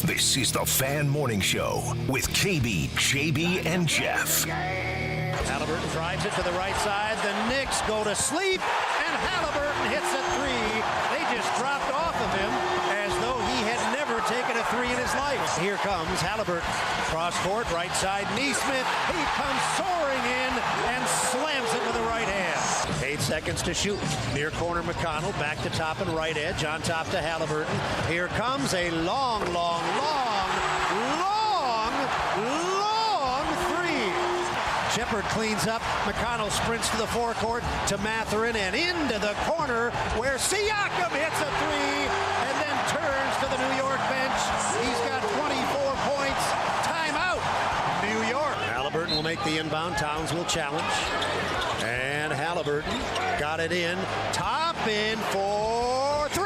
This is the Fan Morning Show with KB, JB, and Jeff. Halliburton drives it to the right side. The Knicks go to sleep, and Halliburton hits a three. They just dropped off of him as though he had never taken a three in his life. Here comes Halliburton. Cross court, right side, Neesmith. He comes soaring in and slams it with the right hand. 8 seconds to shoot. Near corner, McConnell. Back to top and right edge. On top to Halliburton. Here comes a long three. Shepard cleans up. McConnell sprints to the forecourt to Mathurin and into the corner where Siakam hits a three and then turns to the New York bench. He's got 24 points. Timeout, New York. Halliburton will make the inbound. Towns will challenge. And Halliburton got it in. Top in for three.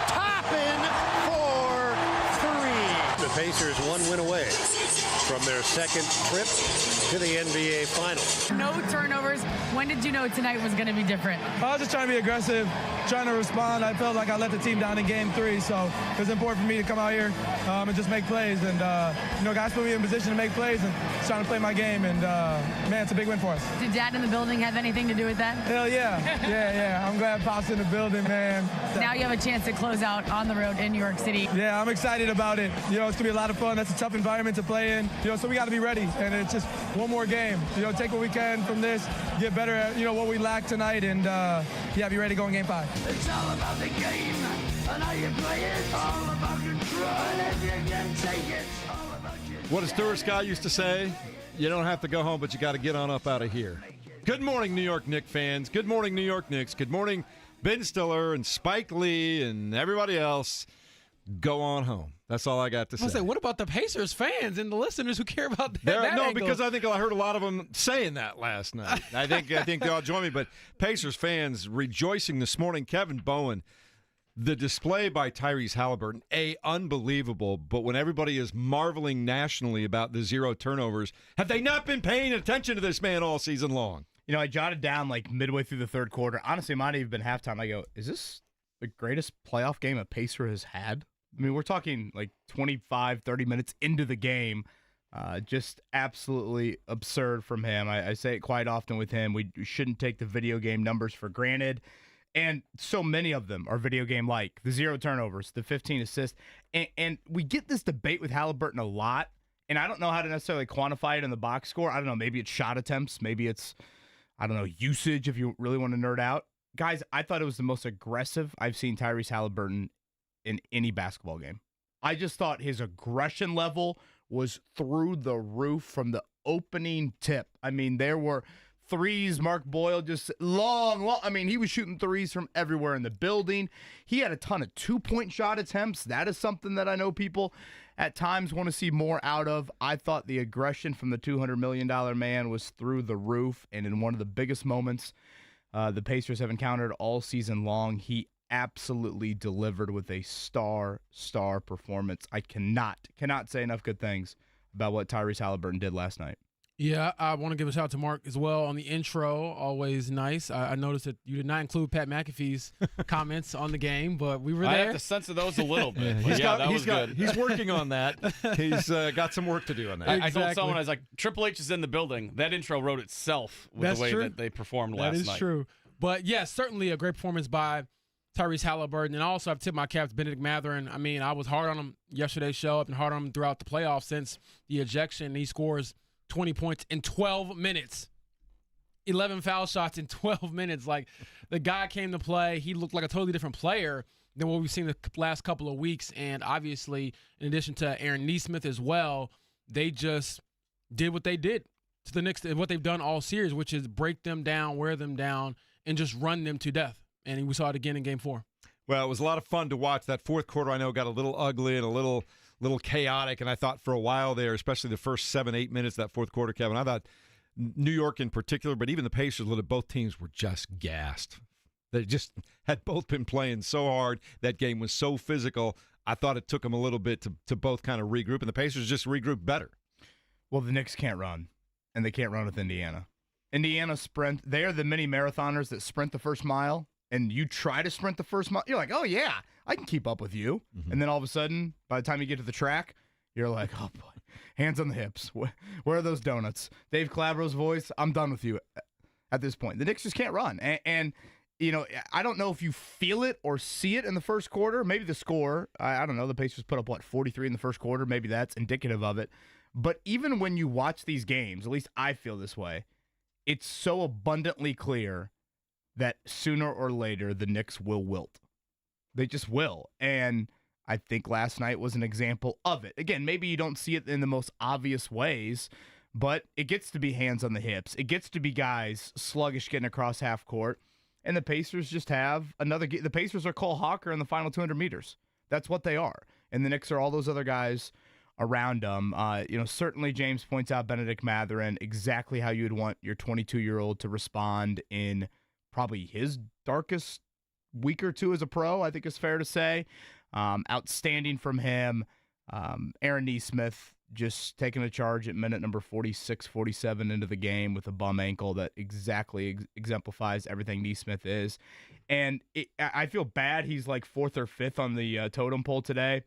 Top in for three. The Pacers 1 win away from their second trip to the NBA Finals. No turnovers. When did you know tonight was going to be different? I was just trying to be aggressive, trying to respond. I felt like I let the team down in game 3, so it was important for me to come out here and just make plays. And, guys put me in position to make plays and just trying to play my game. And, man, it's a big win for us. Did Dad in the building have anything to do with that? Hell yeah. Yeah. I'm glad Pop's in the building, man. Now you have a chance to close out on the road in New York City. Yeah, I'm excited about it. It's going to be a lot of fun. That's a tough environment to play in. So we got to be ready. And it's just one more game. Take what we can from this, get better at, what we lack tonight, and, be ready to go in Game 5. It's all about the game, and how you play it, all about control, and if you can take it, all about you. What does Stuart Scott used to say? You don't have to go home, but you got to get on up out of here. Good morning, New York Knicks fans. Good morning, New York Knicks. Good morning, Ben Stiller and Spike Lee and everybody else. Go on home. That's all I got to say. I say, what about the Pacers fans and the listeners who care about that? No, angle? because I think I heard a lot of them saying that last night. I think they all join me. But Pacers fans rejoicing this morning. Kevin Bowen, the display by Tyrese Halliburton, unbelievable. But when everybody is marveling nationally about the 0 turnovers, have they not been paying attention to this man all season long? I jotted down like midway through the third quarter. Honestly, it might have even been halftime. I go, is this the greatest playoff game a Pacer has had? I mean, we're talking like 25, 30 minutes into the game. Just absolutely absurd from him. I say it quite often with him. We shouldn't take the video game numbers for granted. And so many of them are video game-like. The 0 turnovers, the 15 assists. And we get this debate with Halliburton a lot. And I don't know how to necessarily quantify it in the box score. I don't know. Maybe it's shot attempts. Maybe it's, usage if you really want to nerd out. Guys, I thought it was the most aggressive I've seen Tyrese Halliburton in any basketball game. I just thought his aggression level was through the roof from the opening tip. I mean, there were threes. Mark Boyle just long. I mean, he was shooting threes from everywhere in the building. He had a ton of 2-point shot attempts. That is something that I know people at times want to see more out of. I thought the aggression from the $200 million man was through the roof, and in one of the biggest moments the Pacers have encountered all season long, he absolutely delivered with a star performance. I cannot say enough good things about what Tyrese Halliburton did last night. Yeah, I want to give a shout out to Mark as well on the intro. Always nice. I noticed that you did not include Pat McAfee's comments on the game, but we were there. I have to censor those a little bit. He's working on that. He's got some work to do on that. Exactly. I told someone, I was like, Triple H is in the building. That intro wrote itself with the way that they performed last night. That is true. But, yes, certainly a great performance by Tyrese Halliburton. And also I've tipped my cap to Benedict Mathurin. I mean, I was hard on him yesterday's show. I've been hard on him throughout the playoffs since the ejection. He scores 20 points in 12 minutes. 11 foul shots in 12 minutes. Like, the guy came to play. He looked like a totally different player than what we've seen the last couple of weeks. And obviously, in addition to Aaron Neesmith as well, they just did what they did to the Knicks, what they've done all series, which is break them down, wear them down, and just run them to death. And we saw it again in Game 4. Well, it was a lot of fun to watch. That fourth quarter, I know, got a little ugly and a little chaotic. And I thought for a while there, especially the first 7-8 minutes of that fourth quarter, Kevin, I thought New York in particular, but even the Pacers, both teams were just gassed. They just had both been playing so hard. That game was so physical. I thought it took them a little bit to both kind of regroup, and the Pacers just regrouped better. Well, the Knicks can't run, and they can't run with Indiana. Indiana sprint. They are the mini marathoners that sprint the first mile and you try to sprint the first mile, you're like, oh, yeah, I can keep up with you. Mm-hmm. And then all of a sudden, by the time you get to the track, you're like, oh, boy, hands on the hips. Where are those donuts? Dave Calabro's voice, I'm done with you at this point. The Knicks just can't run. And you know, I don't know if you feel it or see it in the first quarter. Maybe the score, I don't know, the Pacers put up, 43 in the first quarter. Maybe that's indicative of it. But even when you watch these games, at least I feel this way, it's so abundantly clear that sooner or later the Knicks will wilt. They just will. And I think last night was an example of it. Again, maybe you don't see it in the most obvious ways, but it gets to be hands on the hips. It gets to be guys sluggish getting across half court. And the Pacers just have the Pacers are Cole Hawker in the final 200 meters. That's what they are. And the Knicks are all those other guys around them. Certainly James points out Benedict Mathurin, exactly how you would want your 22-year-old to respond in probably his darkest week or two as a pro, I think is fair to say. Outstanding from him. Aaron Nesmith just taking a charge at minute number 46, 47 into the game with a bum ankle that exactly exemplifies everything Nesmith is. And I feel bad he's like 4th or 5th on the totem pole today,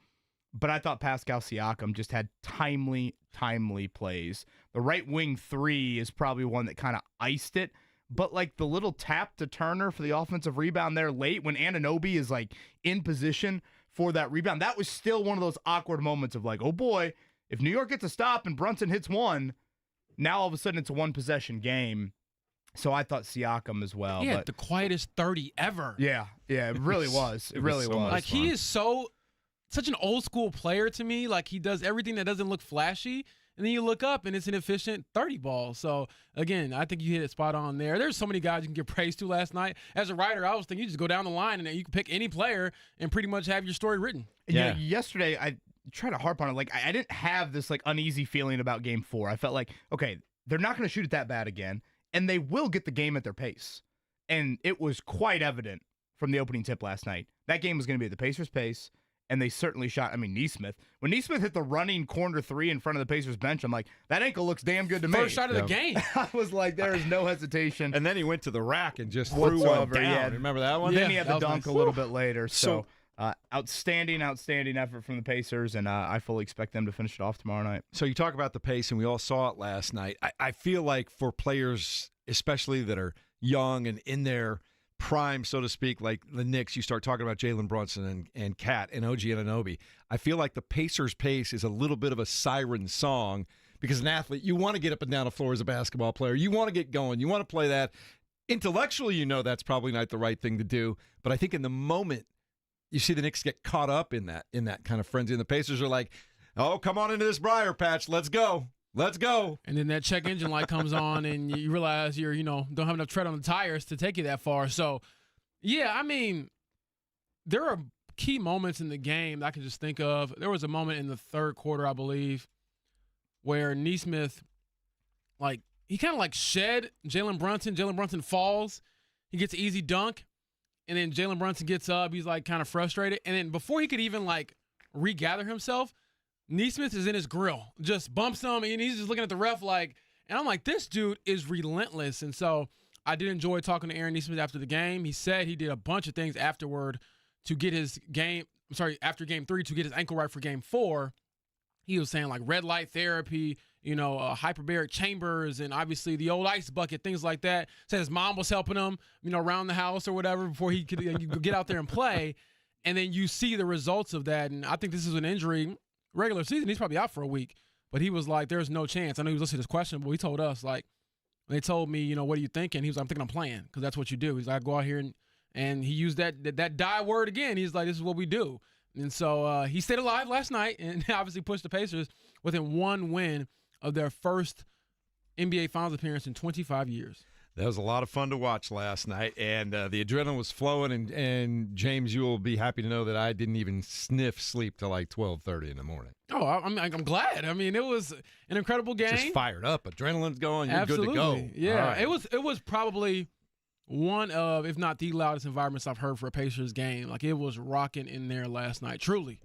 but I thought Pascal Siakam just had timely plays. The right wing 3 is probably one that kind of iced it, but like the little tap to Turner for the offensive rebound there late when Anunoby is like in position for that rebound, that was still one of those awkward moments of like, oh boy, if New York gets a stop and Brunson hits one, now all of a sudden it's a one-possession game. So I thought Siakam as well. Yeah, the quietest 30 ever. Yeah, it really was. It really was. Like, he is such an old-school player to me. Like, he does everything that doesn't look flashy, and then you look up, and it's an efficient 30 ball. So, again, I think you hit it spot on there. There's so many guys you can give praise to last night. As a writer, I was thinking you just go down the line, and you can pick any player and pretty much have your story written. Yeah. Yesterday, I try to harp on it. Like, I didn't have this like uneasy feeling about Game 4. I felt like, okay, they're not going to shoot it that bad again, and they will get the game at their pace. And it was quite evident from the opening tip last night that game was going to be at the Pacers' pace, and they certainly shot. I mean, Nesmith. When Nesmith hit the running corner 3 in front of the Pacers bench, I'm like, that ankle looks damn good to me. First shot of the game. I was like, there is no hesitation. And then he went to the rack and just threw one down. Yeah. Remember that one? Yeah, then he had the dunk a little bit later. So outstanding effort from the Pacers, and I fully expect them to finish it off tomorrow night. So you talk about the pace, and we all saw it last night. I feel like for players, especially that are young and in their prime, so to speak, like the Knicks, you start talking about Jalen Brunson and Cat and OG Anunoby. I feel like the Pacers' pace is a little bit of a siren song because an athlete, you want to get up and down the floor as a basketball player. You want to get going. You want to play that. Intellectually, you know that's probably not the right thing to do, but I think in the moment, you see the Knicks get caught up in that kind of frenzy, and the Pacers are like, oh, come on into this briar patch. Let's go. And then that check engine light comes on, and you realize you're, don't have enough tread on the tires to take you that far. So, yeah, I mean, there are key moments in the game that I can just think of. There was a moment in the third quarter, I believe, where Nesmith, he kind of shed Jalen Brunson. Jalen Brunson falls. He gets an easy dunk. And then Jalen Brunson gets up. He's kind of frustrated. And then before he could even regather himself, Nesmith is in his grill, just bumps him, and he's just looking at the ref and I'm like, this dude is relentless. And so I did enjoy talking to Aaron Nesmith after the game. He said he did a bunch of things afterward to get his after Game 3 to get his ankle right for Game 4. He was saying red light therapy, hyperbaric chambers, and obviously the old ice bucket, things like that. Said his mom was helping him, around the house or whatever before he could get out there and play. And then you see the results of that. And I think this is an injury. Regular season, he's probably out for a week. But he was like, there's no chance. I know he was listening to this question, but he told us, they told me, what are you thinking? He was like, I'm thinking I'm playing because that's what you do. He's like, I go out here and he used that die word again. He's like, this is what we do. And so he stayed alive last night and obviously pushed the Pacers within one win of their first NBA Finals appearance in 25 years. That was a lot of fun to watch last night, and the adrenaline was flowing, and James, you will be happy to know that I didn't even sniff sleep till 12:30 in the morning. Oh, I'm glad. I mean, it was an incredible game. Just fired up. Adrenaline's going. You're Absolutely. Good to go. Yeah, right. It was probably one of, if not the loudest environments I've heard for a Pacers game. It was rocking in there last night. Truly.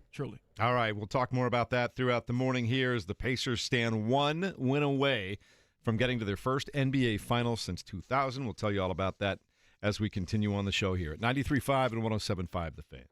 All right, we'll talk more about that throughout the morning here as the Pacers stand one win away from getting to their first NBA Finals since 2000. We'll tell you all about that as we continue on the show here at 93.5 and 107.5 The Fan.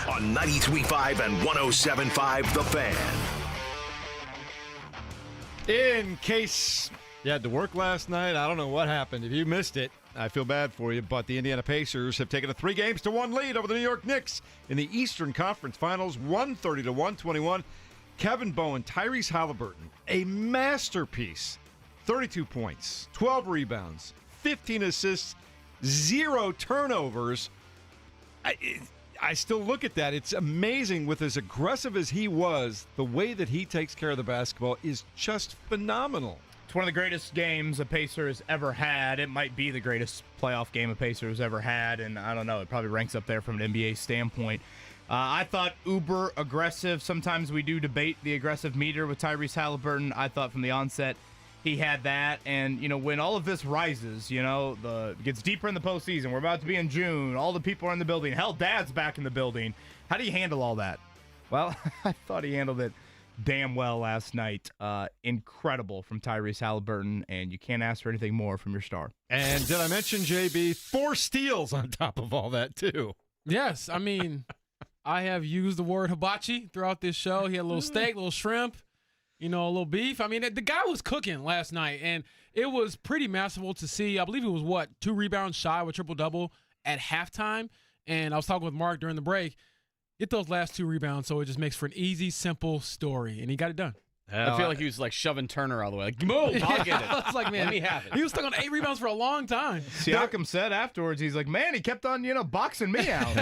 On 93.5 and 107.5 The Fan. In case you had to work last night, I don't know what happened. If you missed it, I feel bad for you, but the Indiana Pacers have taken a 3-1 lead over the New York Knicks in the Eastern Conference Finals, 130-121. Kevin Bowen, Tyrese Halliburton, a masterpiece. 32 points, 12 rebounds, 15 assists, 0 turnovers. I still look at that. It's amazing with as aggressive as he was, the way that he takes care of the basketball is just phenomenal. It's one of the greatest games a Pacers ever had. It might be the greatest playoff game a Pacers ever had, and I don't know, it probably ranks up there from an NBA standpoint. I thought uber aggressive. Sometimes we do debate the aggressive meter with Tyrese Halliburton. I thought from the onset he had that, and when all of this rises, gets deeper in the postseason. We're about to be in June. All the people are in the building. Hell, Dad's back in the building. How do you handle all that? Well, I thought he handled it damn well last night. Incredible from Tyrese Halliburton, and you can't ask for anything more from your star. And did I mention, JB, 4 steals on top of all that, too? Yes, I mean, I have used the word hibachi throughout this show. He had a little steak, a little shrimp, a little beef. I mean, the guy was cooking last night, and it was pretty masterful to see. I believe it was, 2 rebounds shy of a triple-double at halftime. And I was talking with Mark during the break. Get those last 2 rebounds so it just makes for an easy, simple story. And he got it done. I feel like he was like shoving Turner all the way. Like, move, I'll get it. I was like, man, let me have it. He was stuck on 8 rebounds for a long time. Siakam said afterwards, he's like, man, he kept on, boxing me out.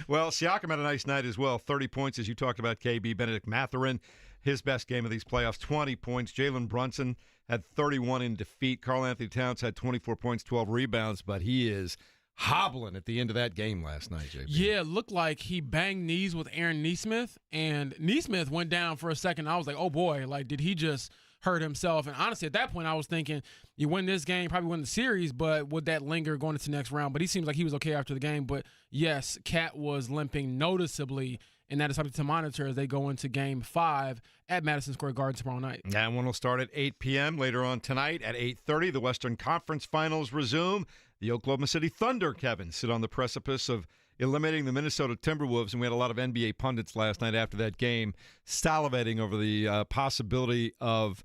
Well, Siakam had a nice night as well. 30 points, as you talked about, KB. Benedict Mathurin, his best game of these playoffs, 20 points. Jalen Brunson had 31 in defeat. Karl Anthony Towns had 24 points, 12 rebounds, but he is hobbling at the end of that game last night, JB. Yeah, it looked like he banged knees with Aaron Nesmith, and Nesmith went down for a second. I was like, oh, boy, did he just hurt himself? And honestly, at that point, I was thinking, you win this game, probably win the series, but would that linger going into the next round? But he seems like he was okay after the game. But, yes, Cat was limping noticeably, and that is something to monitor as they go into Game 5 at Madison Square Garden tomorrow night. That one will start at 8 p.m. Later on tonight at 8:30, the Western Conference Finals resume. The Oklahoma City Thunder, Kevin, sit on the precipice of eliminating the Minnesota Timberwolves, and we had a lot of NBA pundits last night after that game salivating over the possibility of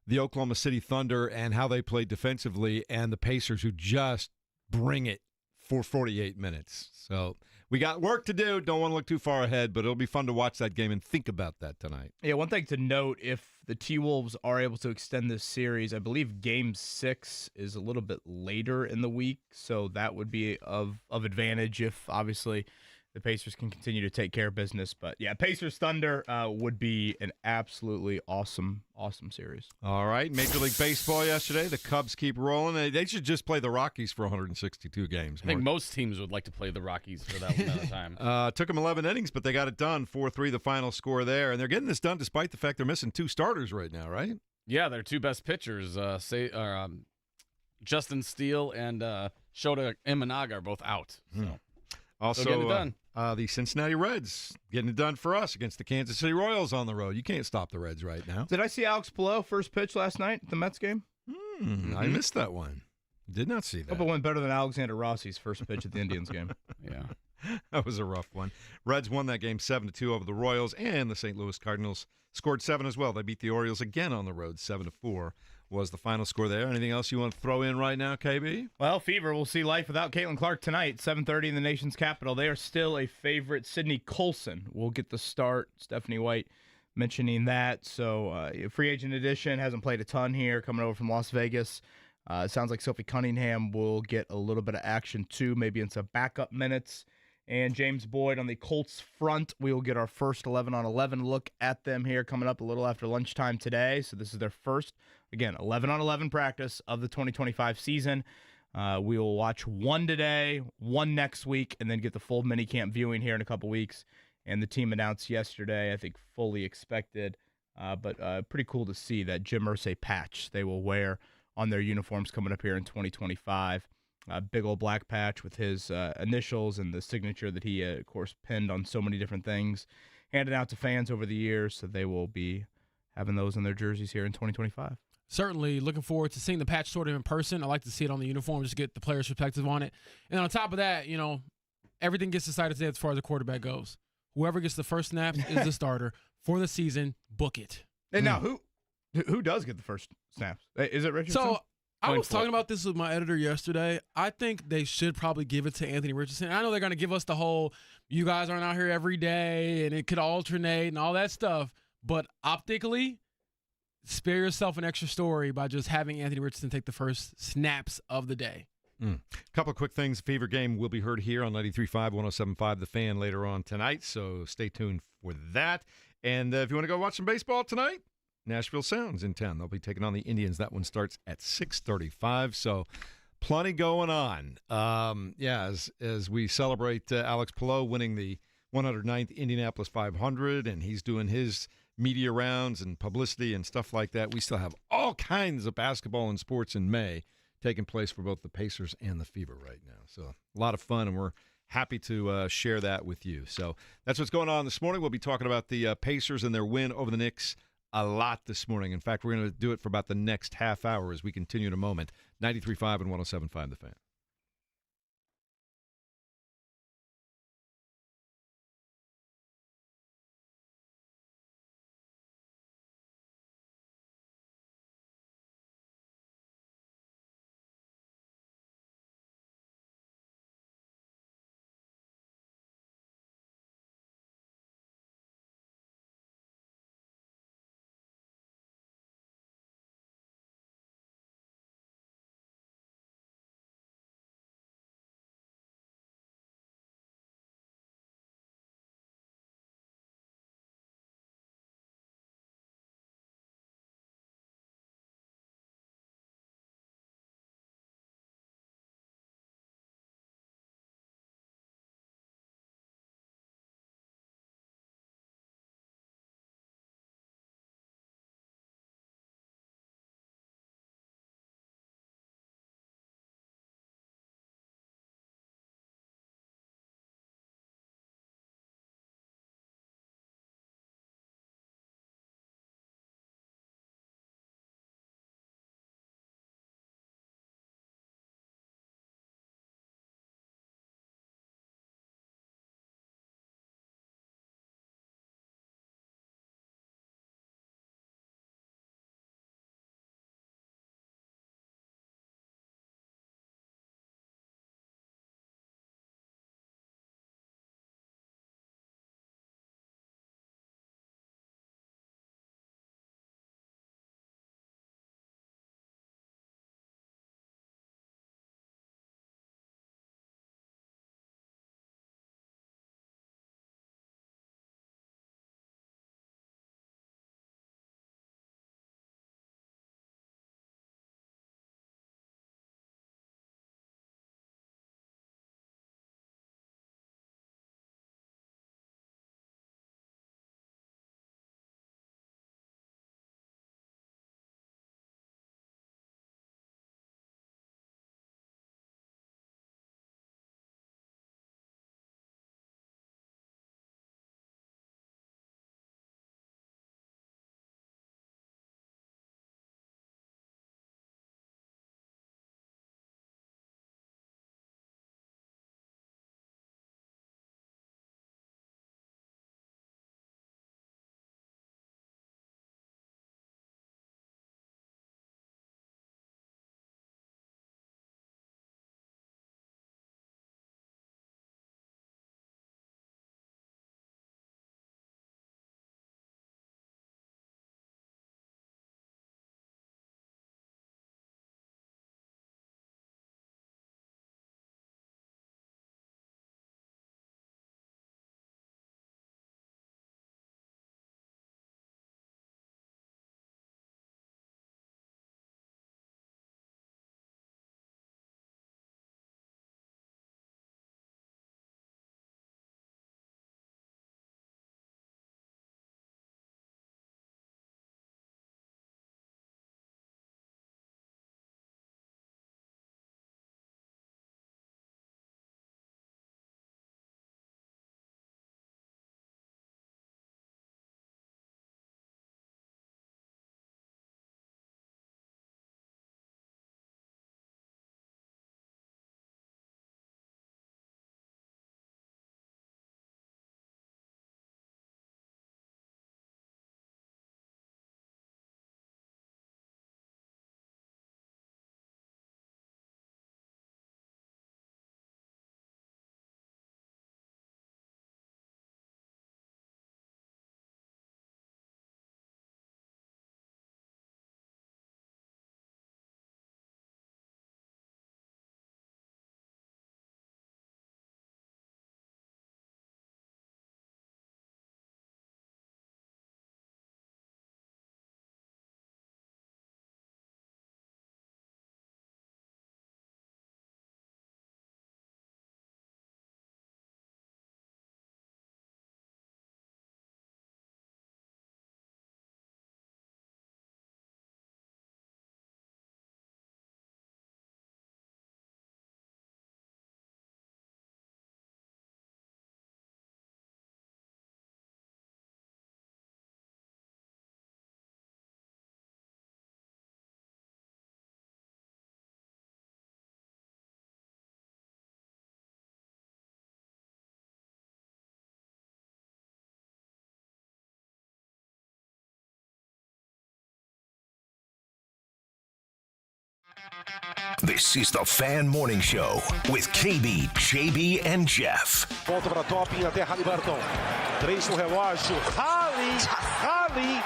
the Oklahoma City Thunder and how they played defensively, and the Pacers who just bring it for 48 minutes. So we got work to do. Don't want to look too far ahead, but it'll be fun to watch that game and think about that tonight. Yeah, one thing to note, if the T-Wolves are able to extend this series, I believe Game 6 is a little bit later in the week, so that would be of advantage if, obviously, the Pacers can continue to take care of business. But, yeah, Pacers-Thunder would be an absolutely awesome series. All right, Major League Baseball yesterday. The Cubs keep rolling. They should just play the Rockies for 162 games. I think most teams would like to play the Rockies for that amount of time. Took them 11 innings, but they got it done. 4-3 the final score there. And they're getting this done despite the fact they're missing 2 starters right now, right? Yeah, their 2 best pitchers, Justin Steele and Shota Imanaga, are both out. So. Also, getting it done. The Cincinnati Reds getting it done for us against the Kansas City Royals on the road. You can't stop the Reds right now. Did I see Alex Pillow first pitch last night at the Mets game? I missed that one. Did not see that. Hope it went better than Alexander Rossi's first pitch at the Indians game. Yeah. That was a rough one. Reds won that game 7-2 over the Royals, and the St. Louis Cardinals scored 7 as well. They beat the Orioles again on the road. 7-4 was the final score there. Anything else you want to throw in right now, KB? Well, Fever will see life without Caitlin Clark tonight, 7:30 in the nation's capital. They are still a favorite. Sydney Colson will get the start. Stephanie White mentioning that. So free agent edition, hasn't played a ton here, coming over from Las Vegas. It sounds like Sophie Cunningham will get a little bit of action too, maybe in some backup minutes. And James Boyd on the Colts front. We will get our first 11-on-11 look at them here coming up a little after lunchtime today. So this is their first, again, 11-on-11 practice of the 2025 season. We will watch 1 today, 1 next week, and then get the full minicamp viewing here in a couple weeks. And the team announced yesterday, I think fully expected, but pretty cool to see that Jim Irsay patch they will wear on their uniforms coming up here in 2025. Big old black patch with his initials and the signature that he, of course, pinned on so many different things, handed out to fans over the years. So they will be having those in their jerseys here in 2025. Certainly looking forward to seeing the patch sort of in person. I like to see it on the uniform, just get the players' perspective on it. And on top of that, everything gets decided today as far as the quarterback goes. Whoever gets the first snaps is the starter for the season. Book it. And now who does get the first snaps? Is it Richardson? So I was talking about this with my editor yesterday. I think they should probably give it to Anthony Richardson. I know they're going to give us the whole, you guys aren't out here every day and it could alternate and all that stuff. But optically, spare yourself an extra story by just having Anthony Richardson take the first snaps of the day. A couple of quick things. Fever Game will be heard here on 93.5, 107.5 The Fan later on tonight, so stay tuned for that. And if you want to go watch some baseball tonight, Nashville Sounds in town. They'll be taking on the Indians. That one starts at 6:35, so plenty going on. As we celebrate Alex Pillow winning the 109th Indianapolis 500, and he's doing his media rounds and publicity and stuff like that, we still have all kinds of basketball and sports in May taking place for both the Pacers and the Fever right now. So a lot of fun, and we're happy to share that with you. So that's what's going on this morning. We'll be talking about the Pacers and their win over the Knicks a lot this morning. In fact, we're going to do it for about the next half hour as we continue in a moment. 93.5 and 107.5 The Fan. This is the Fan Morning Show with KB, JB, and Jeff. Volta para Topping até Haliburton. 3 no relógio. Haliburton!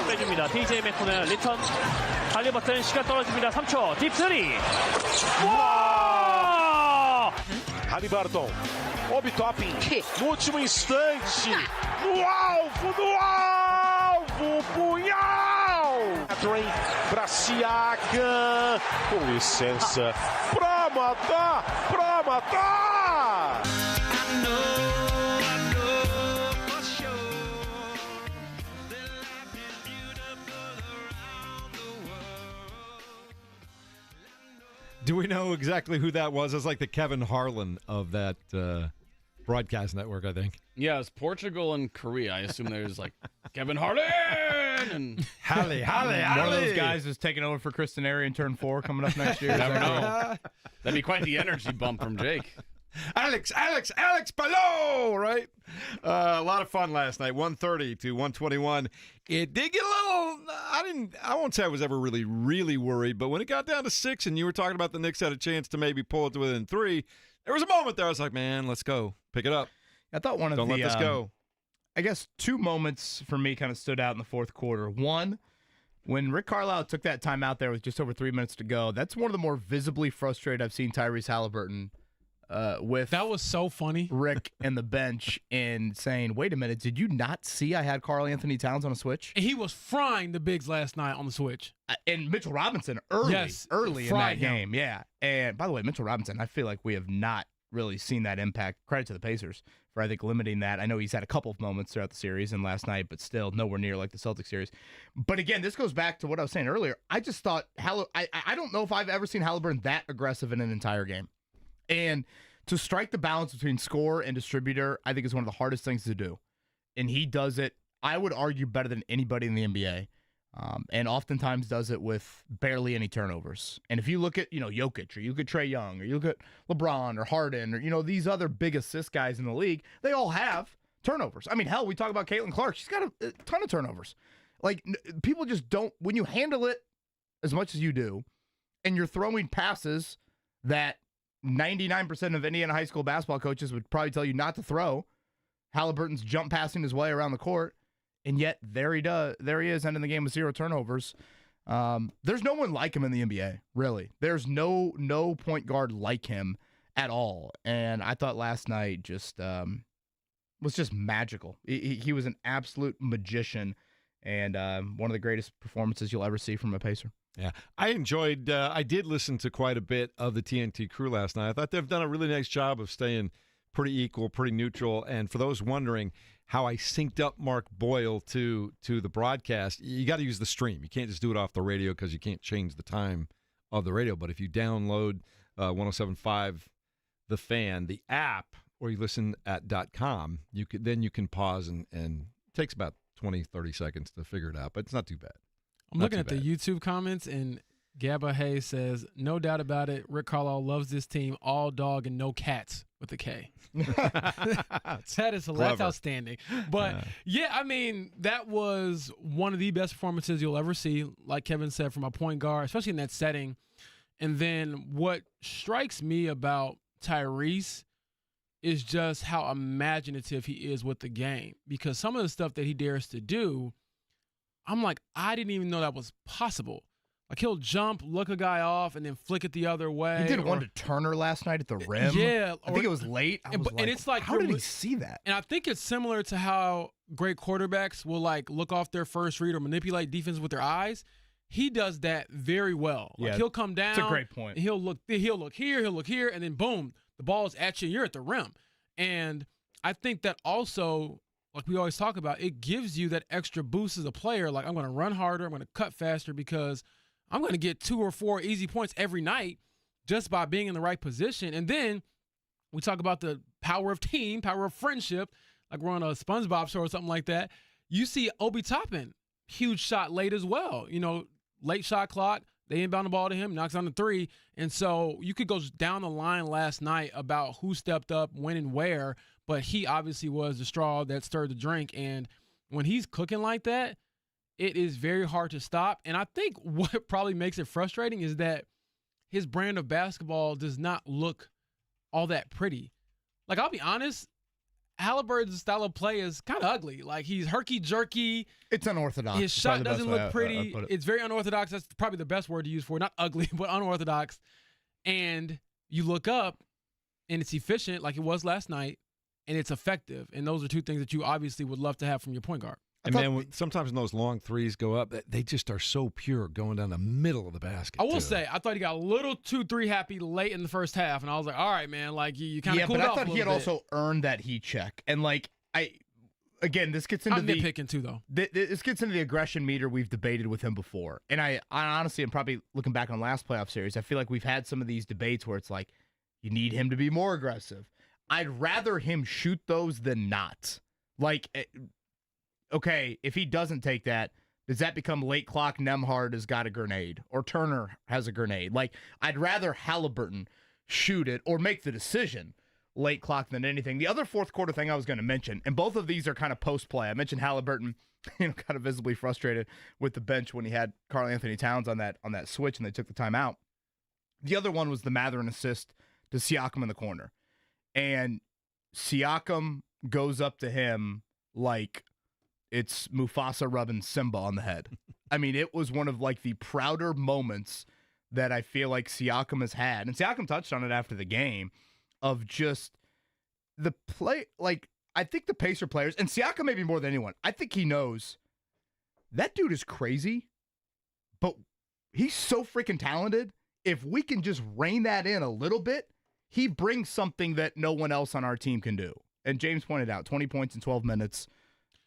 빼줍니다. TJ 맥코는 리턴. 할리버튼 시간 떨어집니다. 3초. 딥 3. 와! Haliburton. Obi Topping. No último instante. No alvo. Punhal! Para Siakam. Com licença. Pra matar! Do we know exactly who that was? It's like the Kevin Harlan of that broadcast network, I think. Yeah, it's Portugal and Korea. I assume there's like Kevin Harlan and Hali. One of those guys is taking over for Kristen Airy in turn 4 coming up next year. Never know. That'd be quite the energy bump from Jake. Alex Palou, right? A lot of fun last night, 130 to 121. It did get a little, I won't say I was ever really, really worried, but when it got down to 6 and you were talking about the Knicks had a chance to maybe pull it to within 3, there was a moment there I was like, man, let's go. Pick it up. I thought one of Don't let this go. I guess 2 moments for me kind of stood out in the fourth quarter. One, when Rick Carlisle took that time out there with just over 3 minutes to go, that's one of the more visibly frustrated I've seen Tyrese Haliburton with that was so funny. Rick and the bench in saying, wait a minute, did you not see I had Karl Anthony Towns on a switch? And he was frying the bigs last night on the switch. And Mitchell Robinson early in that game. Yeah. And by the way, Mitchell Robinson, I feel like we have not really seen that impact. Credit to the Pacers for, I think, limiting that. I know he's had a couple of moments throughout the series and last night, but still nowhere near like the Celtics series. But again, this goes back to what I was saying earlier. I just thought, I don't know if I've ever seen Haliburton that aggressive in an entire game. And to strike the balance between scorer and distributor, I think is one of the hardest things to do. And he does it, I would argue, better than anybody in the NBA. And oftentimes does it with barely any turnovers. And if you look at, Jokic, or you look at Trae Young, or you look at LeBron or Harden, or, these other big assist guys in the league, they all have turnovers. I mean, hell, we talk about Caitlin Clark. She's got a ton of turnovers. Like, people just don't, when you handle it as much as you do, and you're throwing passes that 99% of Indiana high school basketball coaches would probably tell you not to throw, Halliburton's jump passing his way around the court, and yet there he is, ending the game with 0 turnovers. There's no one like him in the NBA, really. There's no point guard like him at all. And I thought last night just was just magical. He was an absolute magician, and one of the greatest performances you'll ever see from a Pacer. Yeah, I enjoyed, I did listen to quite a bit of the TNT crew last night. I thought they've done a really nice job of staying pretty equal, pretty neutral. And for those wondering how I synced up Mark Boyle to the broadcast, you got to use the stream. You can't just do it off the radio because you can't change the time of the radio. But if you download 107.5 The Fan, the app, or you listen at .com, you can pause and it takes about 20, 30 seconds to figure it out. But it's not too bad. I'm looking at the YouTube comments, and Gabba Hayes says, no doubt about it, Rick Carlisle loves this team, all dog and no cats with a K. That is hilarious. That's outstanding. But, yeah, I mean, that was one of the best performances you'll ever see, like Kevin said, from a point guard, especially in that setting. And then what strikes me about Tyrese is just how imaginative he is with the game, because some of the stuff that he dares to do, I'm like, I didn't even know that was possible. Like, he'll jump, look a guy off, and then flick it the other way. He did one to Turner last night at the rim. Yeah. I think it was late. And it's like, how did he see that? And I think it's similar to how great quarterbacks will, like, look off their first read or manipulate defense with their eyes. He does that very well. Like, he'll come down. That's a great point. He'll look here, and then boom, the ball is at you, and you're at the rim. And I think that also, like we always talk about, it gives you that extra boost as a player. Like, I'm going to run harder, I'm going to cut faster, because I'm going to get 2 or 4 easy points every night just by being in the right position. And then we talk about the power of team, power of friendship, like we're on a SpongeBob show or something like that. You see Obi Toppin, huge shot late as well. Late shot clock, they inbound the ball to him, knocks on the 3. And so you could go down the line last night about who stepped up, when and where, but he obviously was the straw that stirred the drink. And when he's cooking like that, it is very hard to stop. And I think what probably makes it frustrating is that his brand of basketball does not look all that pretty. Like, I'll be honest, Halliburton's style of play is kind of ugly. Like, he's herky-jerky. It's unorthodox. His shot doesn't look pretty. It's very unorthodox. That's probably the best word to use for it. Not ugly, but unorthodox. And you look up, and it's efficient like it was last night, and it's effective. And those are two things that you obviously would love to have from your point guard. And man, sometimes when those long threes go up, they just are so pure going down the middle of the basket. I will say, I thought he got a little too 3 happy late in the first half, and I was like, all right, man, like you kind of cooled off a little bit. Yeah, but I thought he had also earned that heat check. And like, this gets into I'm nitpicking too, though. This gets into the aggression meter we've debated with him before. And I honestly am probably looking back on last playoff series, I feel like we've had some of these debates where it's like, you need him to be more aggressive. I'd rather him shoot those than not. Like, okay, if he doesn't take that, does that become late clock Nembhard has got a grenade or Turner has a grenade? Like, I'd rather Halliburton shoot it or make the decision late clock than anything. The other fourth quarter thing I was going to mention, and both of these are kind of post-play. I mentioned Halliburton, kind of visibly frustrated with the bench when he had Karl Anthony Towns on that switch and they took the timeout. The other one was the Mathurin assist to Siakam in the corner. And Siakam goes up to him like it's Mufasa rubbing Simba on the head. I mean, it was one of like the prouder moments that I feel like Siakam has had. And Siakam touched on it after the game of just the play. Like, I think the Pacer players, and Siakam maybe more than anyone, I think he knows that dude is crazy, but he's so freaking talented. If we can just rein that in a little bit, he brings something that no one else on our team can do. And James pointed out, 20 points in 12 minutes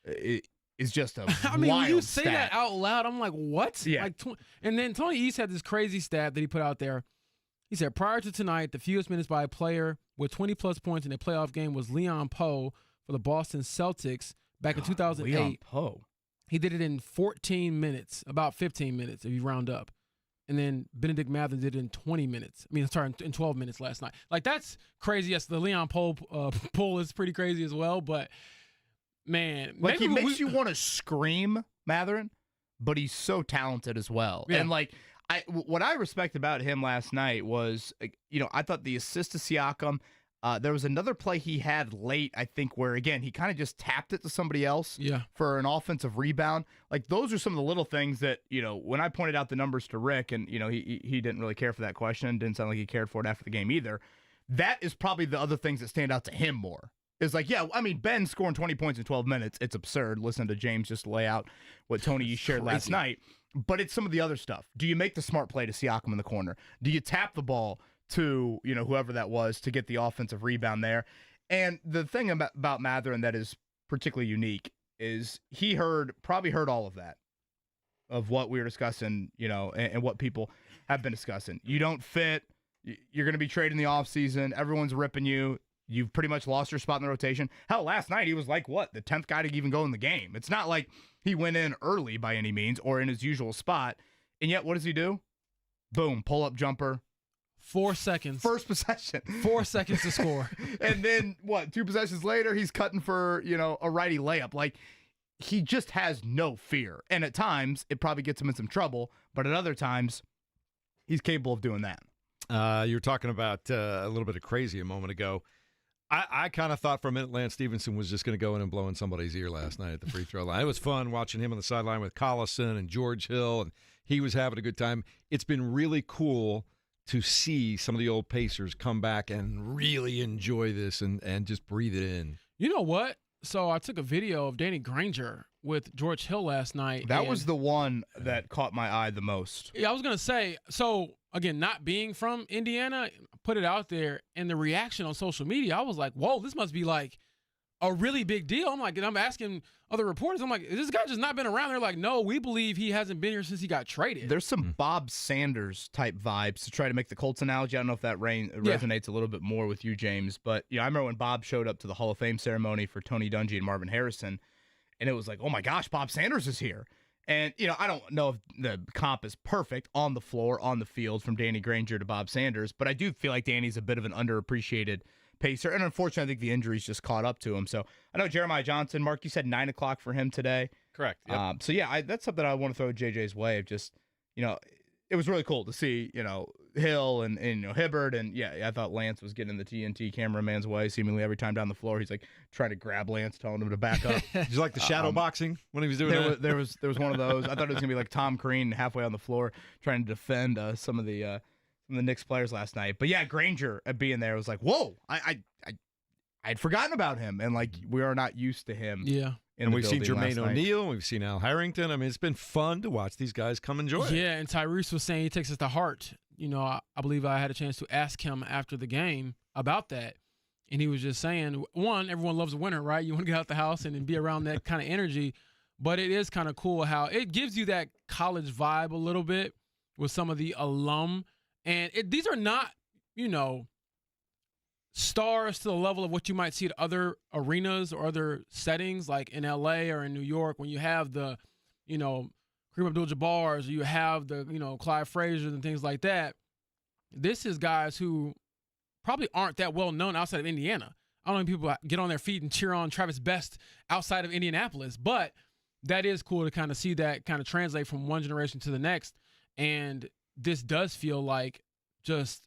is just a I mean, wild when you say stat. that out loud, I'm like, what? Yeah. Like, and then Tony East had this crazy stat that he put out there. He said, prior to tonight, the fewest minutes by a player with 20-plus points in a playoff game was Leon Poe for the Boston Celtics back in 2008. Leon Poe. He did it in 14 minutes, about 15 minutes if you round up. And then Benedict Mathurin did it in 20 minutes. I mean, sorry, in 12 minutes last night. Like, that's crazy. Yes, the Leon Poe pull is pretty crazy as well. But, man. Like, he makes you want to scream, Mathurin, but he's so talented as well. Yeah. And, like, what I respect about him last night was, I thought the assist to Siakam, there was another play he had late, I think, where, again, he kind of just tapped it to somebody else for an offensive rebound. Like, those are some of the little things that, when I pointed out the numbers to Rick, and, he didn't really care for that question, didn't sound like he cared for it after the game either. That is probably the other things that stand out to him more. It's like, yeah, I mean, Ben scoring 20 points in 12 minutes, it's absurd. Listen to James just lay out what Tony shared last night. But it's some of the other stuff. Do you make the smart play to Siakam in the corner? Do you tap the ball to, whoever that was to get the offensive rebound there? And the thing about Mathurin that is particularly unique is he probably heard all of that, of what we were discussing, and what people have been discussing. You don't fit. You're going to be traded in the offseason. Everyone's ripping you. You've pretty much lost your spot in the rotation. Hell, last night he was like, the 10th guy to even go in the game. It's not like he went in early by any means or in his usual spot. And yet, what does he do? Boom, pull-up jumper. 4 seconds. First possession. 4 seconds to score. And then, 2 possessions later, he's cutting for, a righty layup. Like, he just has no fear. And at times, it probably gets him in some trouble. But at other times, he's capable of doing that. You were talking about a little bit of crazy a moment ago. I kind of thought for a minute Lance Stevenson was just going to go in and blow in somebody's ear last night at the free throw line. It was fun watching him on the sideline with Collison and George Hill, and he was having a good time. It's been really cool to see some of the old Pacers come back and really enjoy this and just breathe it in. You know what? So I took a video of Danny Granger with George Hill last night. That was the one that caught my eye the most. Yeah, I was going to say, so again, not being from Indiana, put it out there, and the reaction on social media, I was like, whoa, this must be like a really big deal. I'm like, and I'm asking other reporters, I'm like, is this guy just not been around? They're like, no, we believe he hasn't been here since he got traded. There's some Bob Sanders type vibes, to try to make the Colts analogy. I don't know if that resonates a little bit more with you, James, but I remember when Bob showed up to the Hall of Fame ceremony for Tony Dungy and Marvin Harrison, and it was like, oh my gosh, Bob Sanders is here. And, I don't know if the comp is perfect on the floor, on the field, from Danny Granger to Bob Sanders, but I do feel like Danny's a bit of an underappreciated Pacer. And unfortunately, I think the injuries just caught up to him. So I know Jeremiah Johnson, Mark, you said 9 o'clock for him today. Correct. Yep. So yeah, that's something I want to throw JJ's way of just, it was really cool to see, Hill and Hibbert, and I thought Lance was getting the TNT cameraman's way seemingly every time down the floor. He's like trying to grab Lance, telling him to back up. Did you like the shadow boxing when he was doing that? There was one of those. I thought it was gonna be like Tom Crean halfway on the floor trying to defend some of the Knicks players last night. But yeah, Granger being there was like, whoa, I'd forgotten about him, and like we are not used to him. Yeah. And we've seen Jermaine O'Neal, we've seen Al Harrington. I mean, it's been fun to watch these guys come enjoy it. Yeah, and Tyrese was saying he takes us to heart. I believe I had a chance to ask him after the game about that, and he was just saying, one, everyone loves a winner, right? You want to get out the house and be around that kind of energy, but it is kind of cool how it gives you that college vibe a little bit with some of the alum, and these are not, stars to the level of what you might see at other arenas or other settings like in LA or in New York when you have the, Kareem Abdul-Jabbar's, or you have the, Clyde Frazier's and things like that. This is guys who probably aren't that well known outside of Indiana. I don't know if people get on their feet and cheer on Travis Best outside of Indianapolis, but that is cool to kind of see that kind of translate from one generation to the next. And this does feel like just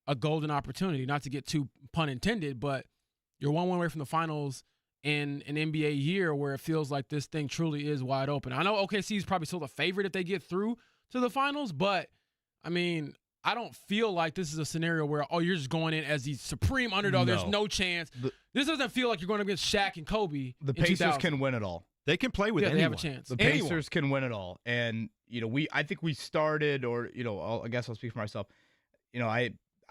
a golden opportunity, not to get too pun intended, but you're one away from the finals in an NBA year where it feels like this thing truly is wide open. I know OKC is probably still the favorite if they get through to the finals, but I mean, I don't feel like this is a scenario where, you're just going in as the supreme underdog. No. There's no chance. This doesn't feel like you're going against Shaq and Kobe. The Pacers can win it all. They can play with anyone. They have a chance. The Pacers can win it all. And, I think we started, or, I guess I'll speak for myself.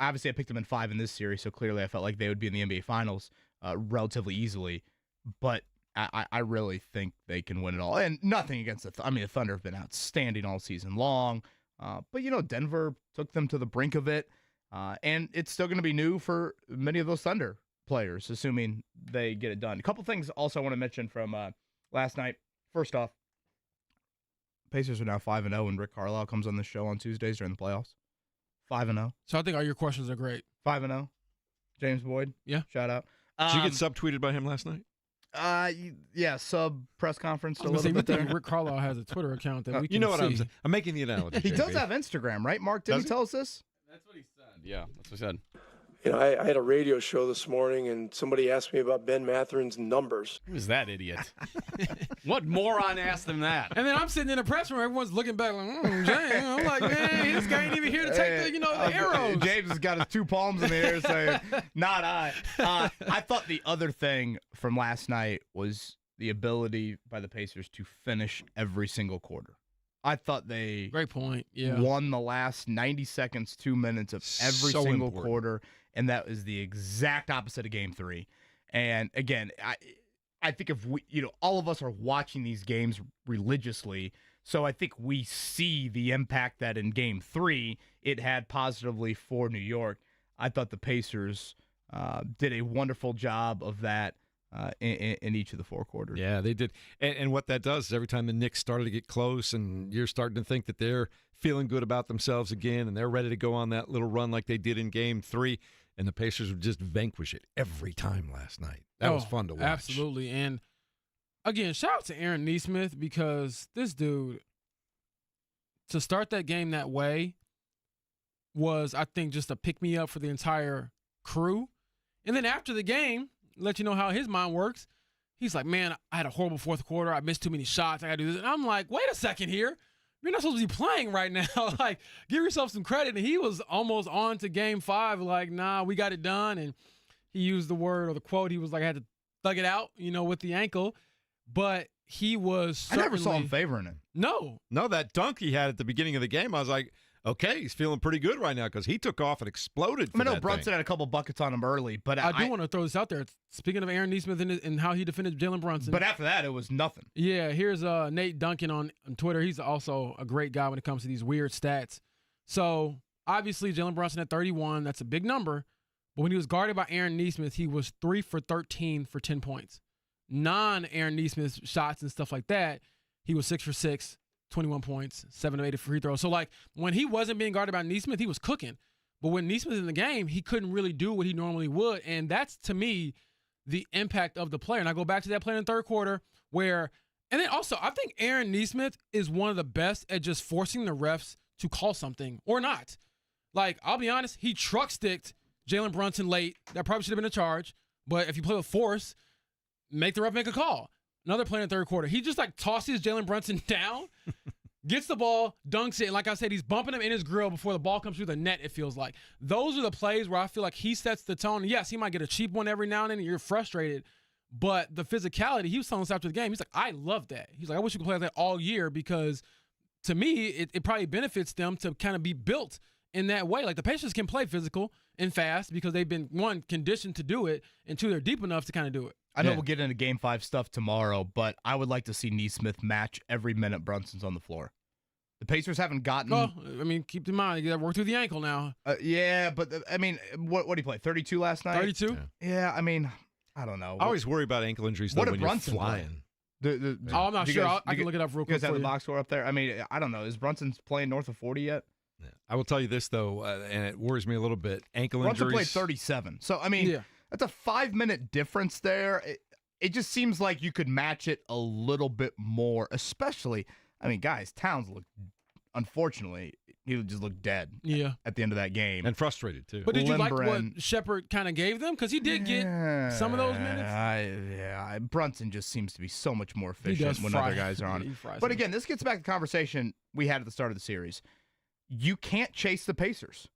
Obviously, I picked them in 5 in this series, so clearly I felt like they would be in the NBA Finals relatively easily. But I really think they can win it all. And nothing against the Thunder have been outstanding all season long. But, Denver took them to the brink of it. And it's still going to be new for many of those Thunder players, assuming they get it done. A couple things also I want to mention from last night. First off, Pacers are now 5-0, and Rick Carlisle comes on the show on Tuesdays during the playoffs. 5-0. So I think all your questions are great. 5-0. James Boyd. Yeah. Shout out. Did you get subtweeted by him last night? Yeah, sub press conference a little bit there. Rick Carlisle has a Twitter account that we can see. You know what I'm saying? I'm making the analogy. He does have Instagram, right? Mark, didn't he tell us this? That's what he said. Yeah, that's what he said. I had a radio show this morning, and somebody asked me about Ben Matherin's numbers. Who's that idiot? What moron asked him that? And then I'm sitting in a press room, everyone's looking back like, James. I'm like, man, this guy ain't even here to take the arrows. James has got his 2 palms in the air saying, not I. I thought the other thing from last night was the ability by the Pacers to finish every single quarter. I thought they great point. Yeah. Won the last 90 seconds, 2 minutes of every single quarter, and that was the exact opposite of Game 3. And again, I think if we, all of us are watching these games religiously, so I think we see the impact that in Game 3 it had positively for New York. I thought the Pacers did a wonderful job of that. In each of the 4 quarters. Yeah, they did. And what that does is every time the Knicks started to get close and you're starting to think that they're feeling good about themselves again and they're ready to go on that little run like they did in Game 3, and the Pacers would just vanquish it every time last night. That was fun to watch. Absolutely. And, again, shout out to Aaron Nesmith, because this dude, to start that game that way was, I think, just a pick-me-up for the entire crew. And then after the game, let you know how his mind works. He's like, man, I had a horrible 4th quarter. I missed too many shots. I got to do this. And I'm like, wait a second here. You're not supposed to be playing right now. Like, give yourself some credit. And he was almost on to Game 5, like, nah, we got it done. And he used the word or the quote. He was like, I had to thug it out, with the ankle. But he was I never saw him favoring it. No, that dunk he had at the beginning of the game, I was like, okay, he's feeling pretty good right now because he took off and exploded. I know Brunson had a couple buckets on him early, but I do want to throw this out there. Speaking of Aaron Nesmith and how he defended Jalen Brunson. But after that, it was nothing. Yeah, here's Nate Duncan on Twitter. He's also a great guy when it comes to these weird stats. So, obviously, Jalen Brunson at 31, that's a big number. But when he was guarded by Aaron Nesmith, he was 3 for 13 for 10 points. Non-Aaron Nesmith shots and stuff like that, he was 6 for 6. 21 points, 7 of 8 free throws. So, like, when he wasn't being guarded by Nesmith, he was cooking. But when Nesmith in the game, he couldn't really do what he normally would. And that's, to me, the impact of the player. And I go back to that play in the 3rd quarter where And then also, I think Aaron Nesmith is one of the best at just forcing the refs to call something or not. Like, I'll be honest, he truck sticked Jalen Brunson late. That probably should have been a charge. But if you play with force, make the ref make a call. Another play in the third quarter. He just like tosses Jalen Brunson down, gets the ball, dunks it. And like I said, he's bumping him in his grill before the ball comes through the net, it feels like. Those are the plays where I feel like he sets the tone. Yes, he might get a cheap one every now and then and you're frustrated. But the physicality, he was telling us after the game, he's like, I love that. He's like, I wish you could play like that all year because to me, it probably benefits them to kind of be built in that way. Like the Pacers can play physical and fast because they've been, one, conditioned to do it, and two, they're deep enough to kind of do it. I know we'll get into Game 5 stuff tomorrow, but I would like to see Nesmith match every minute Brunson's on the floor. The Pacers haven't gotten... Well, I mean, keep in mind, you got to work through the ankle now. Yeah, but, I mean, what did he play, 32 last night? 32? Yeah, I mean, I don't know. I always worry about ankle injuries, though, when you're flying. I'm not sure. I can look it up real quick. You guys have the box score up there? I mean, I don't know. Is Brunson playing north of 40 yet? Yeah. I will tell you this, though, and it worries me a little bit. Ankle Brunson injuries. played 37. So, I mean, that's a 5-minute difference there. It just seems like you could match it a little bit more, especially, I mean, guys, Towns looked, unfortunately, he just looked dead at the end of that game. And frustrated, too. But did you like what Shepard kind of gave them? Because he did get some of those minutes. Brunson just seems to be so much more efficient when other guys are on it. But again, this gets back to the conversation we had at the start of the series. You can't chase the Pacers.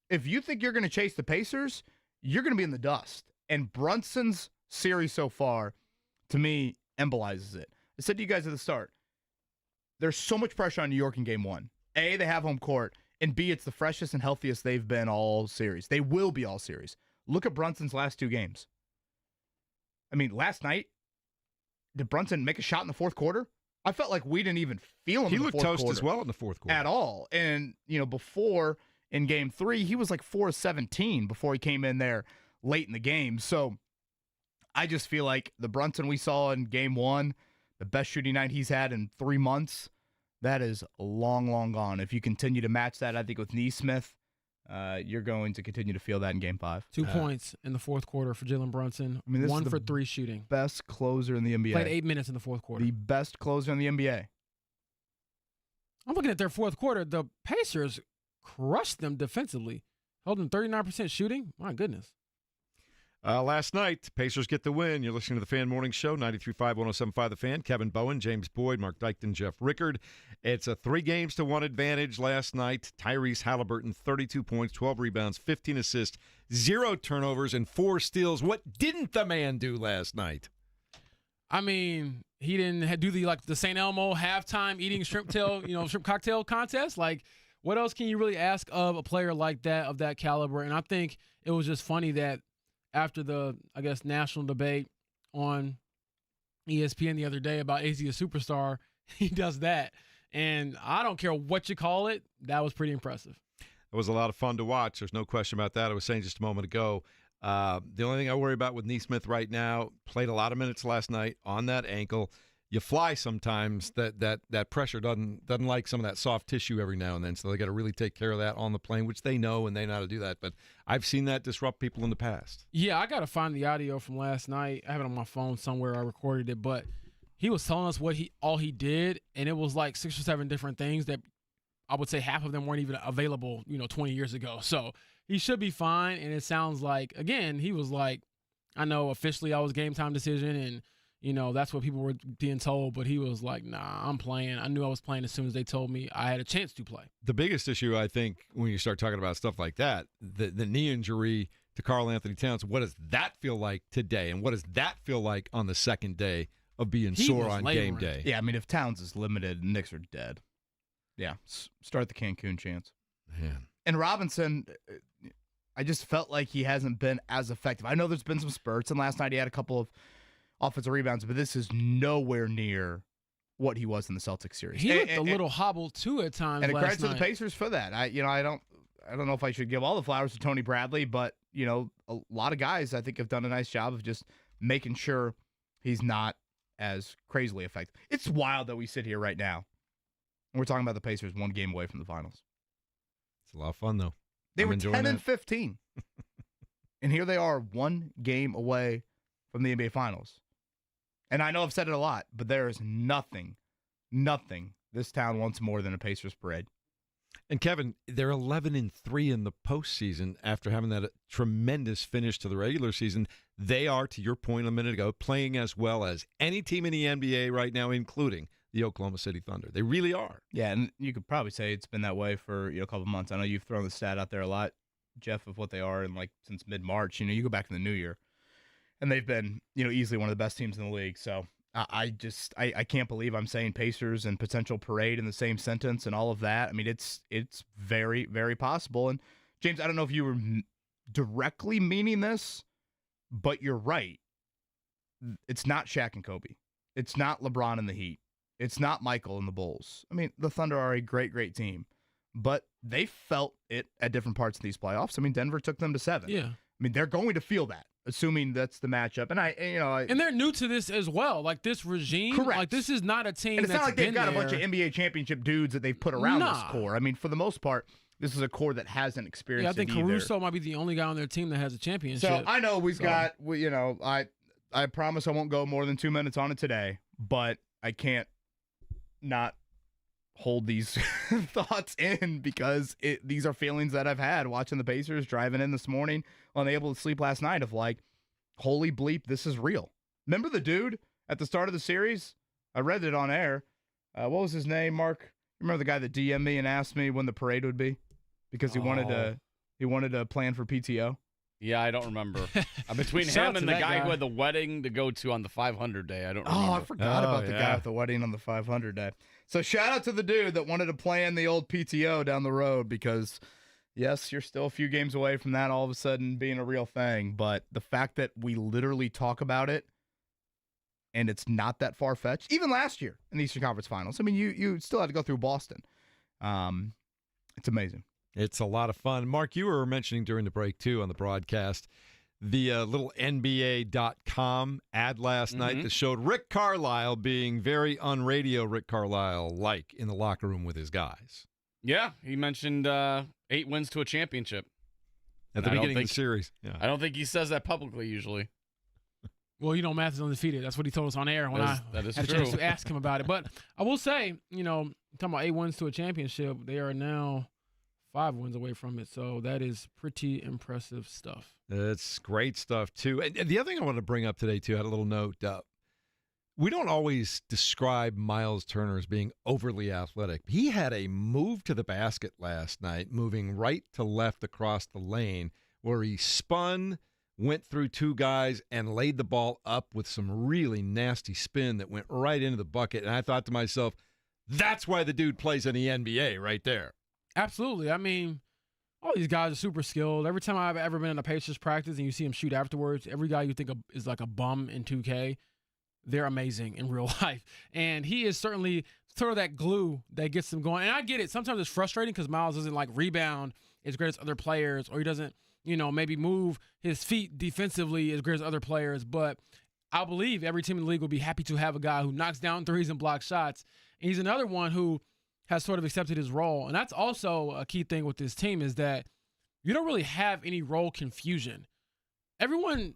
If you think you're going to chase the Pacers, you're going to be in the dust. And Brunson's series so far, to me, embolizes it. I said to you guys at the start, there's so much pressure on New York in Game 1. A, they have home court, and B, it's the freshest and healthiest they've been all series. They will be all series. Look at Brunson's last 2 games. I mean, last night, did Brunson make a shot in the fourth quarter? I felt like we didn't even feel him in the fourth quarter. He looked toast as well in the fourth quarter. At all. And, before, in Game 3, he was like 4 of 17 before he came in there late in the game. So, I just feel like the Brunson we saw in Game 1, the best shooting night he's had in 3 months, that is long, long gone. If you continue to match that, I think with Nesmith, you're going to continue to feel that in Game 5. 2 points in the fourth quarter for Jalen Brunson. I mean, this 1 is for 3 shooting. Best closer in the NBA. Played 8 minutes in the fourth quarter. The best closer in the NBA. I'm looking at their fourth quarter. The Pacers crushed them defensively, held them 39% shooting. My goodness. Last night, Pacers get the win. You're listening to the Fan Morning Show, 93.5, 107.5 The Fan. Kevin Bowen, James Boyd, Mark Dykton, Jeff Rickard. It's a 3-1 advantage last night. Tyrese Halliburton, 32 points, 12 rebounds, 15 assists, 0 turnovers, and 4 steals. What didn't the man do last night? I mean, he didn't do the St. Elmo halftime eating shrimp cocktail contest. Like, what else can you really ask of a player like that, of that caliber? And I think it was just funny that after the, I guess, national debate on ESPN the other day about is he a superstar, he does that. And I don't care what you call it, that was pretty impressive. It was a lot of fun to watch. There's no question about that. I was saying just a moment ago, the only thing I worry about with Nesmith right now, played a lot of minutes last night on that ankle. You fly sometimes, that pressure doesn't like some of that soft tissue every now and then, so they got to really take care of that on the plane, which they know, and they know how to do that. But I've seen that disrupt people in the past. Yeah, I got to find the audio from last night. I have it on my phone somewhere. I recorded it, but he was telling us all he did, and it was like 6 or 7 different things that I would say half of them weren't even available, 20 years ago. So he should be fine, and it sounds like, again, he was like, I know officially I was game time decision, and that's what people were being told, but he was like, nah, I'm playing. I knew I was playing as soon as they told me I had a chance to play. The biggest issue, I think, when you start talking about stuff like that, the knee injury to Karl Anthony Towns, what does that feel like today? And what does that feel like on the second day of being sore on game day? Yeah, I mean, if Towns is limited, Knicks are dead. Yeah, start the Cancun chance. Man. And Robinson, I just felt like he hasn't been as effective. I know there's been some spurts, and last night he had a couple of offensive rebounds, but this is nowhere near what he was in the Celtics series. He looked a little hobbled too at times. And credit to the night. Pacers for that. I don't know if I should give all the flowers to Tony Bradley, but a lot of guys I think have done a nice job of just making sure he's not as crazily effective. It's wild that we sit here right now and we're talking about the Pacers 1 game away from the finals. It's a lot of fun though. They were 10-15, and here they are 1 game away from the NBA Finals. And I know I've said it a lot, but there is nothing this town wants more than a Pacers parade. And Kevin, they're 11-3 in the postseason after having that tremendous finish to the regular season. They are, to your point a minute ago, playing as well as any team in the NBA right now, including the Oklahoma City Thunder. They really are. Yeah, and you could probably say it's been that way for a couple months. I know you've thrown the stat out there a lot, Jeff, of what they are, and since mid-March. You go back to the new year, and they've been easily one of the best teams in the league. So I can't believe I'm saying Pacers and potential parade in the same sentence and all of that. I mean, it's very, very possible. And James, I don't know if you were directly meaning this, but you're right. It's not Shaq and Kobe. It's not LeBron and the Heat. It's not Michael and the Bulls. I mean, the Thunder are a great, great team, but they felt it at different parts of these playoffs. I mean, Denver took them to 7. Yeah. I mean, they're going to feel that, assuming that's the matchup. And and they're new to this as well. Like this regime, correct. Like this is not a team. And it's that's not like they've got there. a bunch of NBA championship dudes that they've put around this core. I mean, for the most part, this is a core that hasn't experienced. Yeah, I think it either. Caruso might be the only guy on their team that has a championship. So I know I promise I won't go more than 2 minutes on it today, but I can't not hold these thoughts in because these are feelings that I've had watching the Pacers, driving in this morning, unable to sleep last night, of holy bleep, this is real. Remember the dude at the start of the series? I read it on air. What was his name, Mark? Remember the guy that DM'd me and asked me when the parade would be? Because he wanted to plan for PTO. Yeah, I don't remember. Between him and the guy who had the wedding to go to on the 500 day, I don't remember. Oh, I forgot about the guy with the wedding on the 500 day. So shout out to the dude that wanted to plan the old PTO down the road because, yes, you're still a few games away from that all of a sudden being a real thing. But the fact that we literally talk about it and it's not that far-fetched, even last year in the Eastern Conference Finals. I mean, you still had to go through Boston. It's amazing. It's a lot of fun. Mark, you were mentioning during the break, too, on the broadcast, the little NBA.com ad last night that showed Rick Carlisle being very un-radio Rick Carlisle-like in the locker room with his guys. Yeah, he mentioned 8 wins to a championship. At the beginning of the series. Yeah. I don't think he says that publicly usually. Well, Math is undefeated. That's what he told us on air when I had a chance to ask him about it. But I will say, talking about 8 wins to a championship, they are now 5 wins away from it. So that is pretty impressive stuff. It's great stuff, too. And the other thing I wanted to bring up today, too, I had a little note. We don't always describe Miles Turner as being overly athletic. He had a move to the basket last night, moving right to left across the lane, where he spun, went through 2 guys, and laid the ball up with some really nasty spin that went right into the bucket. And I thought to myself, that's why the dude plays in the NBA right there. Absolutely. I mean, all these guys are super skilled. Every time I've ever been in a Pacers practice and you see them shoot afterwards, every guy you think of is like a bum in 2K. They're amazing in real life. And he is certainly sort of that glue that gets them going. And I get it. Sometimes it's frustrating because Miles doesn't rebound as great as other players, or he doesn't, maybe move his feet defensively as great as other players. But I believe every team in the league will be happy to have a guy who knocks down threes and blocks shots. And he's another one who has sort of accepted his role. And that's also a key thing with this team is that you don't really have any role confusion. Everyone,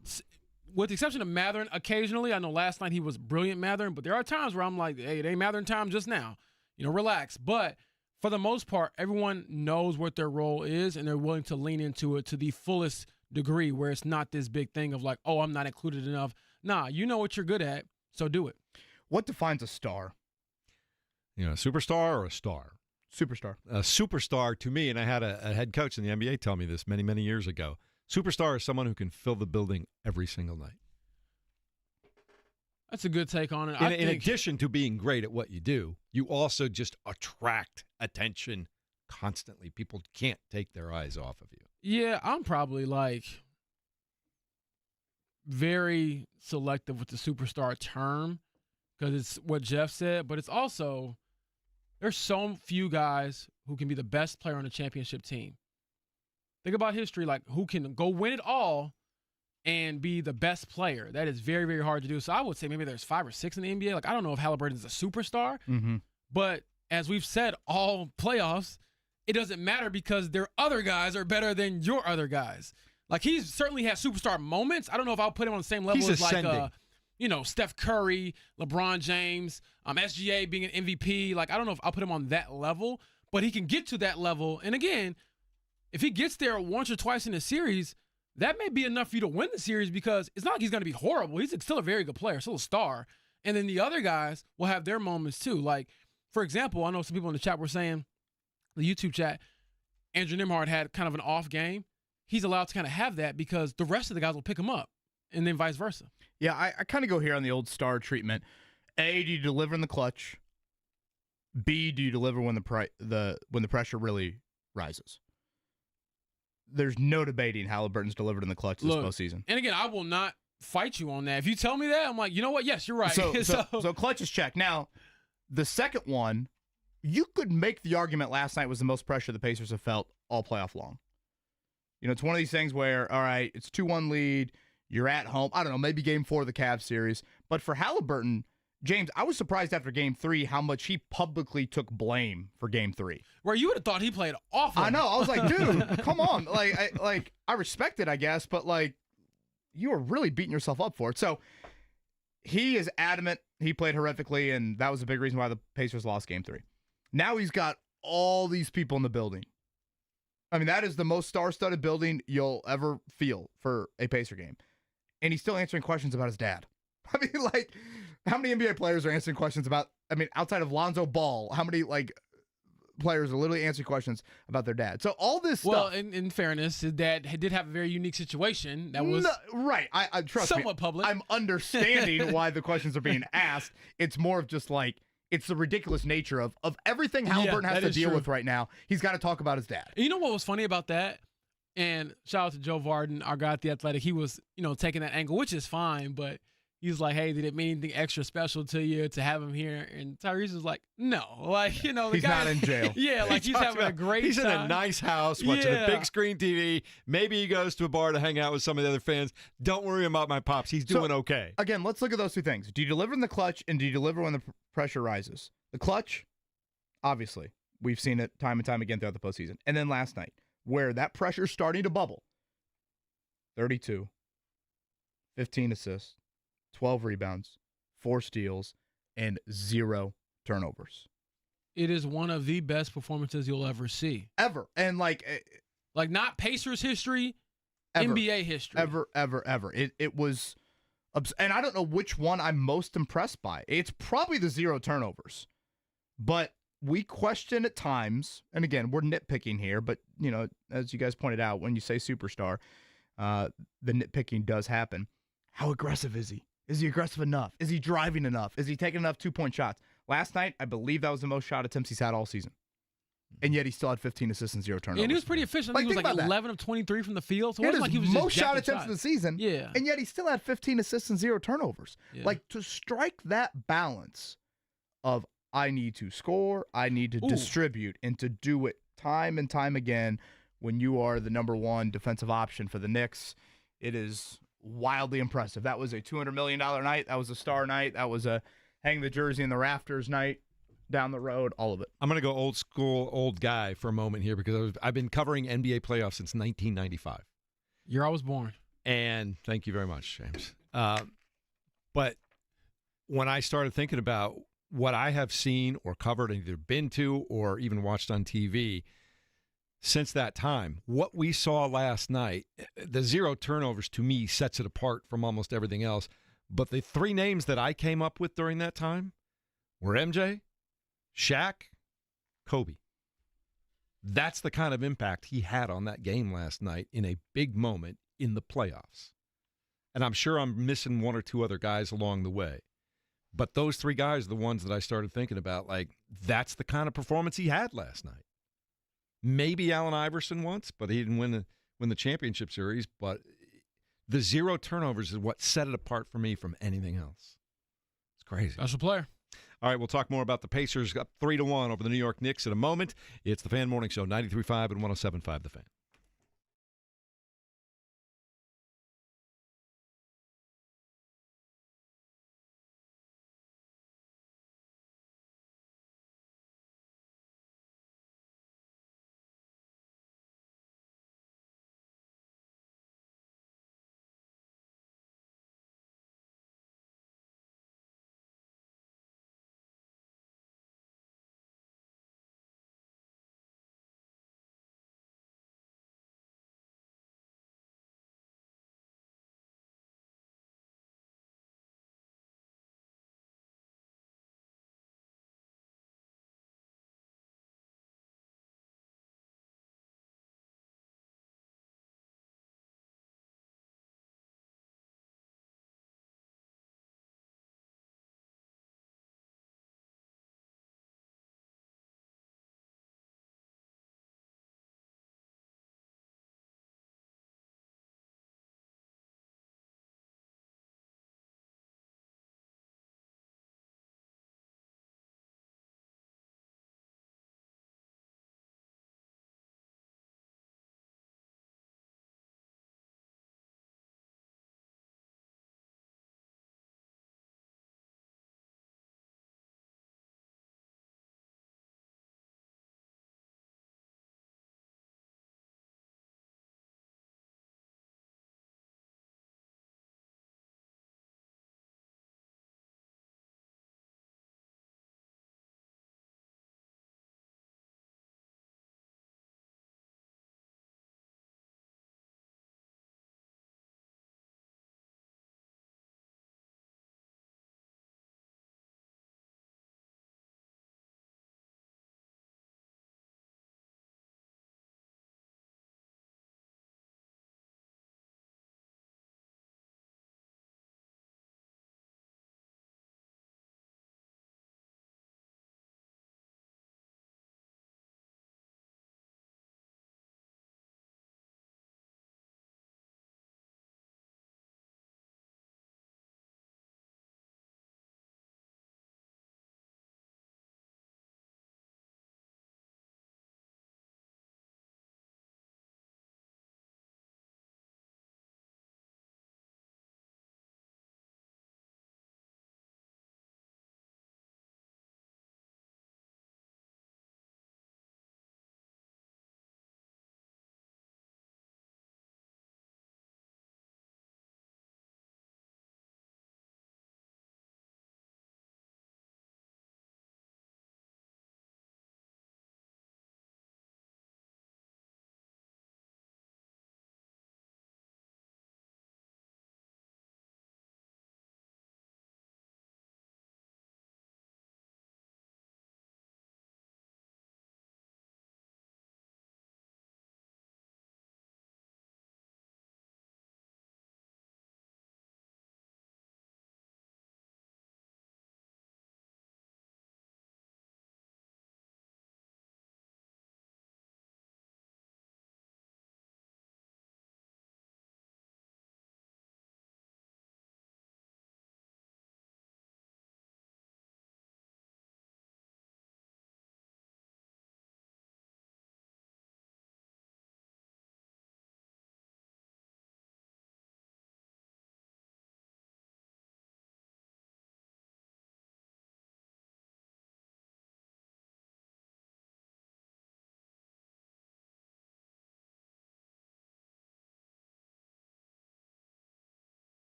with the exception of Matherin, occasionally, I know last night he was brilliant Matherin, but there are times where I'm like, hey, it ain't Matherin time just now. Relax. But for the most part, everyone knows what their role is, and they're willing to lean into it to the fullest degree where it's not this big thing of oh, I'm not included enough. Nah, you know what you're good at, so do it. What defines a star? A superstar or a star? Superstar. A superstar to me, and I had a head coach in the NBA tell me this many, many years ago. Superstar is someone who can fill the building every single night. That's a good take on it. In addition to being great at what you do, you also just attract attention constantly. People can't take their eyes off of you. Yeah, I'm probably very selective with the superstar term because it's what Jeff said, but it's also there's so few guys who can be the best player on a championship team. Think about history, who can go win it all and be the best player. That is very, very hard to do. So I would say maybe there's 5 or 6 in the NBA. I don't know if Halliburton's a superstar, but as we've said all playoffs, it doesn't matter because their other guys are better than your other guys. He certainly has superstar moments. I don't know if I'll put him on the same level He's as ascending. Steph Curry, LeBron James, SGA being an MVP. Like, I don't know if I'll put him on that level, but he can get to that level. And again, if he gets there once or twice in a series, that may be enough for you to win the series because it's not like he's going to be horrible. He's still a very good player, still a star. And then the other guys will have their moments too. Like, for example, I know some people in the chat were saying, the YouTube chat, Andrew Nimhard had kind of an off game. He's allowed to kind of have that because the rest of the guys will pick him up, and then vice versa. Yeah, I kind of go here on the old star treatment. A, do you deliver in the clutch? B, do you deliver when the pressure really rises? There's no debating Halliburton's delivered in the clutch this postseason. And again, I will not fight you on that. If you tell me that, I'm like, you know what? Yes, you're right. So clutch is check. Now, the second one, you could make the argument last night was the most pressure the Pacers have felt all playoff long. It's one of these things where, all right, it's 2-1 lead. You're at home. I don't know, maybe game 4 of the Cavs series. But for Halliburton, James, I was surprised after game 3 how much he publicly took blame for game 3. Where you would have thought he played awful. I know. I was like, dude, come on. I respect it, I guess, but you are really beating yourself up for it. So he is adamant he played horrifically, and that was a big reason why the Pacers lost game 3. Now he's got all these people in the building. I mean, that is the most star-studded building you'll ever feel for a Pacer game. And he's still answering questions about his dad. I mean, how many NBA players are answering questions about, outside of Lonzo Ball, how many, players are literally answering questions about their dad? So all this stuff. Well, in fairness, his dad did have a very unique situation that was right. I trust somewhat me, public. I'm understanding why the questions are being asked. It's more of just it's the ridiculous nature of everything Halliburton has to deal with right now. He's got to talk about his dad. And you know what was funny about that? And shout out to Joe Varden, our guy at The Athletic. He was, taking that angle, which is fine, but he was like, hey, did it mean anything extra special to you to have him here? And Tyrese was like, no. The he's guy, not in jail. Yeah, he's having a great time. He's in a nice house watching a big screen TV. Maybe he goes to a bar to hang out with some of the other fans. Don't worry about my pops. He's doing okay. Again, let's look at those two things. Do you deliver in the clutch, and do you deliver when the pressure rises? The clutch, obviously, we've seen it time and time again throughout the postseason. And then last night, where that pressure's starting to bubble, 32, 15 assists, 12 rebounds, 4 steals, and 0 turnovers. It is one of the best performances you'll ever see. Ever. And not Pacers history, ever, NBA history. Ever. It was, and I don't know which one I'm most impressed by. It's probably the 0 turnovers. But we question at times, and again, we're nitpicking here, but, as you guys pointed out, when you say superstar, the nitpicking does happen. How aggressive is he? Is he aggressive enough? Is he driving enough? Is he taking enough 2-point shots? Last night, I believe that was the most shot attempts he's had all season. And yet he still had 15 assists and 0 turnovers. And he was pretty efficient. I think he was 11 of 23 from the field. So it wasn't like he was most just shot attempts of the season. Yeah. And yet he still had 15 assists and 0 turnovers. Yeah. To strike that balance of I need to score, I need to distribute, and to do it time and time again when you are the number 1 defensive option for the Knicks, it is wildly impressive. That was a $200 million night. That was a star night. That was a hang the jersey in the rafters night down the road, all of it. I'm going to go old school, old guy for a moment here because I've been covering NBA playoffs since 1995. Year I was born. And thank you very much, James. But when I started thinking about what I have seen or covered and either been to or even watched on TV since that time, what we saw last night, the 0 turnovers to me sets it apart from almost everything else. But the 3 names that I came up with during that time were MJ, Shaq, Kobe. That's the kind of impact he had on that game last night in a big moment in the playoffs. And I'm sure I'm missing 1 or 2 other guys along the way. But those 3 guys are the ones that I started thinking about, that's the kind of performance he had last night. Maybe Allen Iverson once, but he didn't win the championship series. But the 0 turnovers is what set it apart for me from anything else. It's crazy. That's a player. All right, we'll talk more about the Pacers up 3-1 over the New York Knicks in a moment. It's the Fan Morning Show, 93.5 and 107.5 The Fan.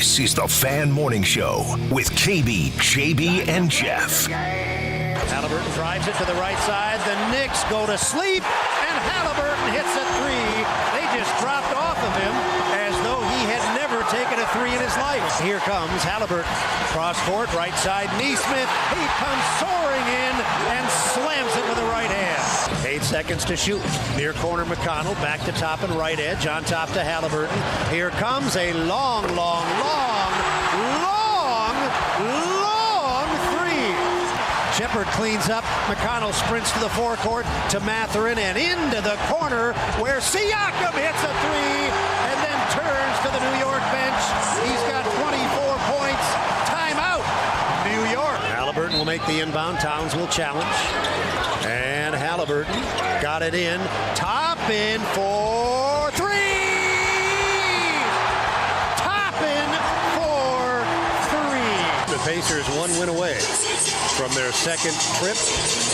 This is the Fan Morning Show with KB, JB, and Jeff. Halliburton drives it to the right side. The Knicks go to sleep, and Halliburton hits a three. They just dropped off of him as though he had never taken a three in his life. Here comes Halliburton. Cross court, right side, Neesmith. He comes soaring in and slams it with the right hand. 8 seconds to shoot. Near corner, McConnell. Back to top and right edge. On top to Halliburton. Here comes a long three. Shepard cleans up. McConnell sprints to the forecourt to Mathurin and into the corner where Siakam hits a three and then turns to the New York bench. He's got 24 points. Timeout, New York. Halliburton will make the inbound. Towns will challenge. And Halliburton got it in. Top in for three. Top in for three. The Pacers 1 win away from their second trip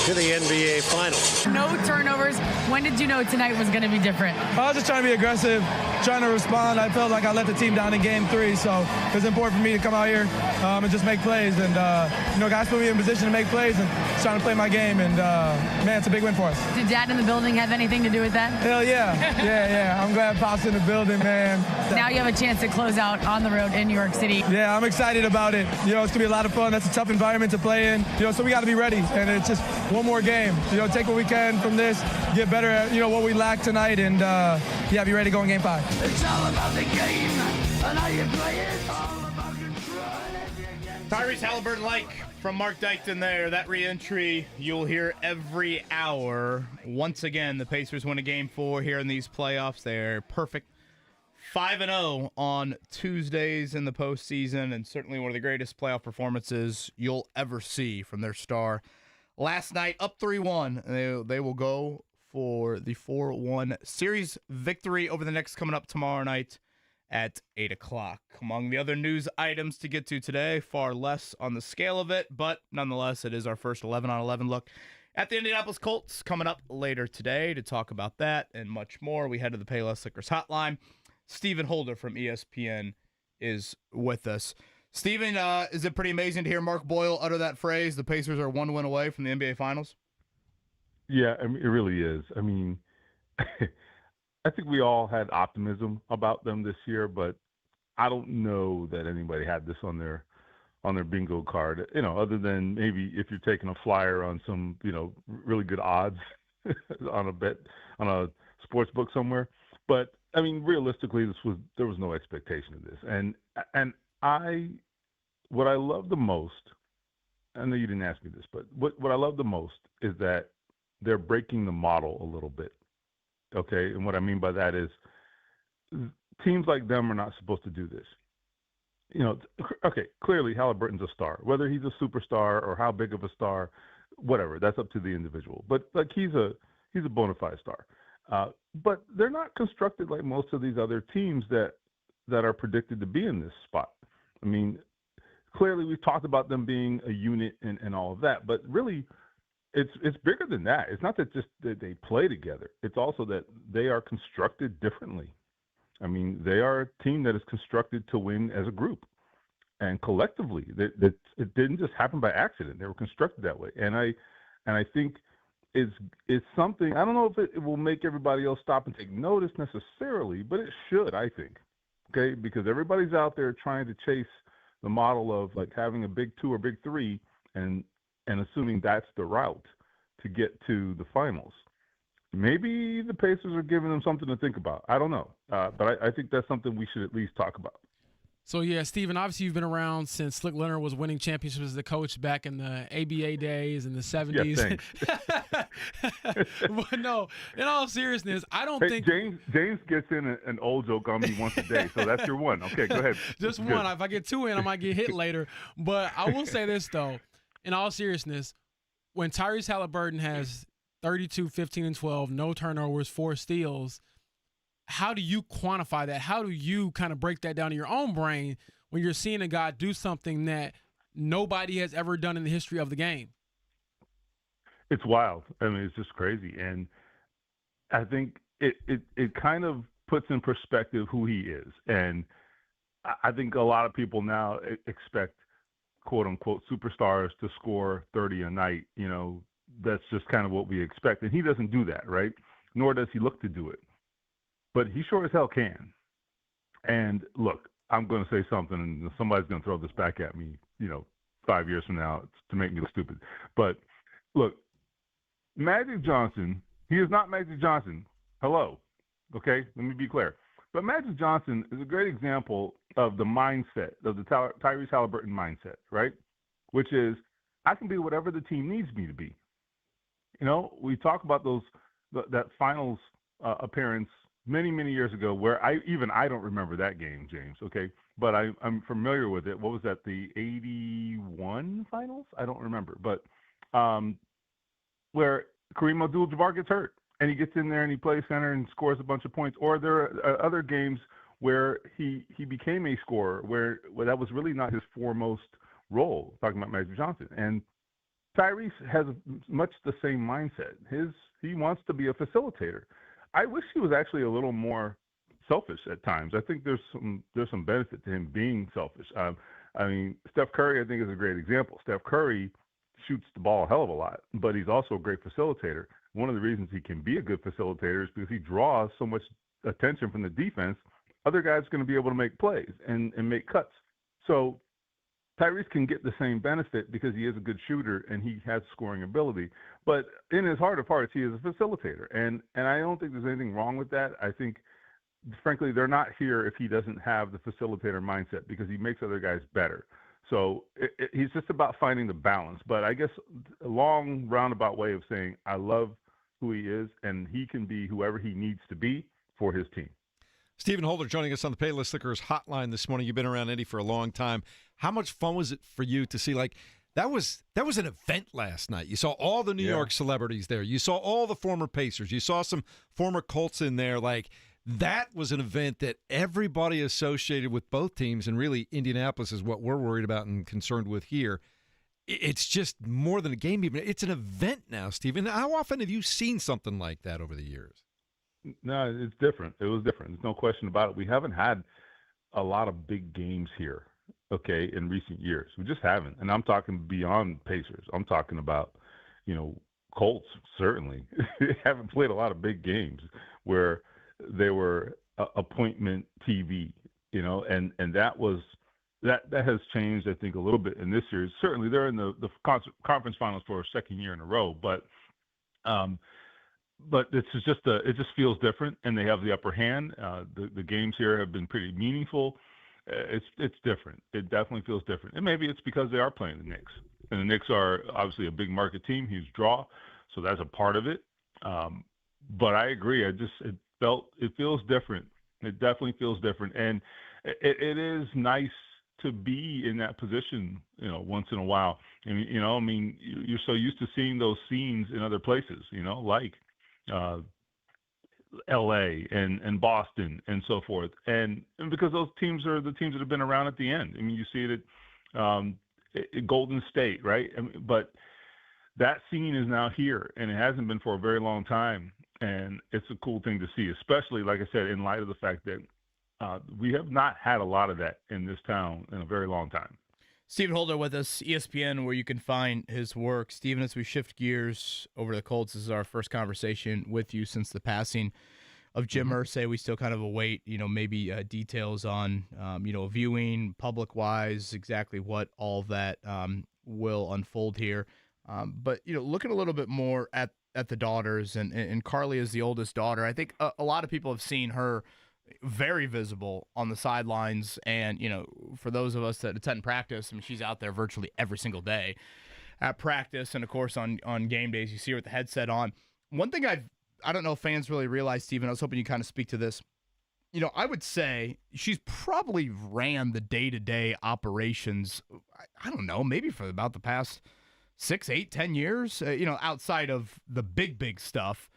to the NBA Finals. No turnovers. When did you know tonight was going to be different? I was just trying to be aggressive, trying to respond. I felt like I let the team down in game 3, so it was important for me to come out here and just make plays. And, guys put me in position to make plays and just trying to play my game. And, man, it's a big win for us. Did Dad in the building have anything to do with that? Hell yeah. Yeah. I'm glad Pop's in the building, man. Now you have a chance to close out on the road in New York City. Yeah, I'm excited about it. It's going to be a lot of fun. That's a tough environment to play in. So we got to be ready. And it's just one more game. Take what we can from this, get better at, what we lack tonight, and, be ready to go in game 5. It's all about the game and how you play it. All about control. Tyrese Halliburton-like from Mark Dykton there. That re-entry you'll hear every hour. Once again, the Pacers win a game 4 here in these playoffs. They're perfect 5-0 on Tuesdays in the postseason, and certainly one of the greatest playoff performances you'll ever see from their star. Last night, up 3-1. They will go for the 4-1 series victory over the Knicks coming up tomorrow night at 8 o'clock. Among the other news items to get to today, far less on the scale of it, but nonetheless, it is our first 11-on-11 look at the Indianapolis Colts coming up later today. To talk about that and much more, we head to the Payless Liquors hotline. Stephen Holder from ESPN is with us. Stephen, is it pretty amazing to hear Mark Boyle utter that phrase, the Pacers are 1 win away from the NBA Finals? Yeah, it really is. I mean, I think we all had optimism about them this year, but I don't know that anybody had this on their bingo card, other than maybe if you're taking a flyer on some, really good odds on a bet on a sports book somewhere. But I mean, realistically, there was no expectation of this. And what I love the most, I know you didn't ask me this, but what I love the most is that they're breaking the model a little bit. Okay. And what I mean by that is teams like them are not supposed to do this. Okay, clearly Halliburton's a star, whether he's a superstar or how big of a star, whatever, that's up to the individual. But he's a bona fide star. But they're not constructed like most of these other teams that are predicted to be in this spot. I mean, clearly we've talked about them being a unit and all of that, but really it's bigger than that. It's not that just that they play together. It's also that they are constructed differently. I mean, they are a team that is constructed to win as a group and collectively. It didn't just happen by accident. They were constructed that way. And I think it's something, I don't know if it will make everybody else stop and take notice necessarily, but it should, I think. Okay, because everybody's out there trying to chase the model of like having a big 2 or big 3 and assuming that's the route to get to the finals. Maybe the Pacers are giving them something to think about. I don't know. But I think that's something we should at least talk about. So, yeah, Steven, obviously you've been around since Slick Leonard was winning championships as the coach back in the ABA days in the 70s. Yeah, thanks. But no, in all seriousness, I don't think – James gets in an old joke on me once a day, so that's your one. Okay, go ahead. Just one. If I get 2 in, I might get hit later. But I will say this, though. In all seriousness, when Tyrese Halliburton has 32, 15, and 12, no turnovers, 4 steals – how do you quantify that? How do you kind of break that down in your own brain when you're seeing a guy do something that nobody has ever done in the history of the game? It's wild. I mean, it's just crazy. And I think it kind of puts in perspective who he is. And I think a lot of people now expect quote unquote superstars to score 30 a night. That's just kind of what we expect. And he doesn't do that, right? Nor does he look to do it. But he sure as hell can. And look, I'm going to say something, and somebody's going to throw this back at me, 5 years from now to make me look stupid. But look, Magic Johnson, he is not Magic Johnson. Hello. Okay? Let me be clear. But Magic Johnson is a great example of the mindset, of the Tyrese Halliburton mindset, right? Which is, I can be whatever the team needs me to be. We talk about that finals appearance many, many years ago where I don't remember that game, James, okay? But I'm familiar with it. What was that, the 81 finals? I don't remember. But where Kareem Abdul-Jabbar gets hurt, and he gets in there and he plays center and scores a bunch of points. Or there are other games where he became a scorer, where that was really not his foremost role, talking about Magic Johnson. And Tyrese has much the same mindset. He wants to be a facilitator. I wish he was actually a little more selfish at times. I think there's some benefit to him being selfish. Steph Curry, I think, is a great example. Steph Curry shoots the ball a hell of a lot, but he's also a great facilitator. One of the reasons he can be a good facilitator is because he draws so much attention from the defense. Other guys are going to be able to make plays and make cuts. So Tyrese can get the same benefit because he is a good shooter and he has scoring ability. But in his heart of hearts, he is a facilitator. And I don't think there's anything wrong with that. I think, frankly, they're not here if he doesn't have the facilitator mindset, because he makes other guys better. So he's just about finding the balance. But I guess a long roundabout way of saying I love who he is, and he can be whoever he needs to be for his team. Stephen Holder joining us on the Payless Liquors hotline this morning. You've been around Eddie for a long time. How much fun was it for you to see, that was an event last night. You saw all the New York celebrities there. You saw all the former Pacers. You saw some former Colts in there. That was an event that everybody associated with both teams, and really Indianapolis is what we're worried about and concerned with here. It's just more than a game even. It's an event now, Stephen. How often have you seen something like that over the years? No, it's different. It was different. There's no question about it. We haven't had a lot of big games here, okay, in recent years. We just haven't. And I'm talking beyond Pacers. I'm talking about, Colts, certainly. Haven't played a lot of big games where they were appointment TV, and that has changed, I think, a little bit in this series. Certainly, they're in the conference finals for a second year in a row, but it's just it just feels different, and they have the upper hand. The games here have been pretty meaningful. It's different. It definitely feels different, and maybe it's because they are playing the Knicks, and the Knicks are obviously a big market team, huge draw, so that's a part of it. But I agree. It feels different. It definitely feels different, and it is nice to be in that position, once in a while. And you're so used to seeing those scenes in other places, like L.A. and Boston and so forth, and because those teams are the teams that have been around at the end. You see it at Golden State, right? But that scene is now here, and it hasn't been for a very long time. And it's a cool thing to see, especially, like I said, in light of the fact that we have not had a lot of that in this town in a very long time. Stephen Holder with us, ESPN, where you can find his work. Stephen, as we shift gears over to the Colts, this is our first conversation with you since the passing of Jim Irsay. We still kind of await, maybe details on, viewing, public-wise, exactly what all that will unfold here. But, looking a little bit more at the daughters, and Carly is the oldest daughter. I think a lot of people have seen her very visible on the sidelines, and for those of us that attend practice, she's out there virtually every single day at practice, and of course on game days you see her with the headset on. One thing I don't know if fans really realize, Stephen, I was hoping you kind of speak to this. I would say she's probably ran the day-to-day operations, I don't know, maybe for about the past 6, 8, 10 years, outside of the big stuff,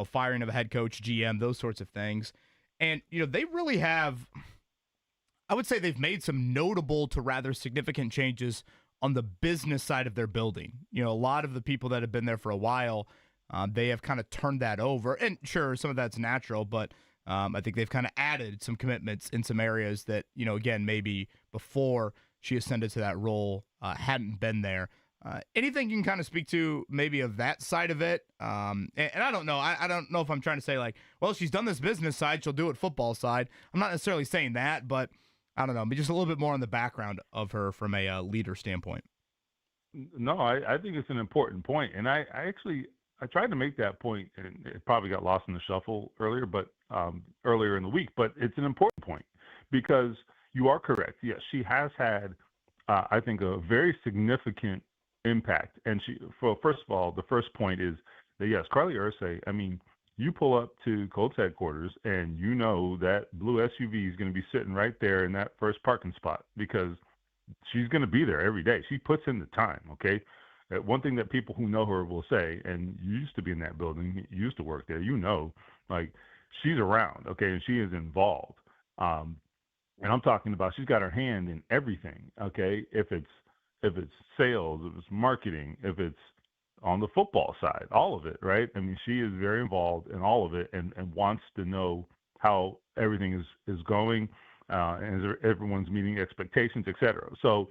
firing of a head coach, GM, those sorts of things. And, they really have, I would say they've made some notable to rather significant changes on the business side of their building. A lot of the people that have been there for a while, they have kind of turned that over. And sure, some of that's natural, but I think they've kind of added some commitments in some areas that, again, maybe before she ascended to that role hadn't been there. Anything you can kind of speak to maybe of that side of it? And I don't know. I don't know if I'm trying to say like, well, she's done this business side, she'll do it football side. I'm not necessarily saying that, but I don't know. But just a little bit more on the background of her from a leader standpoint. No, I think it's an important point. And I tried to make that point, and it probably got lost in the shuffle earlier, but earlier in the week. But it's an important point because you are correct. Yes, she has had, I think, a very significant impact. And first of all, the first point is that, yes, Carly Ursay, I mean, you pull up to Colts headquarters and you know that blue SUV is going to be sitting right there in that first parking spot because she's going to be there every day. She puts in the time, okay? One thing that people who know her will say, and you used to be in that building, you used to work there, like she's around, okay, and she is involved. And I'm talking about she's got her hand in everything, okay? If it's sales, if it's marketing, if it's on the football side, all of it, right? I mean, she is very involved in all of it and wants to know how everything is going, and everyone's meeting expectations, et cetera. So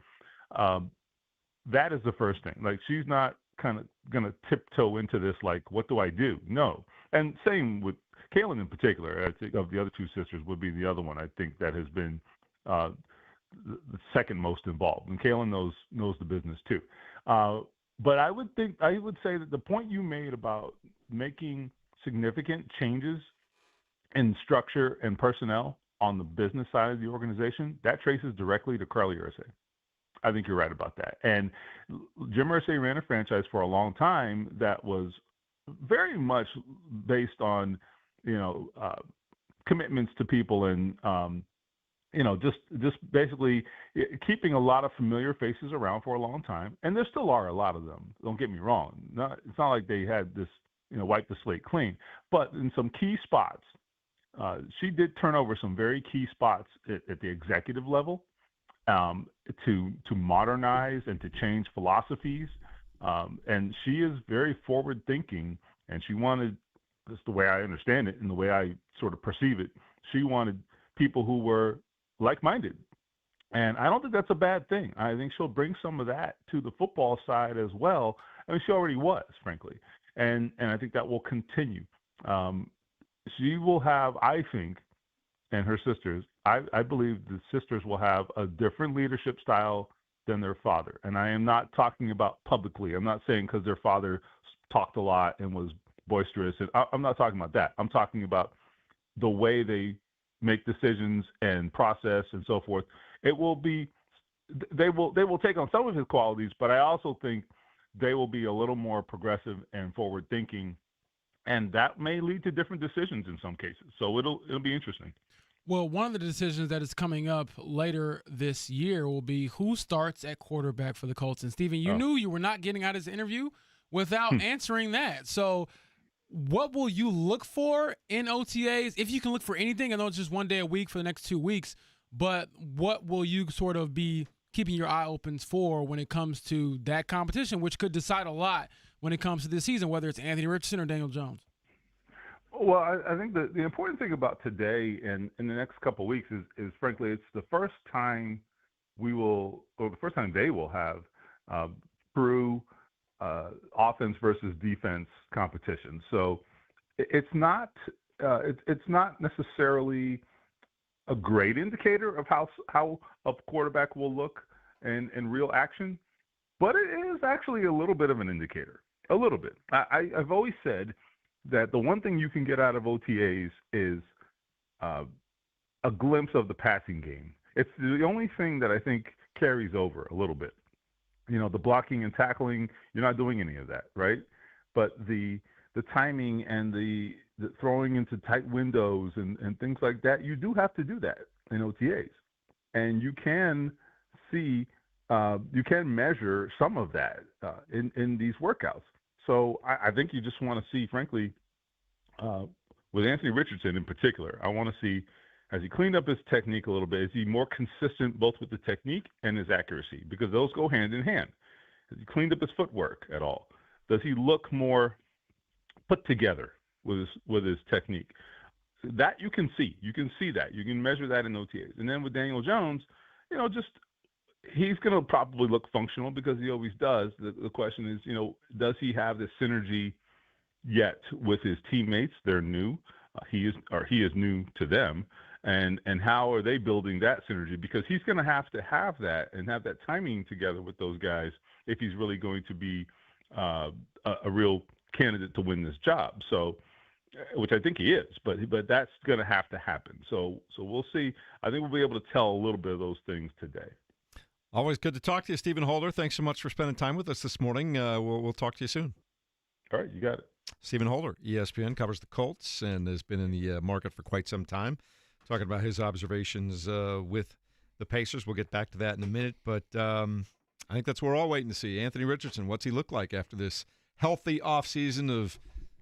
that is the first thing. Like, she's not kind of going to tiptoe into this like, what do I do? No. And same with Kaylin in particular. I think of the other two sisters would be the other one I think that has been the second most involved, and Kaylin knows the business too. But I would say that the point you made about making significant changes in structure and personnel on the business side of the organization, that traces directly to Carly Ursay. I think you're right about that. And Jim Irsay ran a franchise for a long time that was very much based on, commitments to people and, just basically keeping a lot of familiar faces around for a long time. And there still are a lot of them. Don't get me wrong. It's not like they had this, wipe the slate clean. But in some key spots, she did turn over some very key spots at the executive level to modernize and to change philosophies. And she is very forward thinking, and she wanted, that's the way I understand it and the way I sort of perceive it, she wanted people who were like-minded. And I don't think that's a bad thing. I think she'll bring some of that to the football side as well. I mean, she already was, frankly. And I think that will continue. She will have, I think, and her sisters, I believe the sisters will have a different leadership style than their father. And I am not talking about publicly. I'm not saying because their father talked a lot and was boisterous. And I'm not talking about that. I'm talking about the way they make decisions and process and so forth. It will be, they will take on some of his qualities, but I also think they will be a little more progressive and forward thinking, and that may lead to different decisions in some cases. So it'll be interesting. Well, one of the decisions that is coming up later this year will be who starts at quarterback for the Colts. And Stephen, you knew you were not getting out of this interview without answering that. So what will you look for in OTAs? If you can look for anything, I know it's just one day a week for the next 2 weeks, but what will you sort of be keeping your eye open for when it comes to that competition, which could decide a lot when it comes to this season, whether it's Anthony Richardson or Daniel Jones? Well, I think the important thing about today and in the next couple of weeks is frankly, it's the first time they will have true offense versus defense competition. So it's not necessarily a great indicator of how a quarterback will look in real action, but it is actually a little bit of an indicator. A little bit. I've always said that the one thing you can get out of OTAs is a glimpse of the passing game. It's the only thing that I think carries over a little bit. The blocking and tackling, you're not doing any of that, right? But the timing and the throwing into tight windows and things like that, you do have to do that in OTAs. And you can see, you can measure some of that in these workouts. So I think you just want to see, frankly, with Anthony Richardson in particular, I want to see, has he cleaned up his technique a little bit? Is he more consistent both with the technique and his accuracy? Because those go hand in hand. Has he cleaned up his footwork at all? Does he look more put together with his technique? that you can see. You can see that. You can measure that in OTAs. And then with Daniel Jones, he's going to probably look functional because he always does. The question is, does he have the synergy yet with his teammates? They're new. He is new to them. And how are they building that synergy? Because he's going to have that and have that timing together with those guys if he's really going to be a real candidate to win this job. So, which I think he is, but that's going to happen. So we'll see. I think we'll be able to tell a little bit of those things today. Always good to talk to you, Stephen Holder. Thanks so much for spending time with us this morning. We'll talk to you soon. All right, you got it. Stephen Holder, ESPN, covers the Colts and has been in the market for quite some time. Talking about his observations with the Pacers. We'll get back to that in a minute, but I think that's what we're all waiting to see. Anthony Richardson, what's he look like after this healthy offseason of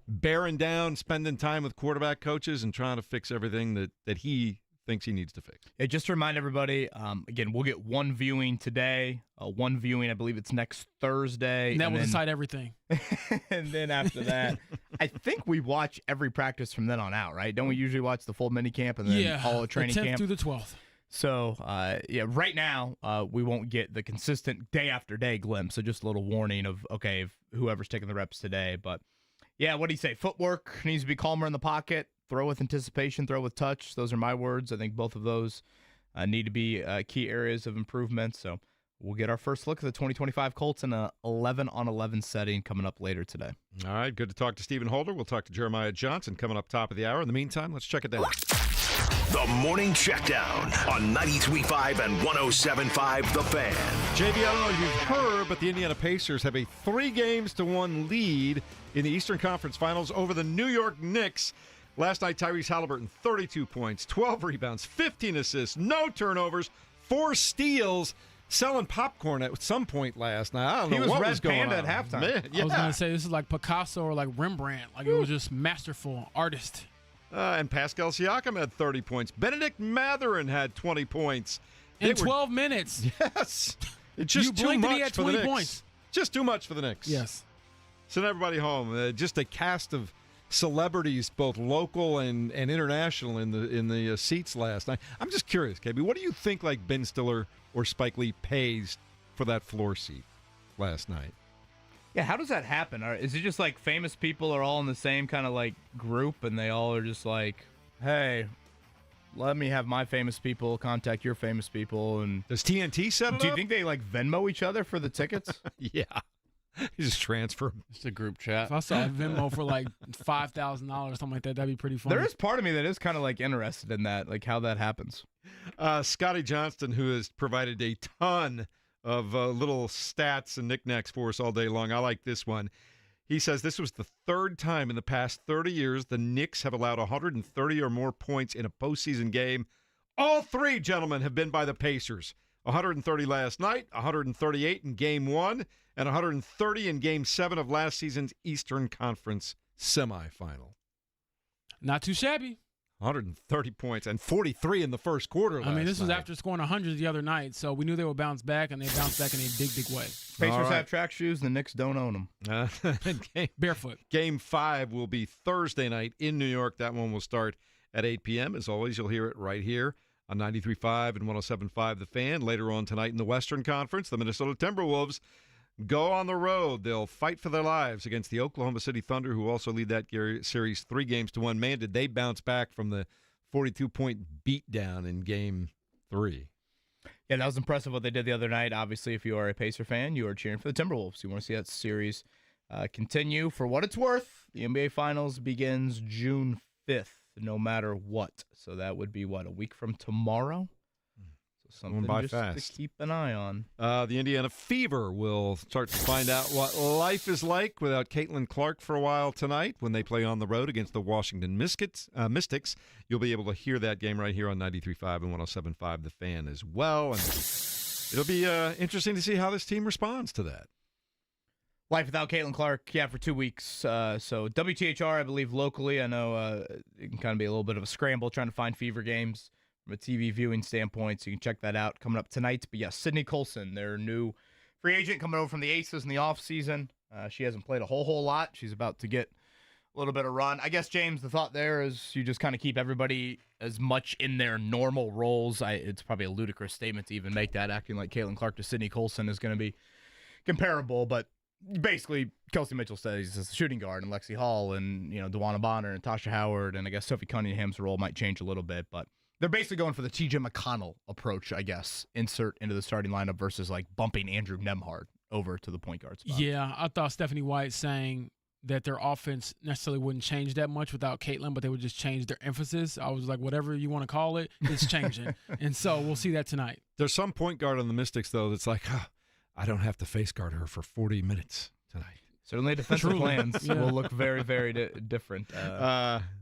bearing down, spending time with quarterback coaches, and trying to fix everything that he thinks he needs to fix? Yeah, just to remind everybody, again, we'll get one viewing today. One viewing, I believe it's next Thursday. And that will decide everything. And then after that, I think we watch every practice from then on out, right? Don't we usually watch the full mini camp and then all of training the 10th camp? through the 12th. So, right now, we won't get the consistent day after day glimpse. So just a little warning of, okay, if whoever's taking the reps today. But, yeah, what do you say? Footwork needs to be calmer in the pocket. Throw with anticipation, throw with touch. Those are my words. I think both of those need to be key areas of improvement. So we'll get our first look at the 2025 Colts in a 11-on-11 setting coming up later today. All right, good to talk to Stephen Holder. We'll talk to Jeremiah Johnson coming up top of the hour. In the meantime, let's check it down. The Morning Checkdown on 93.5 and 107.5 The Fan. JB, I don't know if you've heard, but the Indiana Pacers have a 3-1 lead in the Eastern Conference Finals over the New York Knicks. Last night, Tyrese Halliburton, 32 points, 12 rebounds, 15 assists, no turnovers, 4 steals, selling popcorn at some point last night. I don't know what was going on. He was Red Panda at halftime. Man, yeah. I was going to say, this is like Picasso or like Rembrandt. Like, it was just masterful artist. And Pascal Siakam had 30 points. Benedict Mathurin had 20 points. In 12 minutes. Yes. It's just too blinked and much he had for the 20 Knicks. points. Just too much for the Knicks. Yes. Send everybody home. Just a cast of celebrities, both local and international, in the seats last night. I'm just curious, KB, what do you think like Ben Stiller or Spike Lee pays for that floor seat last night? Yeah, how does that happen? Is it just like famous people are all in the same kind of like group and they all are just like, hey, let me have my famous people contact your famous people? And does TNT set it up? Do you think they like Venmo each other for the tickets? Yeah. You just transfer them. Just a group chat. If I saw a Venmo for like $5,000 or something like that, that'd be pretty funny. There is part of me that is kind of like interested in that, like how that happens. Scotty Johnston, who has provided a ton of little stats and knickknacks for us all day long. I like this one. He says this was the 3rd time in the past 30 years the Knicks have allowed 130 or more points in a postseason game. All 3, gentlemen, have been by the Pacers. 130 last night, 138 in Game 1, and 130 in Game 7 of last season's Eastern Conference semifinal. Not too shabby. 130 points and 43 in the first quarter last night. I mean, this was after scoring 100 the other night, so we knew they would bounce back, and they bounced back in a big, big way. Pacers have track shoes, the Knicks don't own them. Barefoot. Game 5 will be Thursday night in New York. That one will start at 8 p.m. As always, you'll hear it right here on 93.5 and 107.5 The Fan. Later on tonight in the Western Conference, the Minnesota Timberwolves go on the road. They'll fight for their lives against the Oklahoma City Thunder, who also lead that series 3-1. Man, did they bounce back from the 42-point beatdown in Game 3. Yeah, that was impressive what they did the other night. Obviously, if you are a Pacer fan, you are cheering for the Timberwolves. You want to see that series continue. For what it's worth, the NBA Finals begins June 5th, no matter what. So that would be, a week from tomorrow? Something just fast to keep an eye on. The Indiana Fever will start to find out what life is like without Caitlin Clark for a while tonight when they play on the road against the Washington Mystics. You'll be able to hear that game right here on 93.5 and 107.5 The Fan as well. And it'll be interesting to see how this team responds to that. Life without Caitlin Clark, for 2 weeks. So WTHR, I believe, locally. I know it can kind of be a little bit of a scramble trying to find Fever games from a TV viewing standpoint, so you can check that out coming up tonight. But yes, Sydney Colson, their new free agent coming over from the Aces in the offseason. She hasn't played a whole lot. She's about to get a little bit of run. I guess, James, the thought there is you just kind of keep everybody as much in their normal roles. It's probably a ludicrous statement to even make that, acting like Caitlin Clark to Sydney Colson is going to be comparable, but basically Kelsey Mitchell stays as a shooting guard, and Lexi Hall and DeWanna Bonner and Tasha Howard, and I guess Sophie Cunningham's role might change a little bit, but they're basically going for the TJ McConnell approach, I guess, insert into the starting lineup versus like bumping Andrew Nemhard over to the point guard spot. Yeah, I thought Stephanie White saying that their offense necessarily wouldn't change that much without Caitlin, but they would just change their emphasis. I was like, whatever you want to call it, it's changing. And so we'll see that tonight. There's some point guard on the Mystics, though, that's like, I don't have to face guard her for 40 minutes tonight. Certainly defensive plans will look very, very different.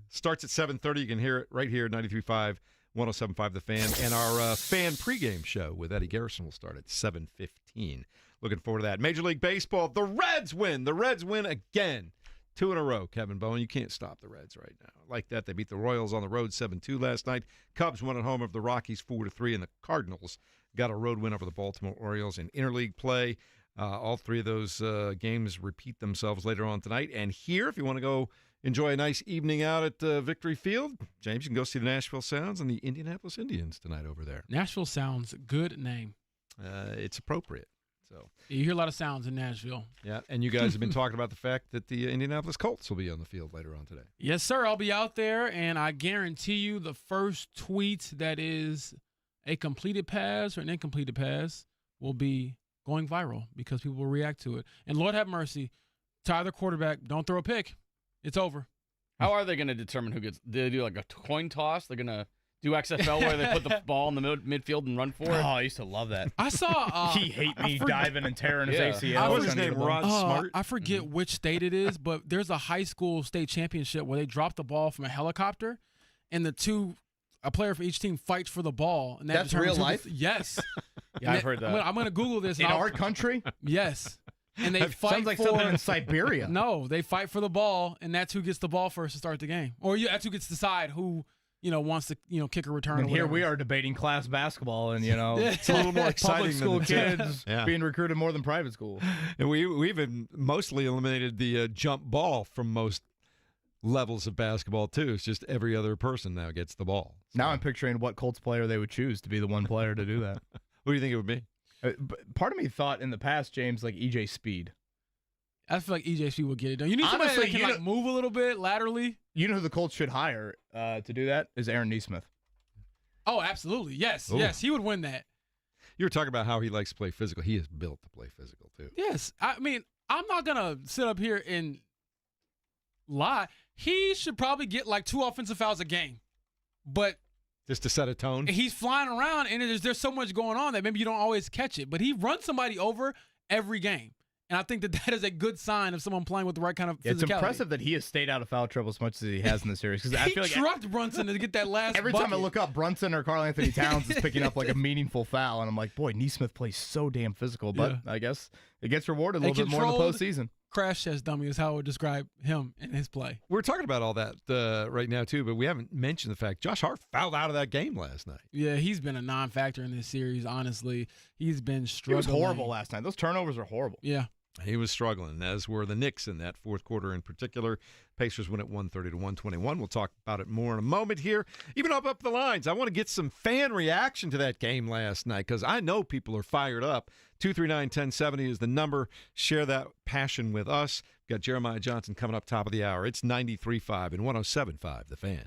Starts at 7:30. You can hear it right here, 93.5, 107.5 The Fan. And our fan pregame show with Eddie Garrison will start at 7:15. Looking forward to that. Major League Baseball, the Reds win. The Reds win again. 2 in a row, Kevin Bowen. You can't stop the Reds right now. Like that, they beat the Royals on the road 7-2 last night. Cubs won at home over the Rockies 4-3, and the Cardinals got a road win over the Baltimore Orioles in interleague play. All three of those games repeat themselves later on tonight. And here, if you want to go enjoy a nice evening out at Victory Field, James, you can go see the Nashville Sounds and the Indianapolis Indians tonight over there. Nashville Sounds, good name. It's appropriate. So you hear a lot of sounds in Nashville. Yeah, and you guys have been talking about the fact that the Indianapolis Colts will be on the field later on today. Yes, sir. I'll be out there, and I guarantee you the first tweet that is a completed pass or an incompleted pass will be going viral because people will react to it. And Lord have mercy, tie the quarterback, don't throw a pick. It's over. How are they going to determine who gets – do they do like a coin toss? They're going to – do XFL where they put the ball in the midfield and run for it? Oh, I used to love that. I saw he hate me diving and tearing his ACL. What's his name? Rod Smart? I forget which state it is, but there's a high school state championship where they drop the ball from a helicopter, and a player from each team fights for the ball. And that's real life? Yes. Yeah, I've heard that. I'm going to Google this. In our country? Yes. And they fight sounds like something in Siberia. No, they fight for the ball, and that's who gets the ball first to start the game. Or that's who gets to decide who wants to kick a return. And here we are debating class basketball, and it's a little more exciting. Public school than kids being recruited more than private school. And we've mostly eliminated the jump ball from most levels of basketball too. It's just every other person now gets the ball. So. Now I'm picturing what Colts player they would choose to be the one player to do that. Who do you think it would be? Part of me thought in the past, James, like EJ Speed. I feel like EJ Speed will get it done. You need somebody that can move a little bit laterally. You know who the Colts should hire to do that is Aaron Nesmith. Oh, absolutely. Yes. Ooh. Yes, he would win that. You were talking about how he likes to play physical. He is built to play physical, too. Yes. I mean, I'm not going to sit up here and lie. He should probably get like 2 offensive fouls a game. But just to set a tone? He's flying around, and there's so much going on that maybe you don't always catch it. But he runs somebody over every game. And I think that is a good sign of someone playing with the right kind of physicality. It's impressive that he has stayed out of foul trouble as much as he has in the series. Because I feel like trucked Brunson to get that last Every bucket. time I look up, Brunson or Karl Anthony Towns is picking up like a meaningful foul. And I'm like, boy, Nesmith plays so damn physical. But I guess it gets rewarded a little bit more in the postseason. Crash test dummy is how I would describe him and his play. We're talking about all that right now, too, but we haven't mentioned the fact Josh Hart fouled out of that game last night. Yeah, he's been a non-factor in this series, honestly. He's been struggling. He was horrible last night. Those turnovers are horrible. Yeah. He was struggling, as were the Knicks in that fourth quarter in particular. Pacers win at 130-121. We'll talk about it more in a moment here. Even up the lines, I want to get some fan reaction to that game last night because I know people are fired up. 239-1070 is the number. Share that passion with us. We've got Jeremiah Johnson coming up top of the hour. It's 93.5 and 107.5, The Fan.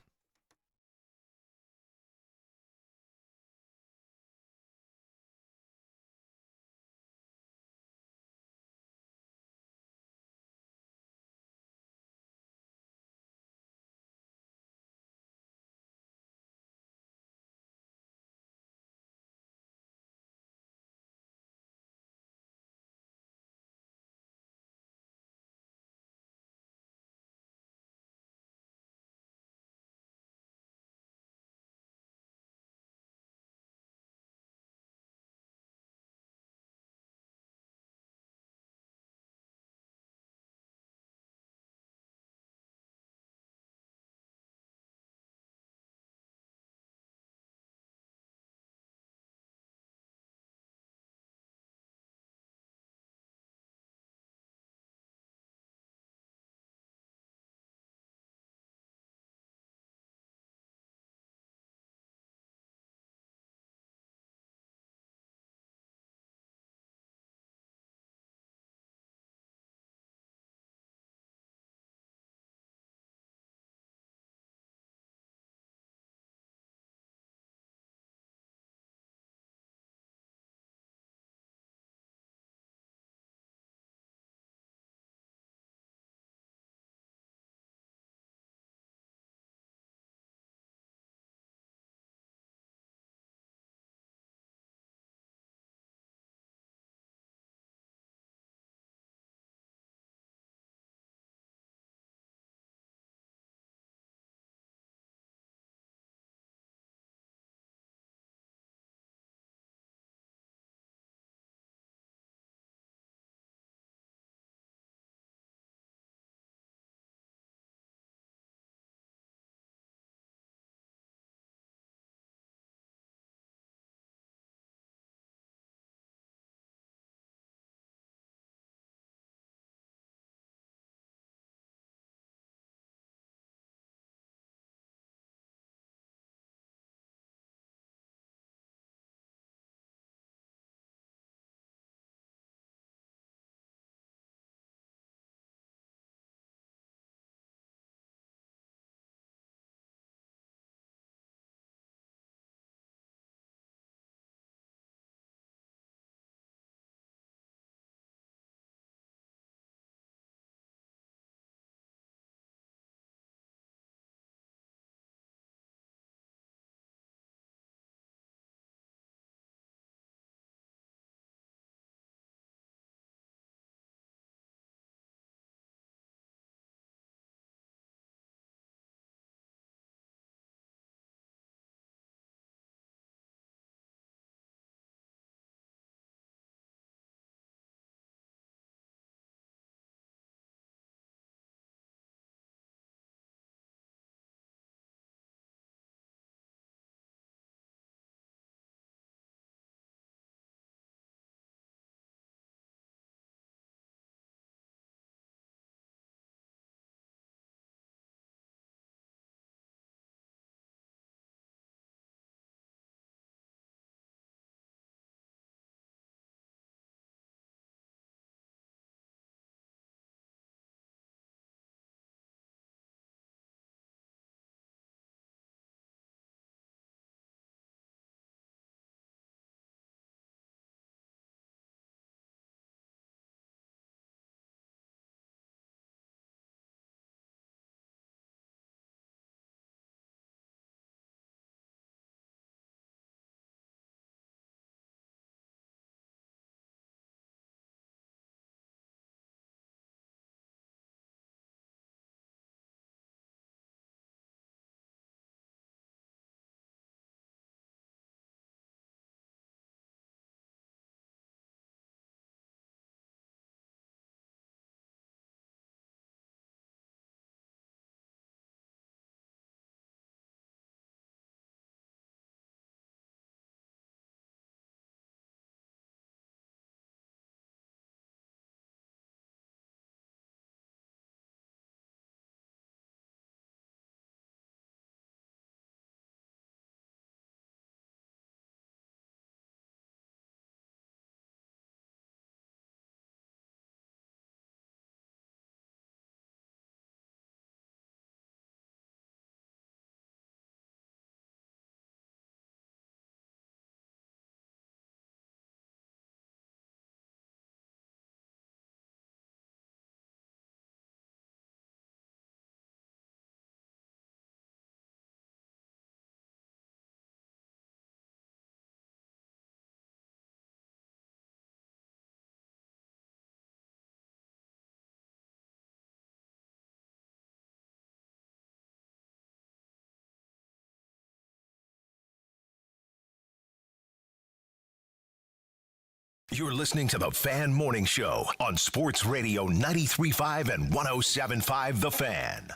You're listening to the Fan Morning Show on Sports Radio 93.5 and 107.5 The Fan.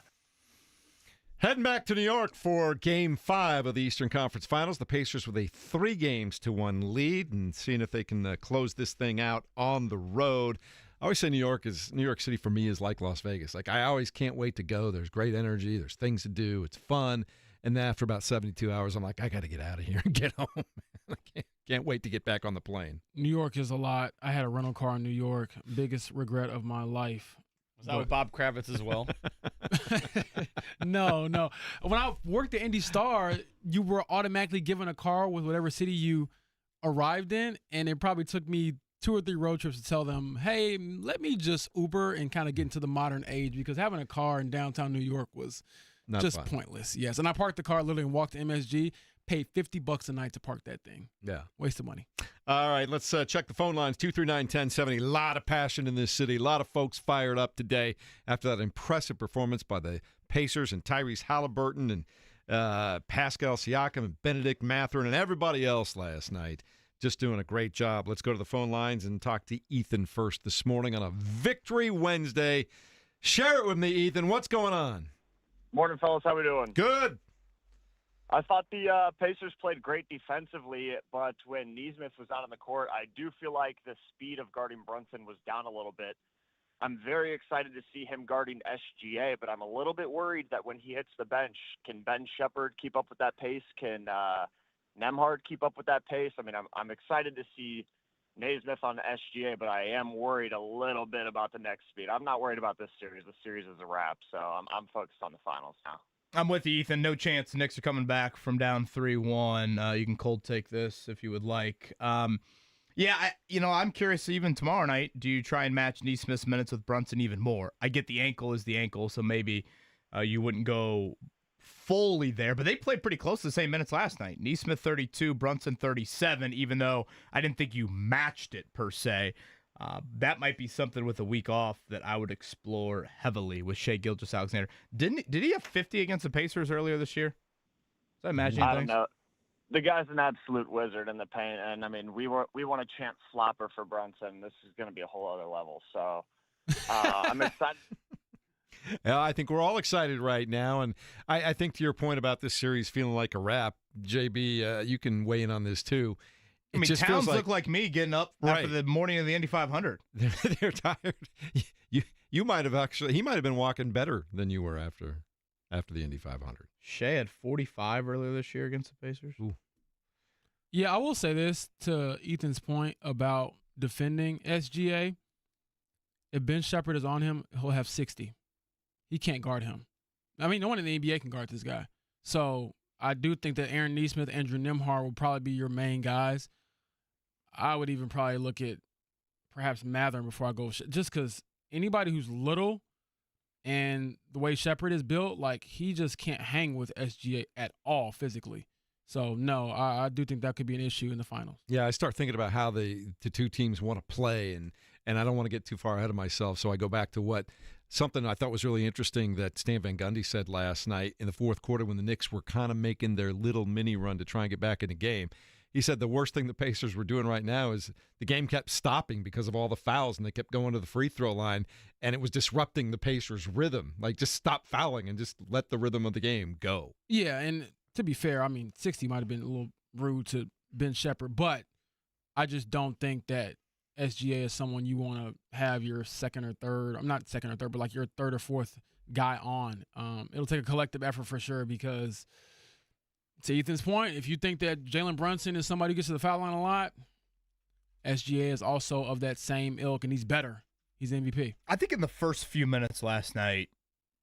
Heading back to New York for Game 5 of the Eastern Conference Finals. The Pacers with a 3-1 lead and seeing if they can close this thing out on the road. I always say New York City for me is like Las Vegas. Like, I always can't wait to go. There's great energy. There's things to do. It's fun. And then after about 72 hours, I'm like, I got to get out of here and get home. I can't wait to get back on the plane. New York is a lot. I had a rental car in New York. Biggest regret of my life. Was that with Bob Kravitz as well? No. When I worked at Indy Star, you were automatically given a car with whatever city you arrived in, and it probably took me 2 or 3 road trips to tell them, hey, let me just Uber and kind of get into the modern age, because having a car in downtown New York was Not just fun. Pointless. Yes, and I parked the car literally and walked to MSG, paid $50 a night to park that thing. Yeah. Waste of money. All right, let's check the phone lines, 239-1070. A lot of passion in this city. A lot of folks fired up today after that impressive performance by the Pacers and Tyrese Halliburton and Pascal Siakam and Benedict Mathurin and everybody else last night. Just doing a great job. Let's go to the phone lines and talk to Ethan first this morning on a Victory Wednesday. Share it with me, Ethan. What's going on? Morning, fellas. How we doing? Good. I thought the Pacers played great defensively, but when Nesmith was out on the court, I do feel like the speed of guarding Brunson was down a little bit. I'm very excited to see him guarding SGA, but I'm a little bit worried that when he hits the bench, can Ben Shepherd keep up with that pace? Can Nembhard keep up with that pace? I mean, I'm excited to see Nesmith on SGA, but I am worried a little bit about the next speed. I'm not worried about this series. The series is a wrap, so I'm focused on the finals now. I'm with you, Ethan. No chance the Knicks are coming back from down 3-1. You can cold take this if you would like. I'm curious, even tomorrow night, do you try and match Nesmith's minutes with Brunson even more? I get the ankle is the ankle, so maybe you wouldn't go fully there, but they played pretty close to the same minutes last night. Nesmith 32, Brunson 37, even though I didn't think you matched it per se. That might be something with a week off that I would explore heavily with Shai Gilgeous-Alexander. Did he have 50 against the Pacers earlier this year? Is that imagining I things? don't know. The guy's an absolute wizard in the paint, and I mean, we want to chant flopper for Brunson. This is going to be a whole other level. So I'm excited. Yeah, I think we're all excited right now, and I think to your point about this series feeling like a wrap, JB, you can weigh in on this too. I mean, just Towns feels like, look like me getting up after the morning of the Indy 500. They're tired. You might have he might have been walking better than you were after the Indy 500. Shai had 45 earlier this year against the Pacers. Ooh. Yeah, I will say this to Ethan's point about defending SGA. If Ben Shepherd is on him, he'll have 60. He can't guard him. I mean, no one in the NBA can guard this guy. So I do think that Aaron Nesmith, Andrew Nembhard will probably be your main guys. I would even probably look at perhaps Mathurin before I go, just because anybody who's little and the way Shepherd is built, like, he just can't hang with SGA at all physically. So, no, I do think that could be an issue in the finals. Yeah, I start thinking about how the two teams want to play, and I don't want to get too far ahead of myself, so I go back to something I thought was really interesting that Stan Van Gundy said last night in the fourth quarter when the Knicks were kind of making their little mini run to try and get back in the game. He said the worst thing the Pacers were doing right now is the game kept stopping because of all the fouls, and they kept going to the free throw line, and it was disrupting the Pacers' rhythm. Like, just stop fouling and just let the rhythm of the game go. Yeah, and to be fair, I mean, 60 might have been a little rude to Ben Shepherd, but I just don't think that SGA is someone you want to have your second or third. I'm not second or third, but like your third or fourth guy on. It'll take a collective effort for sure because, to Ethan's point, if you think that Jalen Brunson is somebody who gets to the foul line a lot, SGA is also of that same ilk, and he's better. He's MVP. I think in the first few minutes last night,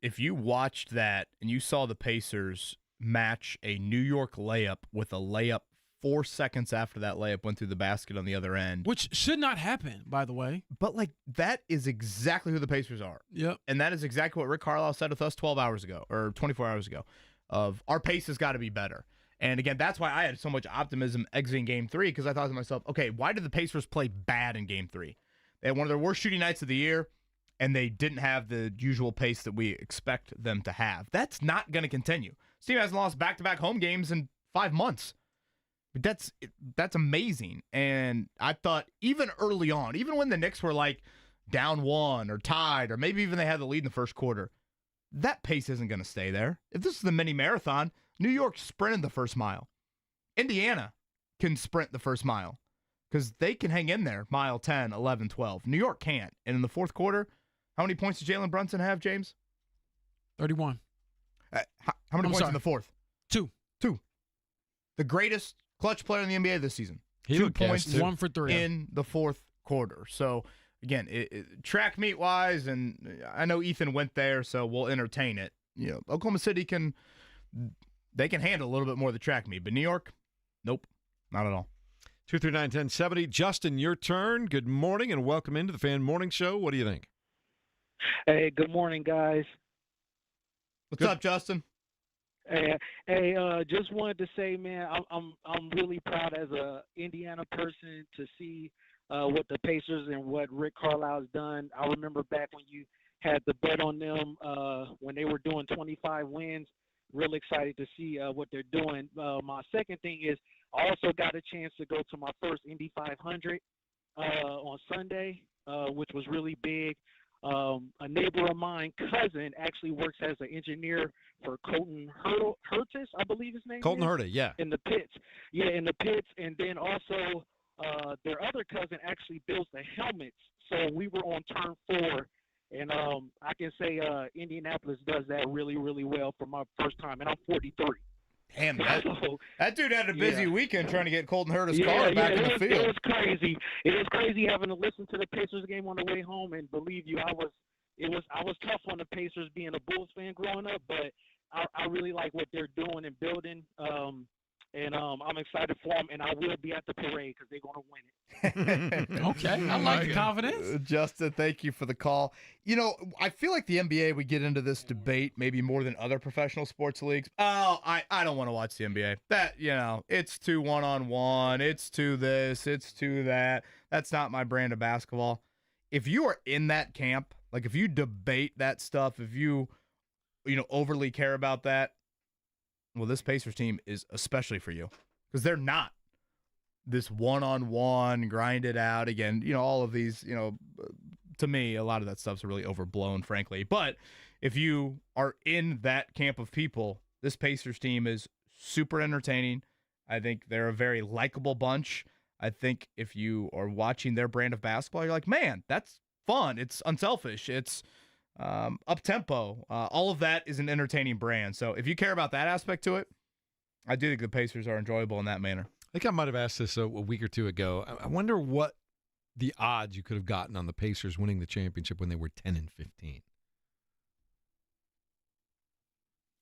if you watched that and you saw the Pacers match a New York layup with a layup 4 seconds after that layup went through the basket on the other end. Which should not happen, by the way. But, like, that is exactly who the Pacers are. Yep. And that is exactly what Rick Carlisle said with us 12 hours ago, or 24 hours ago, of our pace has got to be better. And, again, that's why I had so much optimism exiting Game 3, because I thought to myself, okay, why did the Pacers play bad in Game 3? They had one of their worst shooting nights of the year, and they didn't have the usual pace that we expect them to have. That's not going to continue. This team hasn't lost back-to-back home games in 5 months. That's amazing. And I thought even early on, even when the Knicks were like down 1 or tied, or maybe even they had the lead in the first quarter, that pace isn't going to stay there. If this is the mini marathon, New York sprinted the first mile. Indiana can sprint the first mile because they can hang in there mile 10, 11, 12. New York can't. And in the fourth quarter, how many points did Jalen Brunson have, James? 31. How many points in the fourth? 2. The greatest clutch player in the NBA this season. He 2 points, 1 for 3 in the fourth quarter. So, again, track meet wise, and I know Ethan went there, so we'll entertain it. Oklahoma City can handle a little bit more of the track meet, but New York, nope, not at all. 239-1070. Justin, your turn. Good morning and welcome into the Fan Morning Show. What do you think? Hey, good morning, guys. What's up, Justin? Hey, just wanted to say, man, I'm really proud as a Indiana person to see what the Pacers and what Rick Carlisle's done. I remember back when you had the bet on them when they were doing 25 wins. Real excited to see what they're doing. My second thing is I also got a chance to go to my first Indy 500 on Sunday, which was really big. A neighbor of mine, cousin, actually works as an engineer for Colton Hertis, I believe his name Colton is. Herta, yeah. In the pits. Yeah, in the pits. And then also their other cousin actually builds the helmets. So we were on turn 4. And I can say Indianapolis does that really, really well for my first time. And I'm 43. Damn, that dude had a busy weekend trying to get Colton Herta's car back in the field. It was crazy. It was crazy having to listen to the Pacers game on the way home, and believe you, I was tough on the Pacers being a Bulls fan growing up, but I really like what they're doing and building. And I'm excited for them, and I will be at the parade because they're going to win it. Okay, I like the confidence. Justin, thank you for the call. I feel like the NBA, we get into this debate maybe more than other professional sports leagues. Oh, I don't want to watch the NBA. That, it's too one-on-one. It's too this. It's too that. That's not my brand of basketball. If you are in that camp, like if you debate that stuff, if you overly care about that, well, this Pacers team is especially for you because they're not this one-on-one, grind it out. Again, all of these, to me, a lot of that stuff's really overblown, frankly. But if you are in that camp of people, this Pacers team is super entertaining. I think they're a very likable bunch. I think if you are watching their brand of basketball, you're like, man, that's fun. It's unselfish. It's up-tempo. All of that is an entertaining brand. So if you care about that aspect to it, I do think the Pacers are enjoyable in that manner. I think I might have asked this a week or two ago. I wonder what the odds you could have gotten on the Pacers winning the championship when they were 10-15.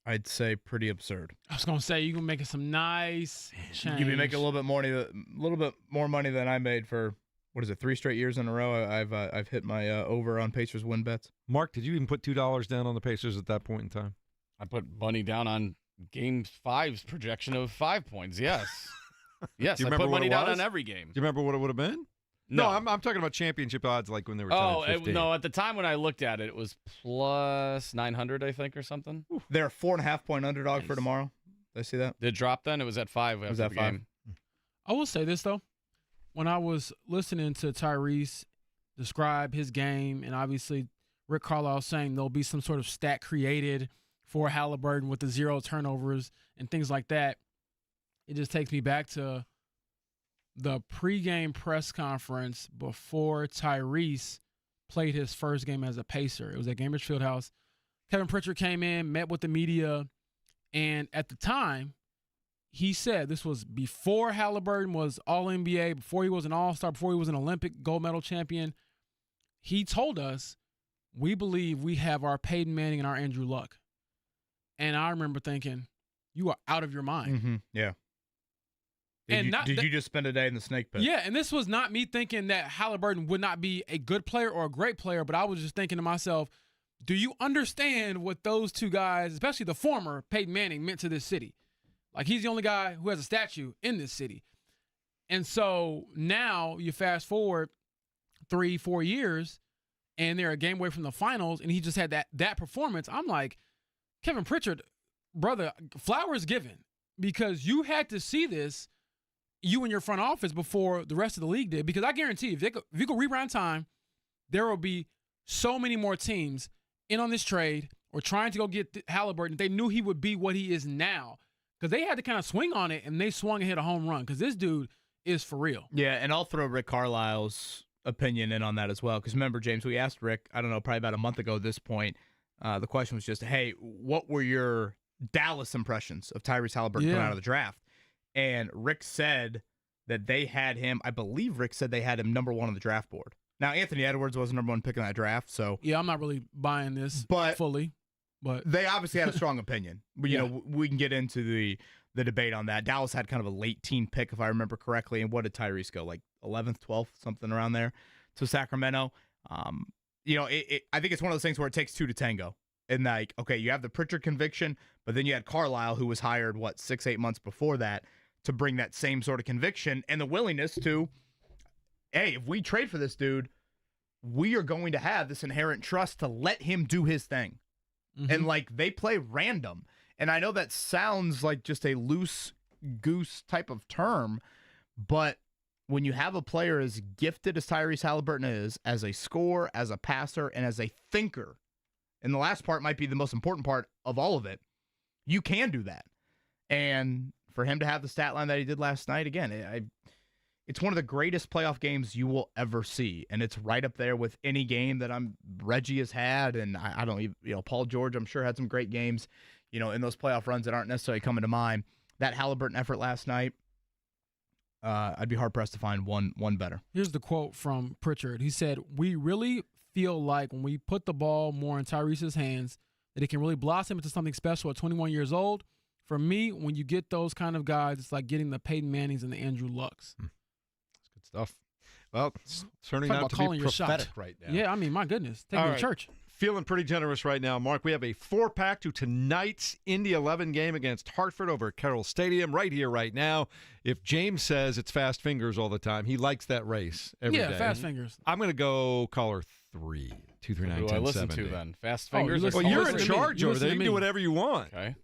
I'd say pretty absurd. I was gonna say you can make some nice change. You'd be making a little bit more money than I made for 3 straight years in a row. I've hit my over on Pacers win bets. Mark, did you even put $2 down on the Pacers at that point in time? I put money down on Game 5's projection of 5 points. Yes, yes. Do you I remember put what money it down was? on every game. Do you remember what it would have been? No, I'm talking about championship odds, like when they were 10-15. No. At the time when I looked at it, it was plus 900, I think, or something. They're a 4.5-point underdog for tomorrow. Did I see that? Did it drop then? It was at 5. It was at 5. I will say this though. When I was listening to Tyrese describe his game, and obviously Rick Carlisle saying there'll be some sort of stat created for Halliburton with the 0 turnovers and things like that, it just takes me back to the pregame press conference before Tyrese played his first game as a Pacer. It was at Gainbridge Fieldhouse. Kevin Pritchard came in, met with the media, and at the time, he said this was before Halliburton was All-NBA, before he was an All-Star, before he was an Olympic gold medal champion. He told us, we believe we have our Peyton Manning and our Andrew Luck. And I remember thinking, you are out of your mind. Mm-hmm. Yeah. Did you just spend a day in the snake pit? Yeah, and this was not me thinking that Halliburton would not be a good player or a great player, but I was just thinking to myself, do you understand what those two guys, especially the former Peyton Manning, meant to this city? Like, he's the only guy who has a statue in this city. And so now you fast forward 3-4 years, and they're a game away from the finals, and he just had that performance. I'm like, Kevin Pritchard, brother, flowers given, because you had to see this you and your front office before the rest of the league did. Because I guarantee if you go rewind time, there will be so many more teams in on this trade or trying to go get Halliburton. They knew he would be what he is now because they had to kind of swing on it, and they swung and hit a home run because this dude is for real. Yeah, and I'll throw Rick Carlisle's opinion in on that as well. Because remember, James, we asked Rick, I don't know, probably about a month ago at this point. The question was just, hey, what were your Dallas impressions of Tyrese Halliburton coming out of the draft? And Rick said that they had him, I believe Rick said they had him number 1 on the draft board. Now, Anthony Edwards was the number 1 pick in that draft, so. Yeah, I'm not really buying this fully. But they obviously had a strong opinion. But, you know, we can get into the debate on that. Dallas had kind of a late teen pick, if I remember correctly. And what did Tyrese go, like 11th, 12th, something around there to Sacramento? You know, I think it's one of those things where it takes 2 to tango. And, like, okay, you have the Pritchard conviction, but then you had Carlisle, who was hired, 6-8 months before that, to bring that same sort of conviction and the willingness to, hey, if we trade for this dude, we are going to have this inherent trust to let him do his thing. Mm-hmm. And, like, they play random. And I know that sounds like just a loose goose type of term, but when you have a player as gifted as Tyrese Halliburton is, as a scorer, as a passer, and as a thinker, and the last part might be the most important part of all of it, you can do that. And for him to have the stat line that he did last night, again, it's one of the greatest playoff games you will ever see. And it's right up there with any game that Reggie has had. And I don't even, Paul George, I'm sure, had some great games, in those playoff runs that aren't necessarily coming to mind. That Halliburton effort last night, I'd be hard-pressed to find one better. Here's the quote from Pritchard. He said, "We really feel like when we put the ball more in Tyrese's hands, that it can really blossom into something special at 21 years old. For me, when you get those kind of guys, it's like getting the Peyton Mannings and the Andrew Lucks." That's good stuff. Well, it's turning out to be prophetic right now. Yeah, I mean, my goodness. Take me to church. Feeling pretty generous right now, Mark. We have a 4-pack to tonight's Indy 11 game against Hartford over at Carroll Stadium right here, right now. If James says it's fast fingers all the time, he likes that race every day. Yeah, fast fingers. I'm going to go caller 3, 239 Who do I listen to then? Fast fingers? Well, you're in charge over there. You can do whatever you want. Okay.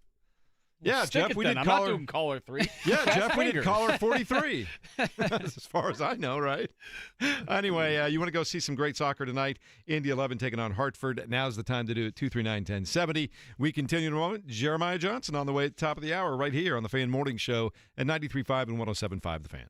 Yeah, Stick Jeff, we then. did I'm caller. not doing caller 3. Yeah, Jeff, we did caller 43. That's as far as I know, right? Anyway, you want to go see some great soccer tonight. Indy 11 taking on Hartford. Now's the time to do it. 239-1070. We continue in a moment. Jeremiah Johnson on the way at the top of the hour right here on the Fan Morning Show at 93.5 and 107.5 The Fan.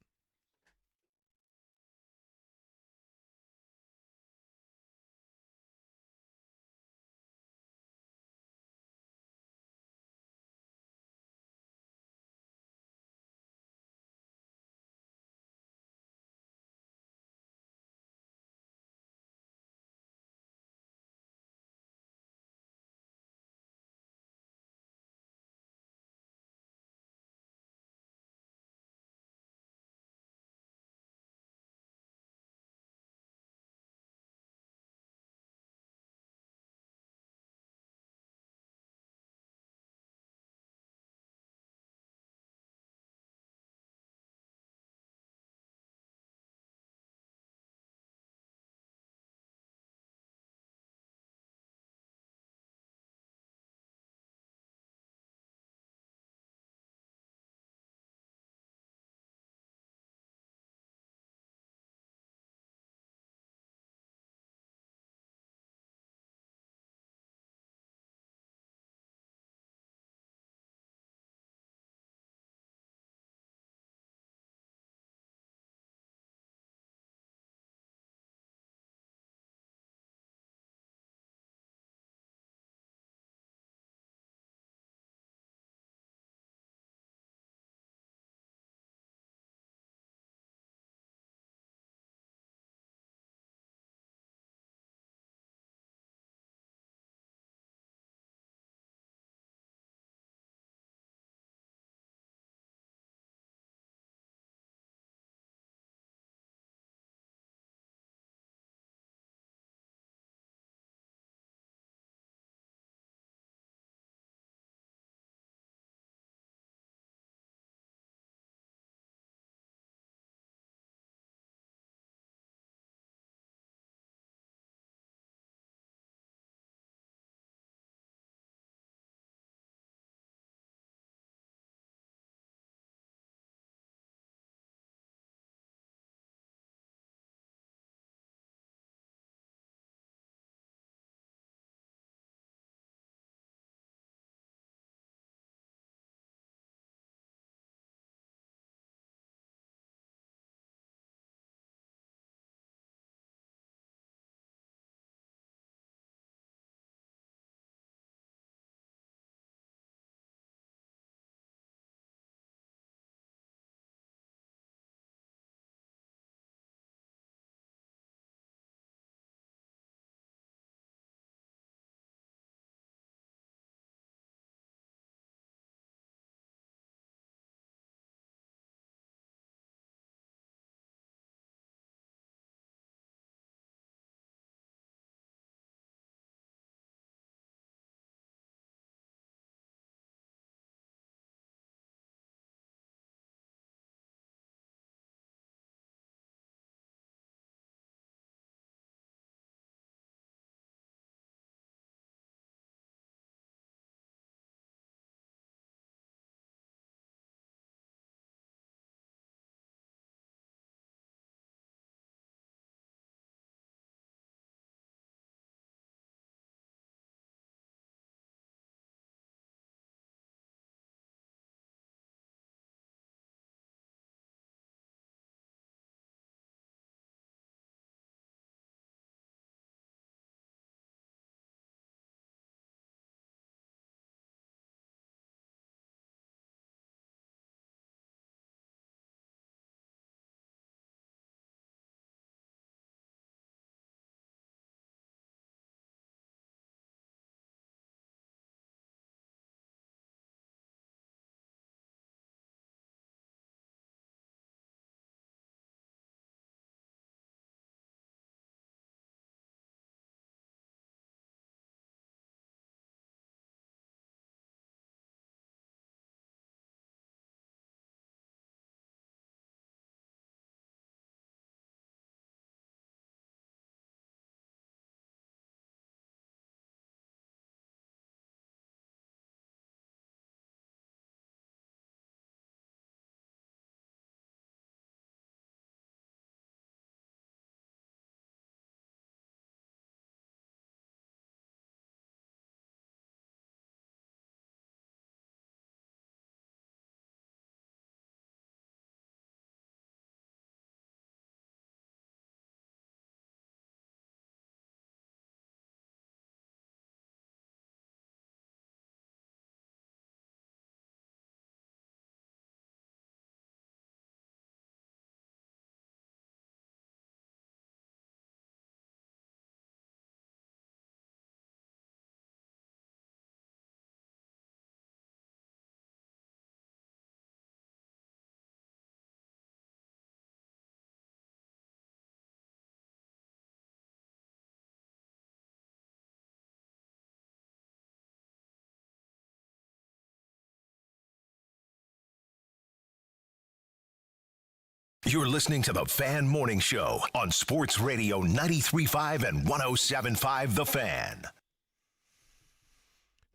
You're listening to the Fan Morning Show on Sports Radio 93.5 and 107.5 The Fan.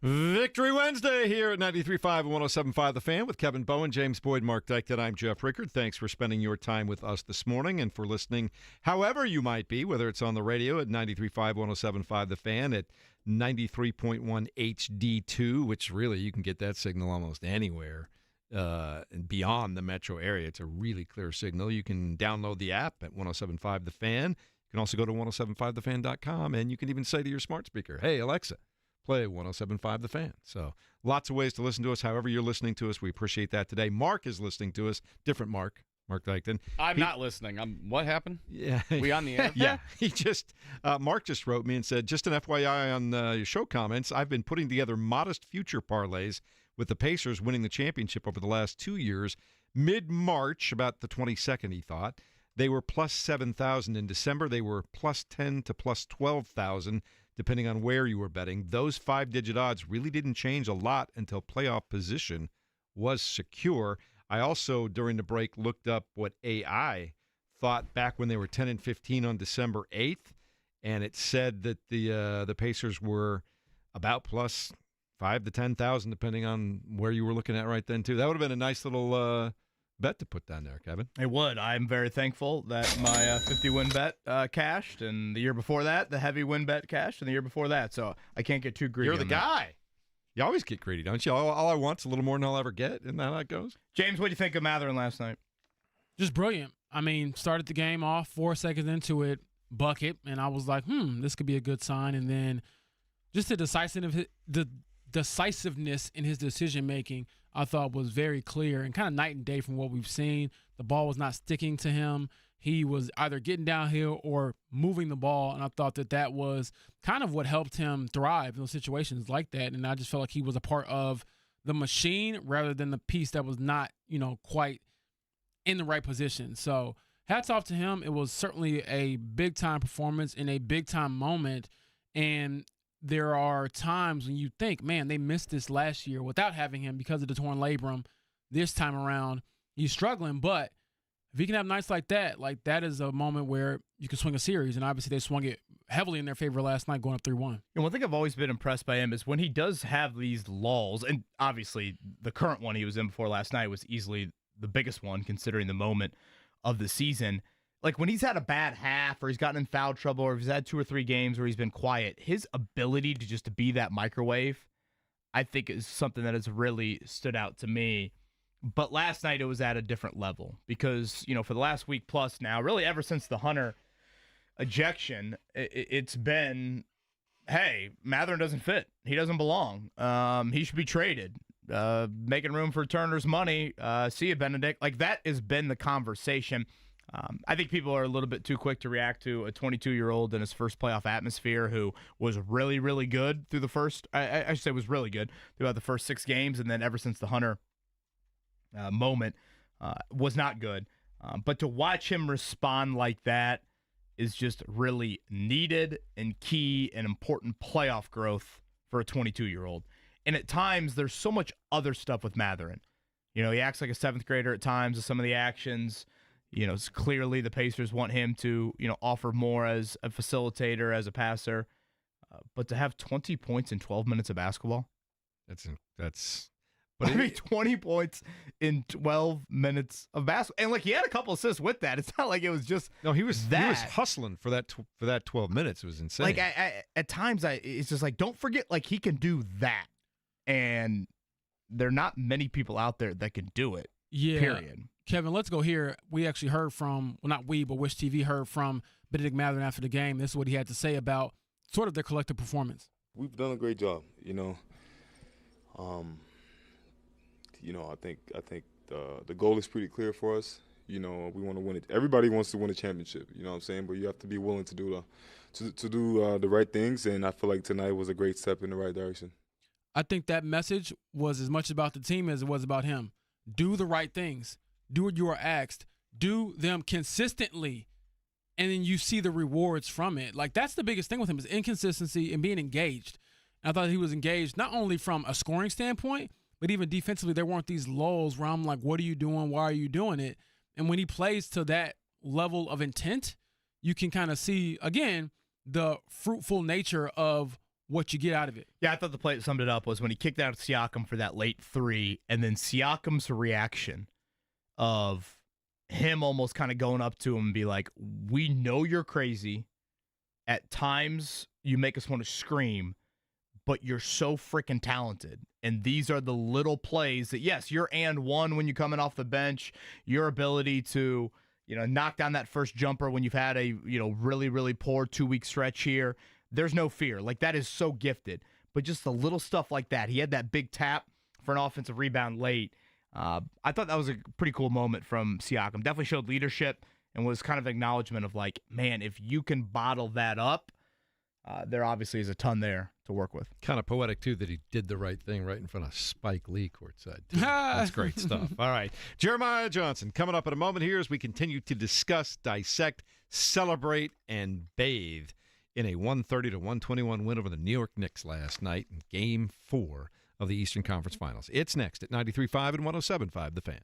Victory Wednesday here at 93.5 and 107.5 The Fan with Kevin Bowen, James Boyd, Mark Dykton. I'm Jeff Rickard. Thanks for spending your time with us this morning and for listening however you might be, whether it's on the radio at 93.5, 107.5 The Fan, at 93.1 HD2, which really you can get that signal almost anywhere and beyond the metro area. It's a really clear signal. You can download the app at 107.5 The Fan. You can also go to 107.5thefan.com, and you can even say to your smart speaker, hey, Alexa, play 107.5 The Fan. So lots of ways to listen to us. However you're listening to us, we appreciate that today. Mark is listening to us. Different Mark Dykton. I'm not listening. What happened? Yeah. We on the air? Yeah. Mark just wrote me and said, just an FYI on your show comments, I've been putting together modest future parlays with the Pacers winning the championship over the last 2 years. Mid-March, about the 22nd, he thought, they were plus 7,000. In December, they were plus 10 to plus 12,000. Depending on where you were betting. Those 5-digit odds really didn't change a lot until playoff position was secure. I also, during the break, looked up what AI thought back when they were 10 and 15 on December 8th, and it said that the Pacers were about plus 5 to 10,000, depending on where you were looking at right then, too. That would have been a nice little bet to put down there, Kevin. It would. I'm very thankful that my 50-win bet cashed, and the year before that, the heavy win bet cashed, and the year before that. So I can't get too greedy. You're the guy. You always get greedy, don't you? All I want's a little more than I'll ever get. Isn't that how it goes? James, what do you think of Matherin last night? Just brilliant. I mean, started the game off 4 seconds into it, bucket, and I was like, this could be a good sign. And then just the decisiveness in his decision-making, I thought was very clear and kind of night and day from what we've seen. The ball was not sticking to him. He was either getting downhill or moving the ball, and I thought that was kind of what helped him thrive in those situations like that. And I just felt like he was a part of the machine rather than the piece that was not, quite in the right position. So hats off to him. It was certainly a big-time performance in a big-time moment, and there are times when you think, man, they missed this last year without having him because of the torn labrum. This time around, he's struggling. But if he can have nights like that is a moment where you can swing a series. And obviously they swung it heavily in their favor last night going up 3-1. And one thing I've always been impressed by him is when he does have these lulls, and obviously the current one he was in before last night was easily the biggest one considering the moment of the season. Like when he's had a bad half or he's gotten in foul trouble or if he's had 2 or 3 games where he's been quiet, his ability to just be that microwave, I think is something that has really stood out to me. But last night it was at a different level because, for the last week plus now, really ever since the Hunter ejection, it's been, hey, Matherin doesn't fit. He doesn't belong. He should be traded. Making room for Turner's money. See you, Benedict. Like that has been the conversation. I think people are a little bit too quick to react to a 22-year-old in his first playoff atmosphere who was really, really good through the first, I should say was really good throughout the first 6 games, and then ever since the Hunter moment was not good. But to watch him respond like that is just really needed and key and important playoff growth for a 22-year-old. And at times, there's so much other stuff with Matherin. He acts like a 7th grader at times with some of the actions. It's clearly the Pacers want him to, offer more as a facilitator, as a passer. But to have 20 points in 12 minutes of basketball? But 20 points in 12 minutes of basketball. And, he had a couple assists with that. It's not like it was just he was hustling for that 12 minutes. It was insane. At times, it's just don't forget, he can do that. And there are not many people out there that can do it, period. Kevin, let's go here. We actually heard from, well, not we, but Wish TV heard from Benedict Matherin after the game. This is what he had to say about sort of their collective performance. We've done a great job, I think the goal is pretty clear for us. We want to win it. Everybody wants to win a championship, you know what I'm saying? But you have to be willing to do the right things, and I feel like tonight was a great step in the right direction. I think that message was as much about the team as it was about him. Do the right things. Do what you are asked. Do them consistently, and then you see the rewards from it. That's the biggest thing with him is inconsistency and being engaged. And I thought he was engaged not only from a scoring standpoint, but even defensively. There weren't these lulls where I'm like, what are you doing? Why are you doing it? And when he plays to that level of intent, you can kind of see, again, the fruitful nature of what you get out of it. Yeah, I thought the play that summed it up was when he kicked out Siakam for that late three, and then Siakam's reaction of him almost kind of going up to him and be like, we know you're crazy. At times, you make us want to scream, but you're so freaking talented. And these are the little plays that, yes, you're and one when you're coming off the bench, your ability to, knock down that first jumper when you've had a, really, really poor 2-week stretch here. There's no fear. Like, that is so gifted. But just the little stuff like that. He had that big tap for an offensive rebound late. I thought that was a pretty cool moment from Siakam. Definitely showed leadership and was kind of acknowledgement of like, man, if you can bottle that up, there obviously is a ton there to work with. Kind of poetic, too, that he did the right thing right in front of Spike Lee courtside. That's great stuff. All right. Jeremiah Johnson coming up in a moment here as we continue to discuss, dissect, celebrate, and bathe in a 130-121 win over the New York Knicks last night in Game 4 of the Eastern Conference Finals. It's next at 93.5 and 107.5 The Fan.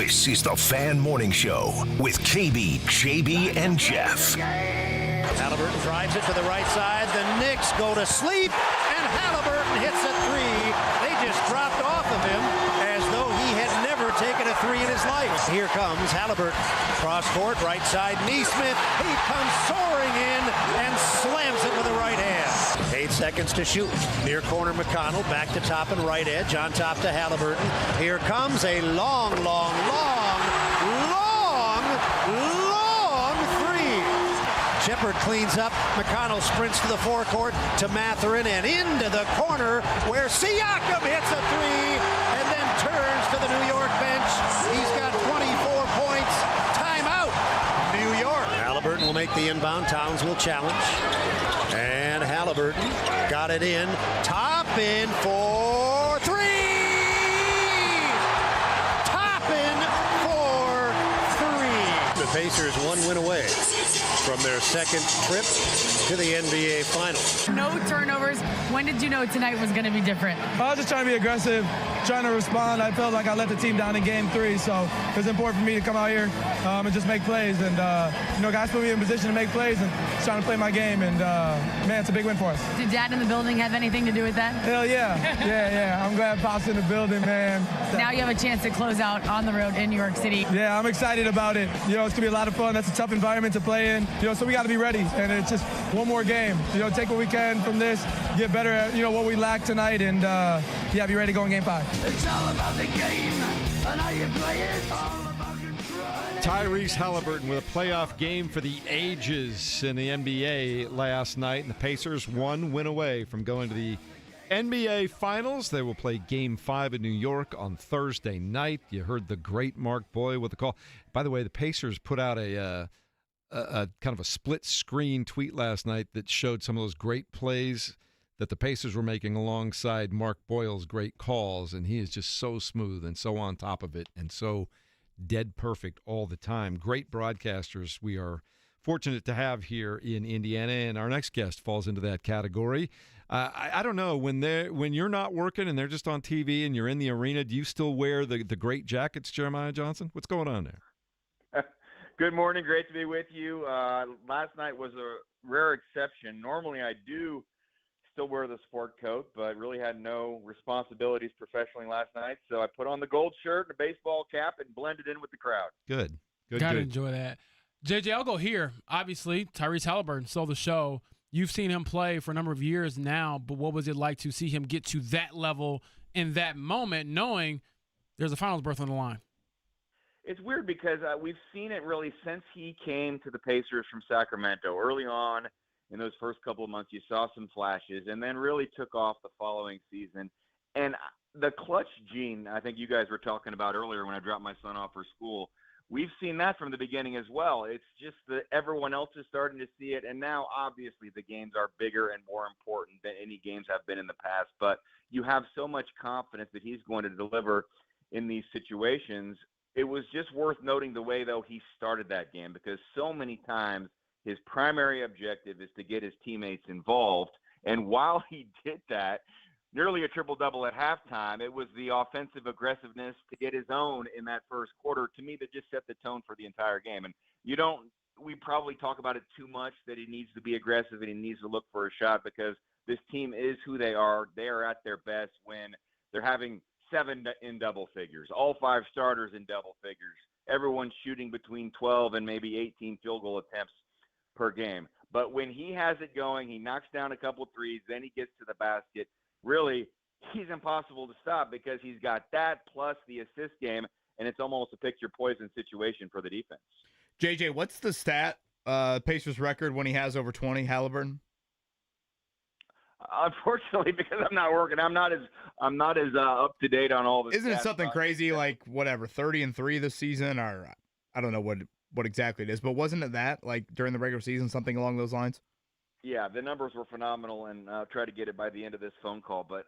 This is the Fan Morning Show with KB, JB, and Jeff. Halliburton drives it to the right side. The Knicks go to sleep, and Halliburton hits a three. They just dropped off of him as though he had never taken a three in his life. Here comes Halliburton. Cross court, right side, Neesmith. He comes soaring in and slams it with the right hand. 8 seconds to shoot. Near corner, McConnell. Back to top and right edge. On top to Halliburton. Here comes a long three. Shepard cleans up. McConnell sprints to the forecourt to Mathurin and into the corner where Siakam hits a three and then turns to the New York bench. He's got 24 points. Timeout, New York. Halliburton will make the inbound. Towns will challenge. And Halliburton got it in. Top in for three. Top in for three. The Pacers 1 win away from their second trip to the NBA Finals. No turnovers. When did you know tonight was going to be different? I was just trying to be aggressive, trying to respond. I felt like I let the team down in game 3, so it was important for me to come out here and just make plays. And, guys put me in position to make plays and just trying to play my game. And, man, it's a big win for us. Did Dad in the building have anything to do with that? Hell yeah. Yeah. I'm glad Pop's in the building, man. Now you have a chance to close out on the road in New York City. Yeah, I'm excited about it. It's going to be a lot of fun. That's a tough environment to play in. So we got to be ready. And it's just one more game. Take what we can from this, get better at, what we lack tonight, and, be ready to go in Game 5. It's all about the game and how you play it. All about control. Tyrese Halliburton with a playoff game for the ages in the NBA last night, and the Pacers 1 win away from going to the NBA Finals. They will play Game 5 in New York on Thursday night. You heard the great Mark Boyle with the call. By the way, the Pacers put out a kind of a split-screen tweet last night that showed some of those great plays that the Pacers were making alongside Mark Boyle's great calls, and he is just so smooth and so on top of it and so dead perfect all the time. Great broadcasters we are fortunate to have here in Indiana, and our next guest falls into that category. I don't know, when you're not working and they're just on TV and you're in the arena, do you still wear the great jackets, Jeremiah Johnson? What's going on there? Good morning. Great to be with you. Last night was a rare exception. Normally I do still wear the sport coat, but really had no responsibilities professionally last night. So I put on the gold shirt and a baseball cap and blended in with the crowd. Good. Gotta enjoy that. JJ, I'll go here. Obviously, Tyrese Halliburton stole the show. You've seen him play for a number of years now, but what was it like to see him get to that level in that moment, knowing there's a finals berth on the line? It's weird because we've seen it really since he came to the Pacers from Sacramento. Early on in those first couple of months, you saw some flashes and then really took off the following season. And the clutch gene, I think you guys were talking about earlier when I dropped my son off for school, we've seen that from the beginning as well. It's just that everyone else is starting to see it. And now, obviously, the games are bigger and more important than any games have been in the past. But you have so much confidence that he's going to deliver in these situations. It was just worth noting the way, though, he started that game, because so many times his primary objective is to get his teammates involved. And while he did that, nearly a triple-double at halftime, it was the offensive aggressiveness to get his own in that first quarter, to me, that just set the tone for the entire game. And we probably talk about it too much, that he needs to be aggressive and he needs to look for a shot, because this team is who they are. They are at their best when they're having 7 in double figures, all 5 starters in double figures, everyone shooting between 12 and maybe 18 field goal attempts per game. But when he has it going, he knocks down a couple threes, then he gets to the basket. Really, he's impossible to stop, because he's got that plus the assist game, and it's almost a picture poison situation for the defense. JJ, what's the stat Pacers record when he has over 20, Halliburton? Unfortunately, because I'm not working, I'm not as up to date on all this. Isn't it something crazy like 30-3 this season, or I don't know what exactly it is, but wasn't it that like during the regular season, something along those lines? Yeah, the numbers were phenomenal, and I'll try to get it by the end of this phone call. But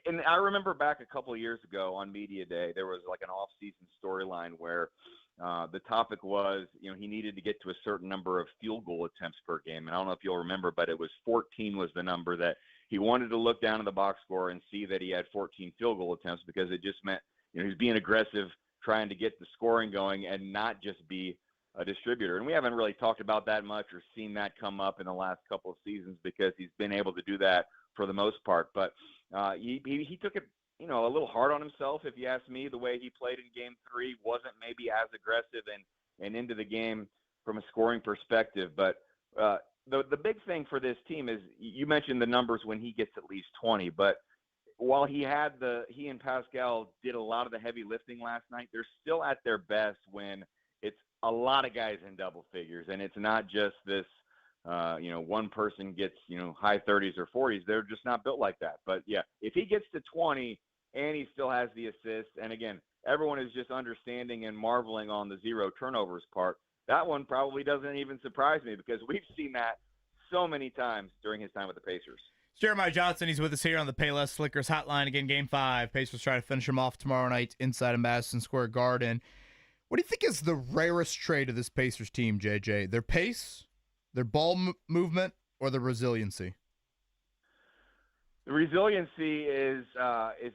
and I remember back a couple of years ago on Media Day, there was like an off-season storyline where the topic was, he needed to get to a certain number of field goal attempts per game. And I don't know if you'll remember, but it was 14 was the number that he wanted to look down in the box score and see that he had 14 field goal attempts, because it just meant, he was being aggressive trying to get the scoring going and not just be a distributor. And we haven't really talked about that much or seen that come up in the last couple of seasons because he's been able to do that for the most part. But he took it, a little hard on himself, if you ask me. The way he played in Game 3 wasn't maybe as aggressive and into the game from a scoring perspective. But the big thing for this team is you mentioned the numbers when he gets at least 20. But while he and Pascal did a lot of the heavy lifting last night, they're still at their best when it's a lot of guys in double figures, and it's not just this, one person gets, high 30s or 40s. They're just not built like that. But, yeah, if he gets to 20 and he still has the assists, and, again, everyone is just understanding and marveling on the 0 turnovers part, that one probably doesn't even surprise me because we've seen that so many times during his time with the Pacers. It's Jeremiah Johnson. He's with us here on the Payless Slickers hotline. Again, Game 5. Pacers try to finish him off tomorrow night inside of Madison Square Garden. What do you think is the rarest trait of this Pacers team, JJ? Their pace, their ball movement, or their resiliency? The resiliency is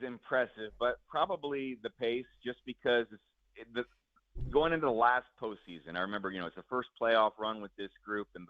impressive, but probably the pace, just because going into the last postseason, I remember, it's the first playoff run with this group, and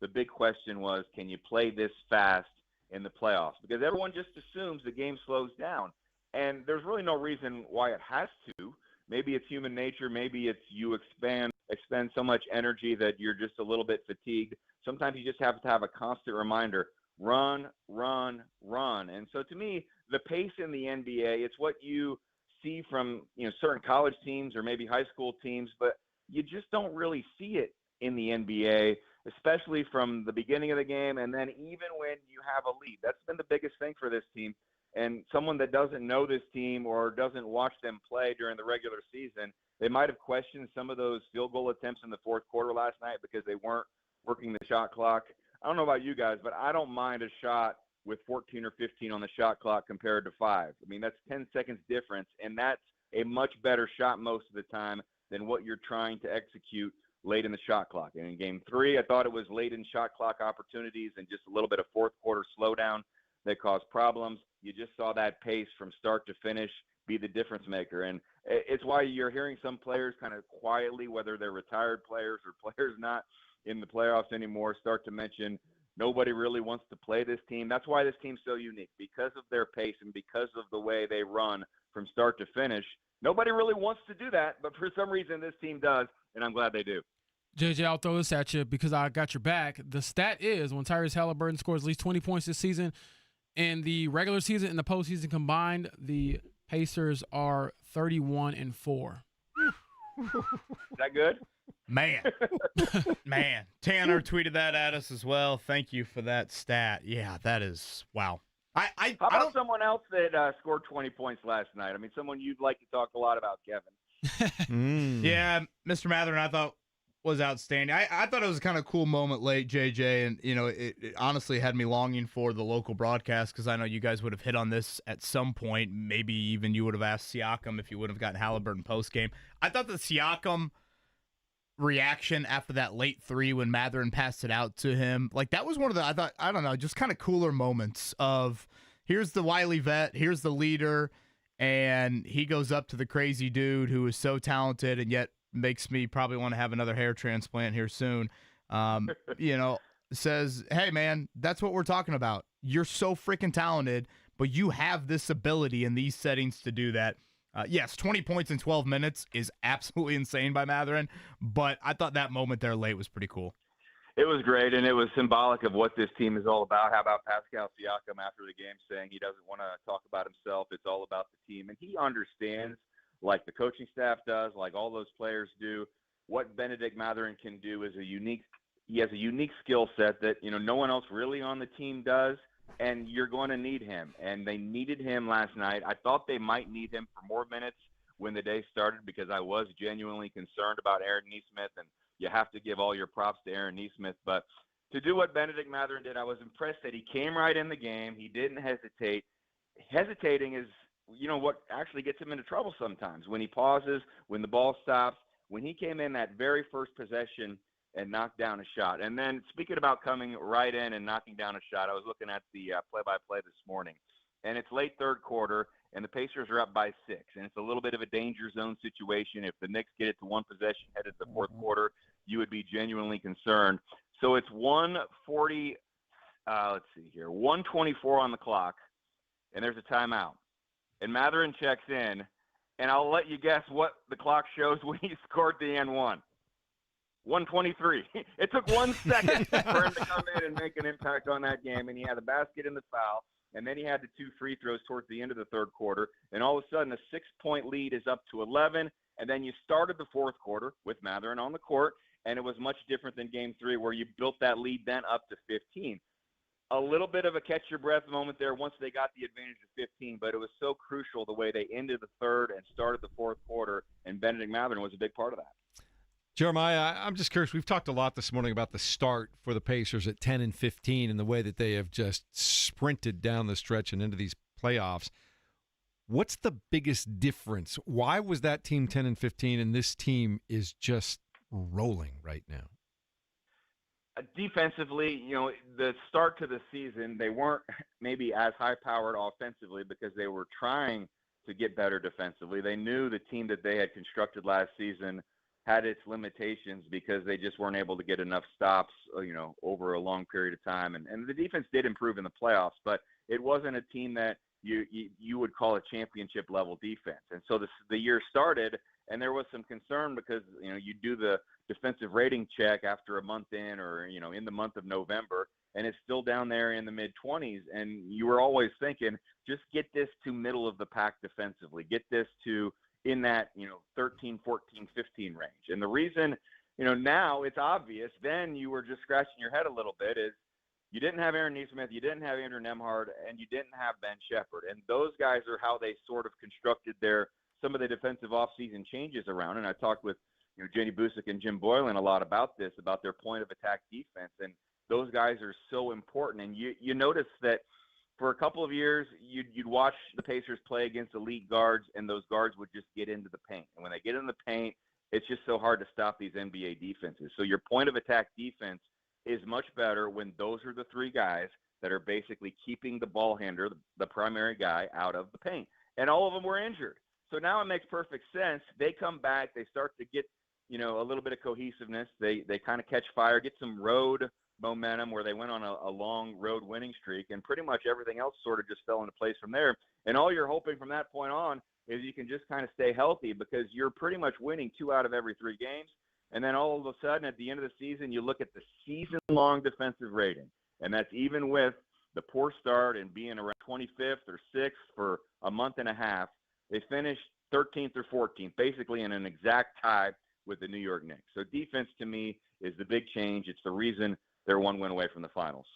the big question was, can you play this fast in the playoffs? Because everyone just assumes the game slows down, and there's really no reason why it has to. Maybe it's human nature. Maybe it's you expend so much energy that you're just a little bit fatigued. Sometimes you just have to have a constant reminder, run, run, run. And so to me, the pace in the NBA, it's what you see from certain college teams or maybe high school teams, but you just don't really see it in the NBA, especially from the beginning of the game and then even when you have a lead. That's been the biggest thing for this team. And someone that doesn't know this team or doesn't watch them play during the regular season, they might have questioned some of those field goal attempts in the fourth quarter last night because they weren't working the shot clock. I don't know about you guys, but I don't mind a shot with 14 or 15 on the shot clock compared to 5. I mean, that's 10 seconds difference, and that's a much better shot most of the time than what you're trying to execute late in the shot clock. And in Game 3, I thought it was late in shot clock opportunities and just a little bit of fourth quarter slowdown that caused problems. You just saw that pace from start to finish be the difference maker. And it's why you're hearing some players kind of quietly, whether they're retired players or players not in the playoffs anymore, start to mention nobody really wants to play this team. That's why this team's so unique, because of their pace and because of the way they run from start to finish. Nobody really wants to do that, but for some reason this team does, and I'm glad they do. JJ, I'll throw this at you because I got your back. The stat is when Tyrese Haliburton scores at least 20 points this season, in the regular season and the postseason combined, the Pacers are 31-4. Is that good? Man. Tanner tweeted that at us as well. Thank you for that stat. Yeah, that is wow. How about someone else that scored 20 points last night? I mean, someone you'd like to talk a lot about, Kevin. Yeah, Mr. Matherin, I thought was outstanding. I thought it was a kind of cool moment late, JJ, and it honestly had me longing for the local broadcast because I know you guys would have hit on this at some point. Maybe even you would have asked Siakam if you would have gotten Haliburton post game. I thought the Siakam reaction after that late 3 when Matherin passed it out to him, like that was one of the just kind of cooler moments of here's the wily vet, here's the leader, and he goes up to the crazy dude who is so talented and yet makes me probably want to have another hair transplant here soon. Says, hey man, that's what we're talking about. You're so freaking talented, but you have this ability in these settings to do that. Yes, 20 points in 12 minutes is absolutely insane by Matherin, but I thought that moment there late was pretty cool. It was great, and it was symbolic of what this team is all about. How about Pascal Siakam after the game saying he doesn't want to talk about himself, it's all about the team, and he understands, like the coaching staff does, like all those players do, what Benedict Matherin can do is he has a unique skill set that, no one else really on the team does, and you're going to need him. And they needed him last night. I thought they might need him for more minutes when the day started because I was genuinely concerned about Aaron Nesmith, and you have to give all your props to Aaron Nesmith. But to do what Benedict Matherin did, I was impressed that he came right in the game. He didn't hesitate. Hesitating is what actually gets him into trouble sometimes. When he pauses, when the ball stops, when he came in that very first possession and knocked down a shot. And then speaking about coming right in and knocking down a shot, I was looking at the play-by-play this morning, and it's late third quarter, and the Pacers are up by 6. And it's a little bit of a danger zone situation. If the Knicks get it to one possession headed to the fourth quarter, you would be genuinely concerned. So it's 1:40. Let's see here, 1:24 on the clock, and there's a timeout. And Mathurin checks in, and I'll let you guess what the clock shows when he scored the N1. 1:23. It took 1 second for him to come in and make an impact on that game, and he had a basket in the foul, and then he had the 2 free throws towards the end of the third quarter, and all of a sudden a 6-point lead is up to 11, and then you started the fourth quarter with Mathurin on the court, and it was much different than Game 3 where you built that lead then up to 15. A little bit of a catch-your-breath moment there once they got the advantage of 15, but it was so crucial the way they ended the third and started the fourth quarter, and Benedict Mathurin was a big part of that. Jeremiah, I'm just curious. We've talked a lot this morning about the start for the Pacers at 10-15 and the way that they have just sprinted down the stretch and into these playoffs. What's the biggest difference? Why was that team 10-15 and this team is just rolling right now? Defensively, the start to the season, they weren't maybe as high-powered offensively because they were trying to get better defensively. They knew the team that they had constructed last season had its limitations because they just weren't able to get enough stops, over a long period of time. And the defense did improve in the playoffs, but it wasn't a team that you would call a championship-level defense. And so the year started, and there was some concern because, you do the defensive rating check after a month in or, in the month of November, and it's still down there in the mid-20s. And you were always thinking, just get this to middle of the pack defensively. Get this to in that, 13, 14, 15 range. And the reason, now it's obvious, then you were just scratching your head a little bit, is you didn't have Aaron Nesmith, you didn't have Andrew Nembhard, and you didn't have Ben Shepherd. And those guys are how they sort of constructed some of the defensive offseason changes around. And I talked with Jenny Busick and Jim Boylan a lot about this, about their point of attack defense. And those guys are so important. And you notice that for a couple of years, you'd watch the Pacers play against elite guards, and those guards would just get into the paint. And when they get in the paint, it's just so hard to stop these NBA defenses. So your point of attack defense is much better when those are the three guys that are basically keeping the ball handler, the primary guy, out of the paint. And all of them were injured. So now it makes perfect sense. They come back, they start to get, a little bit of cohesiveness. They kind of catch fire, get some road momentum where they went on a long road winning streak, and pretty much everything else sort of just fell into place from there. And all you're hoping from that point on is you can just kind of stay healthy because you're pretty much winning 2 out of every 3 games. And then all of a sudden at the end of the season, you look at the season-long defensive rating, and that's even with the poor start and being around 25th or 6th for a month and a half. They finished 13th or 14th, basically in an exact tie with the New York Knicks. So defense to me is the big change. It's the reason they're 1 win away from the finals.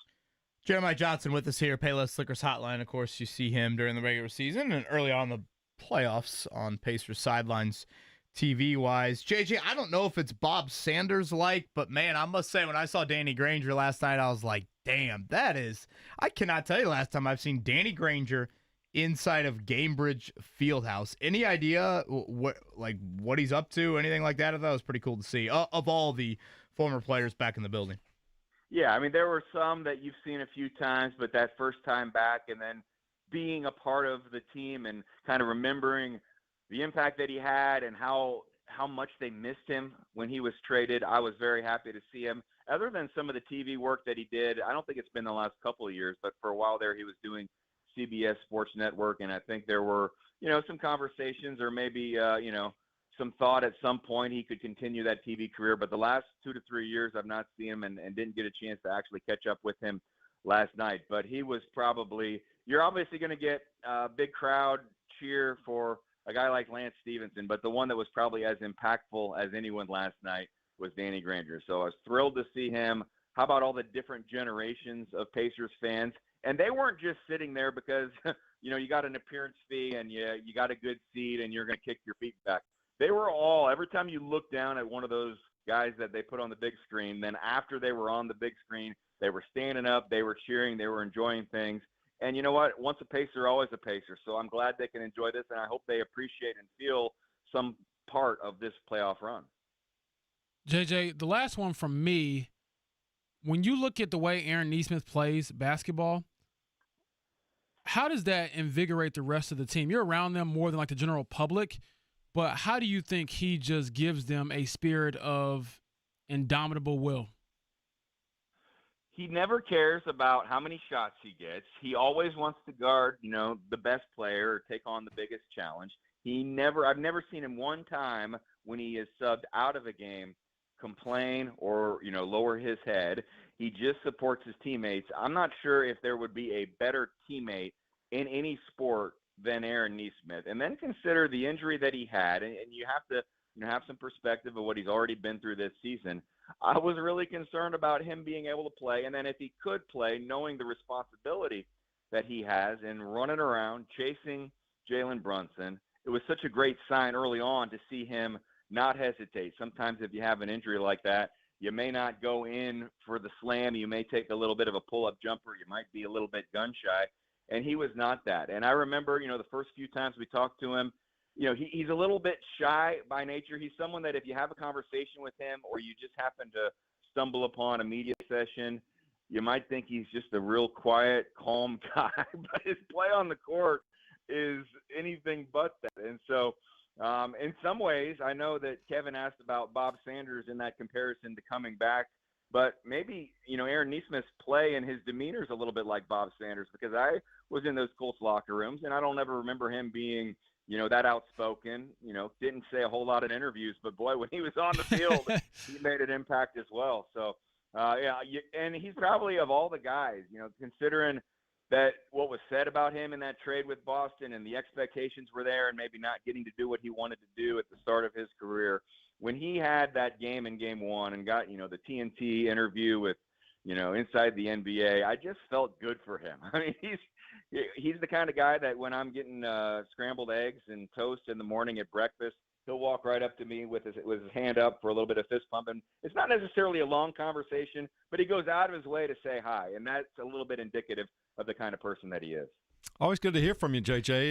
Jeremiah Johnson with us here, Payless Liquors Hotline. Of course, you see him during the regular season and early on the playoffs on Pacers sidelines TV-wise. JJ, I don't know if it's Bob Sanders-like, but, man, I must say when I saw Danny Granger last night, I was like, damn, I cannot tell you the last time I've seen Danny Granger inside of Gamebridge Fieldhouse. Any idea what he's up to, anything like that? I thought it was pretty cool to see, of all the former players back in the building. Yeah, I mean, there were some that you've seen a few times, but that first time back and then being a part of the team and kind of remembering the impact that he had and how much they missed him when he was traded, I was very happy to see him. Other than some of the TV work that he did, I don't think it's been the last couple of years, but for a while there he was doing CBS Sports Network, and I think there were, some conversations or maybe, some thought at some point he could continue that TV career. But the last 2 to 3 years, I've not seen him and didn't get a chance to actually catch up with him last night. But he was you're obviously going to get a big crowd cheer for a guy like Lance Stevenson, but the one that was probably as impactful as anyone last night was Danny Granger. So I was thrilled to see him. How about all the different generations of Pacers fans? And they weren't just sitting there because, you got an appearance fee and you got a good seat and you're going to kick your feet back. They were every time you look down at one of those guys that they put on the big screen, then after they were on the big screen, they were standing up, they were cheering, they were enjoying things. And you know what? Once a Pacer, always a Pacer. So I'm glad they can enjoy this, and I hope they appreciate and feel some part of this playoff run. JJ, the last one from me, when you look at the way Aaron Nesmith plays basketball, how does that invigorate the rest of the team? You're around them more than like the general public, but how do you think he just gives them a spirit of indomitable will? He never cares about how many shots he gets. He always wants to guard, the best player or take on the biggest challenge. I've never seen him one time when he is subbed out of a game complain or, lower his head. He just supports his teammates. I'm not sure if there would be a better teammate in any sport than Aaron Nesmith. And then consider the injury that he had, and you have to have some perspective of what he's already been through this season. I was really concerned about him being able to play, and then if he could play, knowing the responsibility that he has in running around, chasing Jalen Brunson. It was such a great sign early on to see him not hesitate. Sometimes if you have an injury like that, you may not go in for the slam. You may take a little bit of a pull-up jumper. You might be a little bit gun-shy, and he was not that. And I remember, the first few times we talked to him, he's a little bit shy by nature. He's someone that if you have a conversation with him or you just happen to stumble upon a media session, you might think he's just a real quiet, calm guy. But his play on the court is anything but that. And so in some ways, I know that Kevin asked about Bob Sanders in that comparison to coming back. But maybe, Aaron Nesmith's play and his demeanor is a little bit like Bob Sanders, because I was in those Colts locker rooms, and I don't ever remember him being – that outspoken, didn't say a whole lot in interviews, but boy, when he was on the field, he made an impact as well. So, and he's probably of all the guys, considering that what was said about him in that trade with Boston and the expectations were there and maybe not getting to do what he wanted to do at the start of his career. When he had that game in game one and got, the TNT interview with, inside the NBA, I just felt good for him. I mean, he's the kind of guy that when I'm getting scrambled eggs and toast in the morning at breakfast, he'll walk right up to me with his hand up for a little bit of fist pumping. It's not necessarily a long conversation, but he goes out of his way to say hi, and that's a little bit indicative of the kind of person that he is. Always good to hear from you, JJ.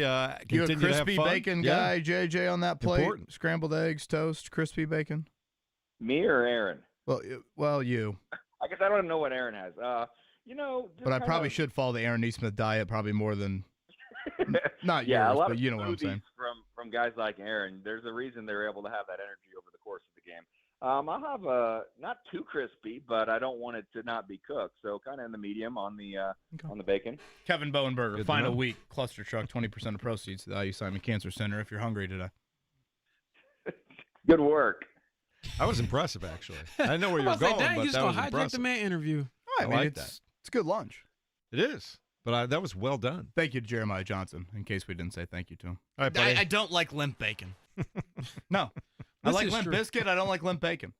You a crispy bacon guy, JJ, on that plate? Important. Scrambled eggs, toast, crispy bacon? Me or Aaron? Well, you. I guess I don't even know what Aaron has. But I probably should follow the Aaron Nesmith diet probably more than not yours, but you know what I'm saying. From guys like Aaron, there's a reason they're able to have that energy over the course of the game. I'll have not too crispy, but I don't want it to not be cooked, so kind of in the medium on the bacon. Kevin Bowenberger, final week, Cluster Truck, 20% of proceeds to the IU Simon Cancer Center if you're hungry today. Good work. That was impressive, actually. I didn't know where you were going, but that was impressive. Hijack the man interview. I mean, it's good lunch. It is, but that was well done. Thank you to Jeremiah Johnson, in case we didn't say thank you to him. All right, buddy. I don't like limp bacon. No. I like limp biscuit. I don't like limp bacon.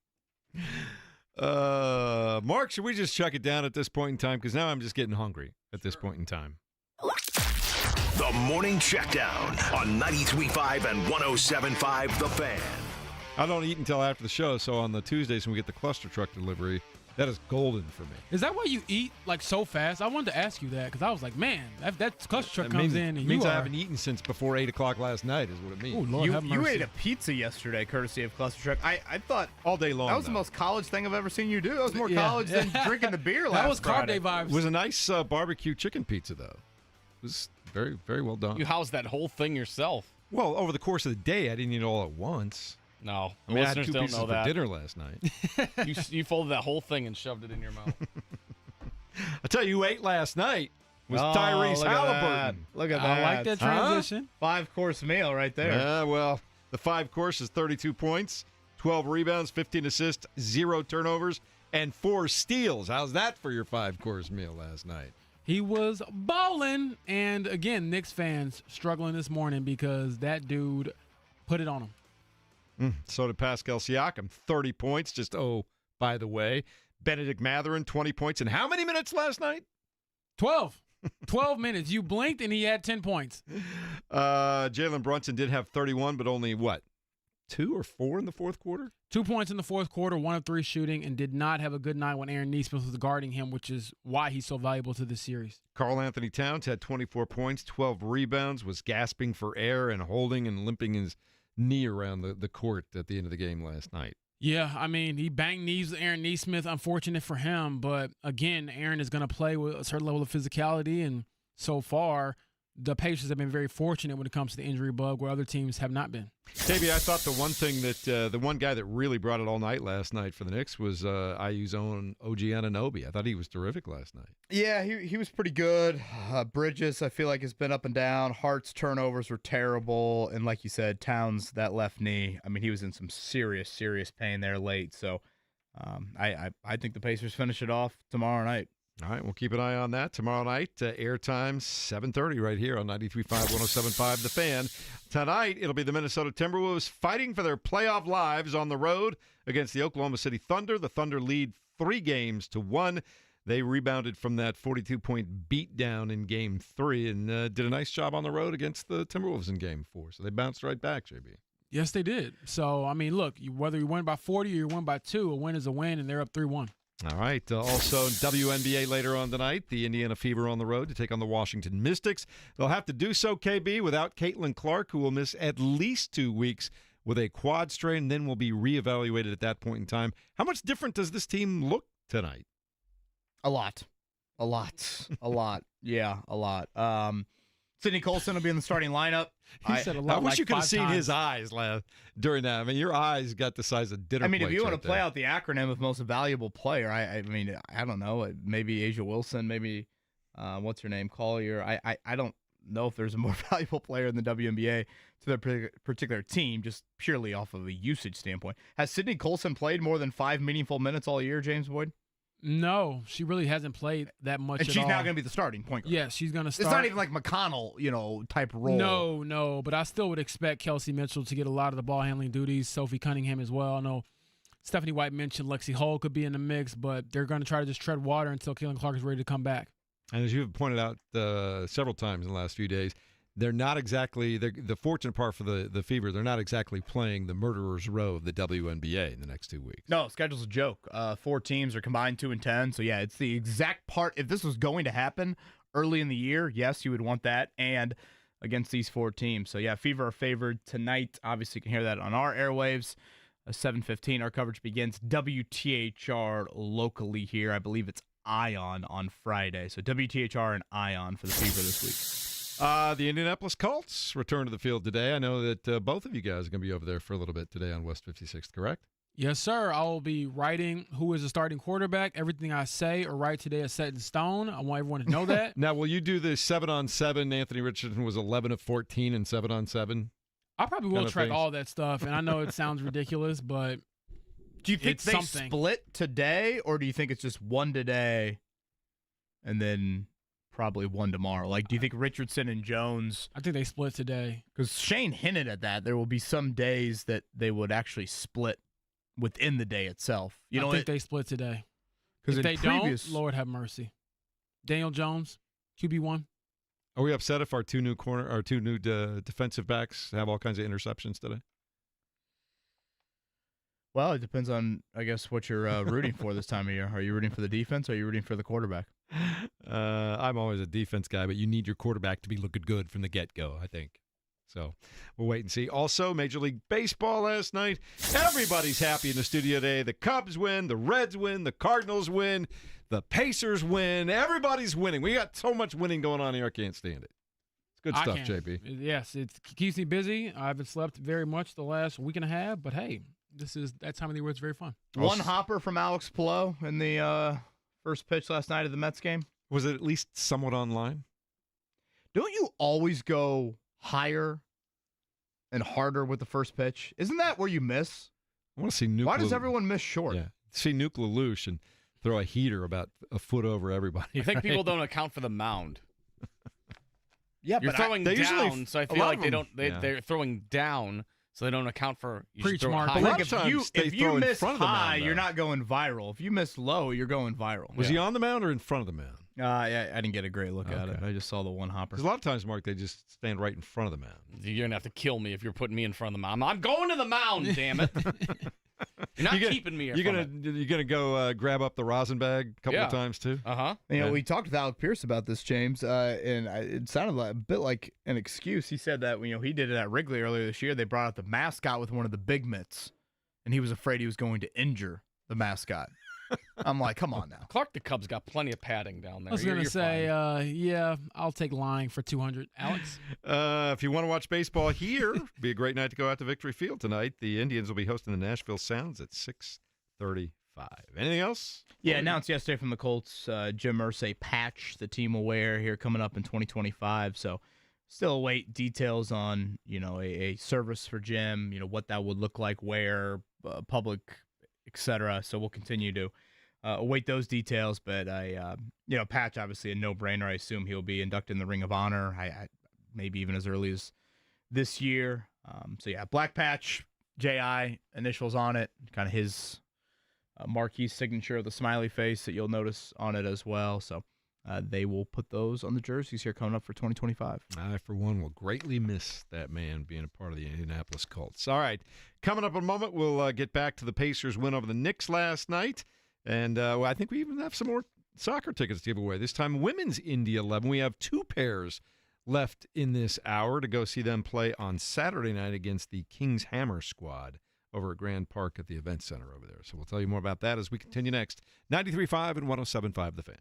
Mark, should we just chuck it down at this point in time? Because now I'm just getting hungry at this point in time. The Morning Checkdown on 93.5 and 107.5 The Fan. I don't eat until after the show, so on the Tuesdays when we get the cluster truck delivery, that is golden for me. Is that why you eat like so fast? I wanted to ask you that because I was like, man, that cluster truck comes in and means I haven't eaten since before 8 o'clock last night is what it means. Ooh, Lord, have mercy. You ate a pizza yesterday, courtesy of Cluster Truck. I thought all day long. That was the most college thing I've ever seen you do. That was more college than drinking the beer last That was carb Friday. day vibes. It was a nice barbecue chicken pizza, though. It was very, very well done. You housed that whole thing yourself. Well, over the course of the day, I didn't eat it all at once. No, I mean, I had 2 pieces for dinner last night. You folded that whole thing and shoved it in your mouth. I tell you who ate last night was Tyrese Halliburton. Look at that. I like that transition. 5-course meal right there. Yeah, well, the 5 course is 32 points, 12 rebounds, 15 assists, 0 turnovers, and 4 steals. How's that for your 5-course meal last night? He was balling, and again, Knicks fans struggling this morning because that dude put it on him. So did Pascal Siakam, 30 points. Just, by the way, Benedict Mathurin, 20 points. And how many minutes last night? 12. 12 minutes. You blinked, and he had 10 points. Jalen Brunson did have 31, but only, 2 or 4 in the fourth quarter? 2 points in the fourth quarter, 1 of 3 shooting, and did not have a good night when Aaron Nesmith was guarding him, which is why he's so valuable to this series. Karl Anthony Towns had 24 points, 12 rebounds, was gasping for air and holding and limping his knee around the court at the end of the game last night. Yeah, I mean, he banged knees with Aaron Nesmith. Unfortunate for him, but again, Aaron is going to play with a certain level of physicality, and so far, the Pacers have been very fortunate when it comes to the injury bug, where other teams have not been. KB, I thought the one thing that the one guy that really brought it all night last night for the Knicks was IU's own OG Anunoby. I thought he was terrific last night. Yeah, he was pretty good. Bridges, I feel like, has been up and down. Hart's turnovers were terrible. And like you said, Towns, that left knee, I mean, he was in some serious pain there late. So I think the Pacers finish it off tomorrow night. All right, we'll keep an eye on that. Tomorrow night, airtime 7:30 right here on 93.5, 107.5 The Fan. Tonight, it'll be the Minnesota Timberwolves fighting for their playoff lives on the road against the Oklahoma City Thunder. The Thunder lead 3-1. They rebounded from that 42-point beatdown in Game 3 and did a nice job on the road against the Timberwolves in Game 4. So they bounced right back, JB. Yes, they did. So, I mean, look, whether you win by 40 or you win by 2, a win is a win, and they're up 3-1. All right. Also, WNBA later on tonight, the Indiana Fever on the road to take on the Washington Mystics. They'll have to do so, KB, without Caitlin Clark, who will miss at least 2 weeks with a quad strain, and then will be reevaluated at that point in time. How much different does this team look tonight? A lot. Yeah, a lot. Sidney Colson will be in the starting lineup. He said a lot. I wish like you could have 5 seen times. his eyes during that. I mean, your eyes got the size of dinner I mean, if plates you want right to play there. out the acronym of most valuable player, I mean, I don't know. Maybe Asia Wilson, maybe what's her name, Collier. I don't know if there's a more valuable player in the WNBA to their particular team, just purely off of a usage standpoint. Has Sidney Colson played more than 5 meaningful minutes all year, James Boyd? No, she really hasn't played that much And at she's all. now going to be the starting point guard. Yeah, she's going to start. It's not even like McConnell, type role. No, but I still would expect Kelsey Mitchell to get a lot of the ball handling duties, Sophie Cunningham as well. I know Stephanie White mentioned Lexi Hull could be in the mix, but they're going to try to just tread water until Caitlin Clark is ready to come back. And as you've pointed out several times in the last few days, they're not exactly the fortunate part for the Fever. They're not exactly playing the murderer's row of the WNBA in the next 2 weeks. No, schedule's a joke. 4 teams are combined 2-10. So yeah, it's the exact part. If this was going to happen early in the year, yes, you would want that, and against these 4 teams. So yeah, Fever are favored tonight. Obviously, you can hear that on our airwaves. 7:15. Our coverage begins WTHR locally here. I believe it's Ion on Friday. So WTHR and Ion for the Fever this week. The Indianapolis Colts return to the field today. I know that both of you guys are going to be over there for a little bit today on West 56th, correct? Yes, sir. I will be writing who is the starting quarterback. Everything I say or write today is set in stone. I want everyone to know that. Now, will you do the 7-on-7? Anthony Richardson was 11 of 14 in 7-on-7. I probably will track all that stuff, and I know it sounds ridiculous, but do you think it's they something. split today, or do you think it's just one today and then probably one tomorrow? Like, do you think Richardson and Jones? I think they split today. Because Shane hinted at that. There will be some days that they would actually split within the day itself. I think they split today. Because if in they previous, don't, Lord have mercy. Daniel Jones, QB1. Are we upset if our two new defensive backs have all kinds of interceptions today? Well, it depends on, I guess, what you're rooting for this time of year. Are you rooting for the defense, or are you rooting for the quarterback? I'm always a defense guy, but you need your quarterback to be looking good from the get-go, I think. So we'll wait and see. Also, Major League Baseball last night. Everybody's happy in the studio today. The Cubs win, the Reds win, the Cardinals win, the Pacers win. Everybody's winning. We got so much winning going on here, I can't stand it. It's good stuff, JB. Yes, it keeps me busy. I haven't slept very much the last week and a half, but hey, that time of the year where it's very fun. One hopper from Alex Pillow in the first pitch last night of the Mets game. Was it at least somewhat online? Don't you always go higher and harder with the first pitch? Isn't that where you miss? I want to see Nuke. Why does everyone miss short? Yeah, see Nuke LaLoosh and throw a heater about a foot over everybody. You think people don't account for the mound? Yeah, you're but throwing down, so I feel like they're throwing down, so they don't account for. Preach, Mark. But like if you miss high, you're not going viral. If you miss low, you're going viral. Was he on the mound or in front of the mound? Yeah, I didn't get a great look at it. I just saw the one hopper. Because a lot of times, Mark, they just stand right in front of the mound. You're gonna have to kill me if you're putting me in front of the mound. I'm going to the mound, damn it! You're not keeping me. You're gonna go grab up the rosin bag a couple of times too. We talked with Alec Pierce about this, James, and it sounded a bit like an excuse. He said that he did it at Wrigley earlier this year. They brought out the mascot with one of the big mitts, and he was afraid he was going to injure the mascot. I'm like, come on now. Clark the Cubs got plenty of padding down there. I was going to say, yeah, I'll take lying for 200. Alex? If you want to watch baseball here, be a great night to go out to Victory Field tonight. The Indians will be hosting the Nashville Sounds at 6:35. Anything else? Yeah, announced yesterday from the Colts, Jim Irsay patch the team will wear here coming up in 2025. So still await details on, a service for Jim, what that would look like, where, public, etc. So we'll continue to await those details. But patch, obviously a no-brainer. I assume he'll be inducted in the Ring of Honor, maybe even as early as this year. Black patch, J.I. initials on it, kind of his marquee signature of the smiley face that you'll notice on it as well. So they will put those on the jerseys here coming up for 2025. I, for one, will greatly miss that man being a part of the Indianapolis Colts. All right, coming up in a moment, we'll get back to the Pacers' win over the Knicks last night. And I think we even have some more soccer tickets to give away. This time, women's Indy 11. We have 2 pairs left in this hour to go see them play on Saturday night against the Kings Hammer squad over at Grand Park at the Event Center over there. So we'll tell you more about that as we continue next. 93.5 and 107.5 The Fan.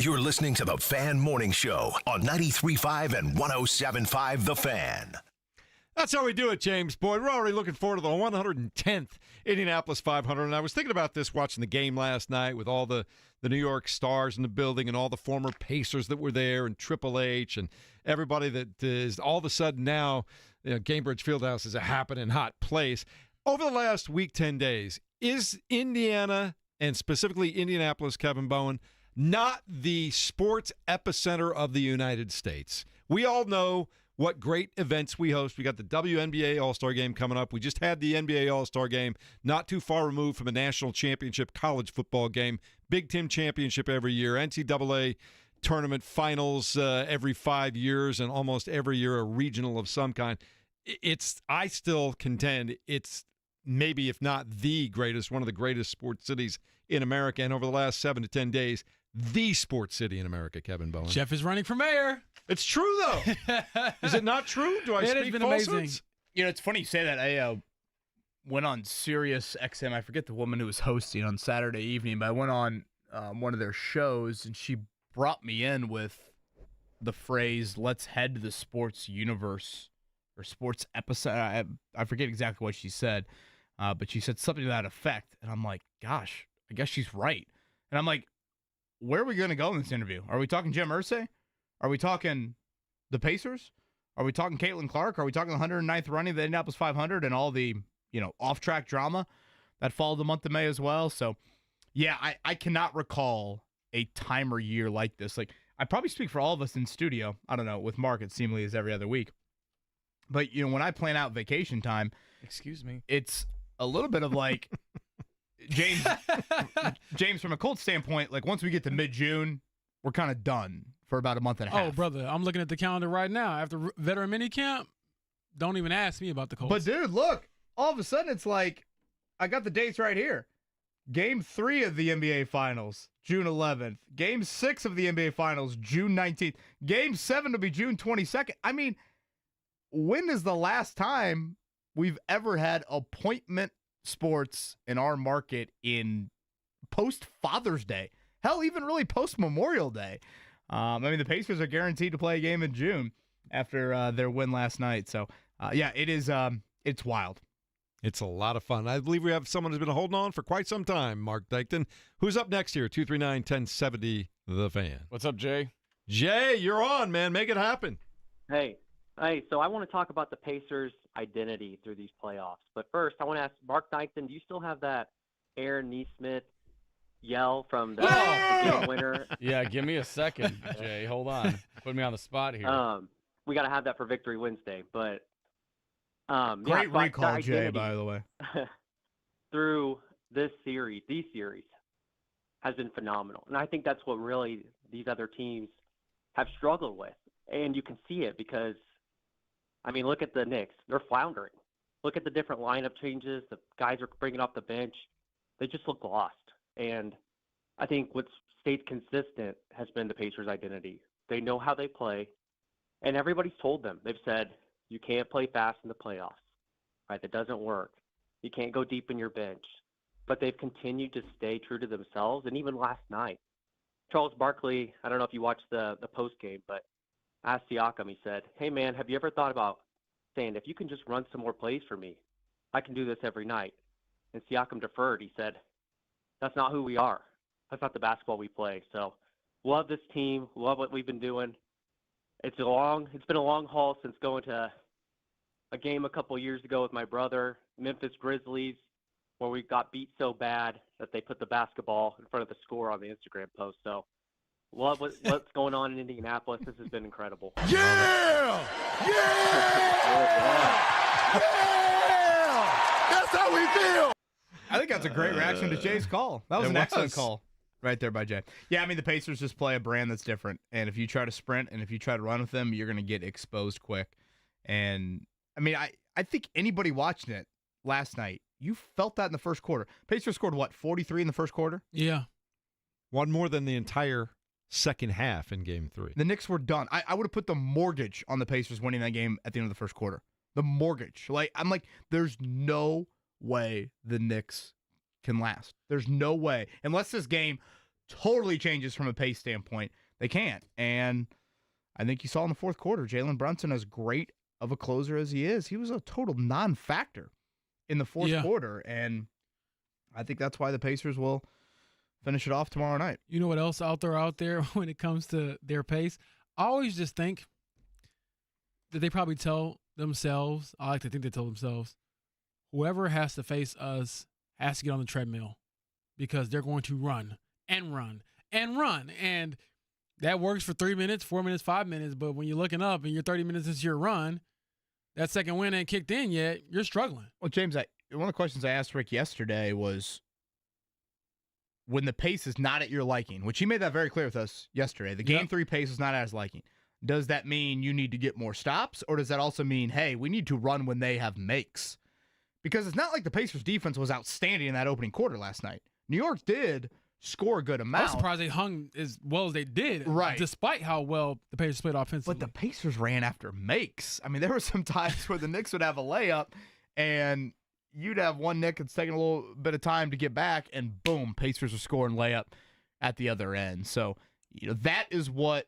You're listening to the Fan Morning Show on 93.5 and 107.5 The Fan. That's how we do it, James Boyd. We're already looking forward to the 110th Indianapolis 500. And I was thinking about this watching the game last night with all the New York stars in the building and all the former Pacers that were there and Triple H and everybody that is all of a sudden now, Gainbridge Fieldhouse is a happening hot place. Over the last week, 10 days, is Indiana and specifically Indianapolis, Kevin Bowen, not the sports epicenter of the United States? We all know what great events we host. We got the WNBA All-Star Game coming up. We just had the NBA All-Star Game, not too far removed from a national championship college football game. Big Ten championship every year. NCAA tournament finals every 5 years, and almost every year a regional of some kind. I still contend it's maybe, if not the greatest, one of the greatest sports cities in America. And over the last 7 to 10 days, the sports city in America, Kevin Bowen. Jeff is running for mayor. It's true, though. Is it not true? Do I speak falsehoods? Amazing. It's funny you say that. I went on Sirius XM. I forget the woman who was hosting on Saturday evening, but I went on one of their shows, and she brought me in with the phrase, "Let's head to the sports universe," or sports epicenter. I forget exactly what she said, but she said something to that effect. And I'm like, gosh, I guess she's right. And I'm like, where are we going to go in this interview? Are we talking Jim Irsay? Are we talking the Pacers? Are we talking Caitlin Clark? Are we talking the 109th running of the Indianapolis 500 and all the, off-track drama that followed the month of May as well? So, yeah, I cannot recall a time or year like this. Like, I probably speak for all of us in studio. I don't know, with Mark, it seemingly is every other week. But, when I plan out vacation time, excuse me, it's a little bit of like, James, from a Colts standpoint, like once we get to mid-June, we're kind of done for about a month and a half. Oh, brother, I'm looking at the calendar right now. After veteran minicamp, don't even ask me about the Colts. But, dude, look, all of a sudden it's like, I got the dates right here. Game 3 of the NBA Finals, June 11th. Game 6 of the NBA Finals, June 19th. Game 7 will be June 22nd. I mean, when is the last time we've ever had appointment sports in our market in post-Father's Day? Hell, even really post-Memorial Day. The Pacers are guaranteed to play a game in June after their win last night. So, it is. It's wild. It's a lot of fun. I believe we have someone who's been holding on for quite some time, Mark Dykton. Who's up next here? 239-1070, The Fan. What's up, Jay? Jay, you're on, man. Make it happen. Hey, so I want to talk about the Pacers' identity through these playoffs. But first, I want to ask Mark Dykton, do you still have that Aaron Neesmith yell from the game winner? Yeah, give me a second, Jay. Hold on. Put me on the spot here. We got to have that for Victory Wednesday. But great recall, Jay, by the way. Through these series has been phenomenal. And I think that's what really these other teams have struggled with. And you can see it because, look at the Knicks. They're floundering. Look at the different lineup changes. The guys are bringing off the bench. They just look lost. And I think what's stayed consistent has been the Pacers' identity. They know how they play, and everybody's told them. They've said, you can't play fast in the playoffs, right? That doesn't work. You can't go deep in your bench. But they've continued to stay true to themselves, and even last night. Charles Barkley, I don't know if you watched the postgame, but asked Siakam, he said, hey, man, have you ever thought about saying, if you can just run some more plays for me, I can do this every night? And Siakam deferred. He said, that's not who we are. That's not the basketball we play. So love this team. Love what we've been doing. It's been a long haul since going to a game a couple years ago with my brother, Memphis Grizzlies, where we got beat so bad that they put the basketball in front of the score on the Instagram post. So love what's going on in Indianapolis. This has been incredible. Yeah! That's how we feel! I think that's a great reaction to Jay's call. That was an excellent call right there by Jay. Yeah, the Pacers just play a brand that's different. And if you try to sprint and if you try to run with them, you're going to get exposed quick. And, I think anybody watching it last night, you felt that in the first quarter. Pacers scored, 43 in the first quarter? Yeah. One more than the entire second half in Game 3. The Knicks were done. I would have put the mortgage on the Pacers winning that game at the end of the first quarter. The mortgage. There's no way the Knicks can last. There's no way. Unless this game totally changes from a pace standpoint. They can't. And I think you saw in the fourth quarter, Jalen Brunson, as great of a closer as he is, he was a total non-factor in the fourth quarter. And I think that's why the Pacers will finish it off tomorrow night. You know what else out there when it comes to their pace? I always just think that they probably tell themselves, I like to think they tell themselves, whoever has to face us has to get on the treadmill because they're going to run and run and run. And that works for 3 minutes, 4 minutes, 5 minutes. But when you're looking up and you're 30 minutes into your run, that second win ain't kicked in yet, you're struggling. Well, James, one of the questions I asked Rick yesterday was, when the pace is not at your liking, which he made that very clear with us yesterday, the Game 3 pace is not at his liking. Does that mean you need to get more stops, or does that also mean, hey, we need to run when they have makes? Because it's not like the Pacers' defense was outstanding in that opening quarter last night. New York did score a good amount. I was surprised they hung as well as they did, right? Despite how well the Pacers played offensively. But the Pacers ran after makes. I mean, there were some times where the Knicks would have a layup, and you'd have one Knick that's taking a little bit of time to get back, and boom, Pacers are scoring layup at the other end. So, that is what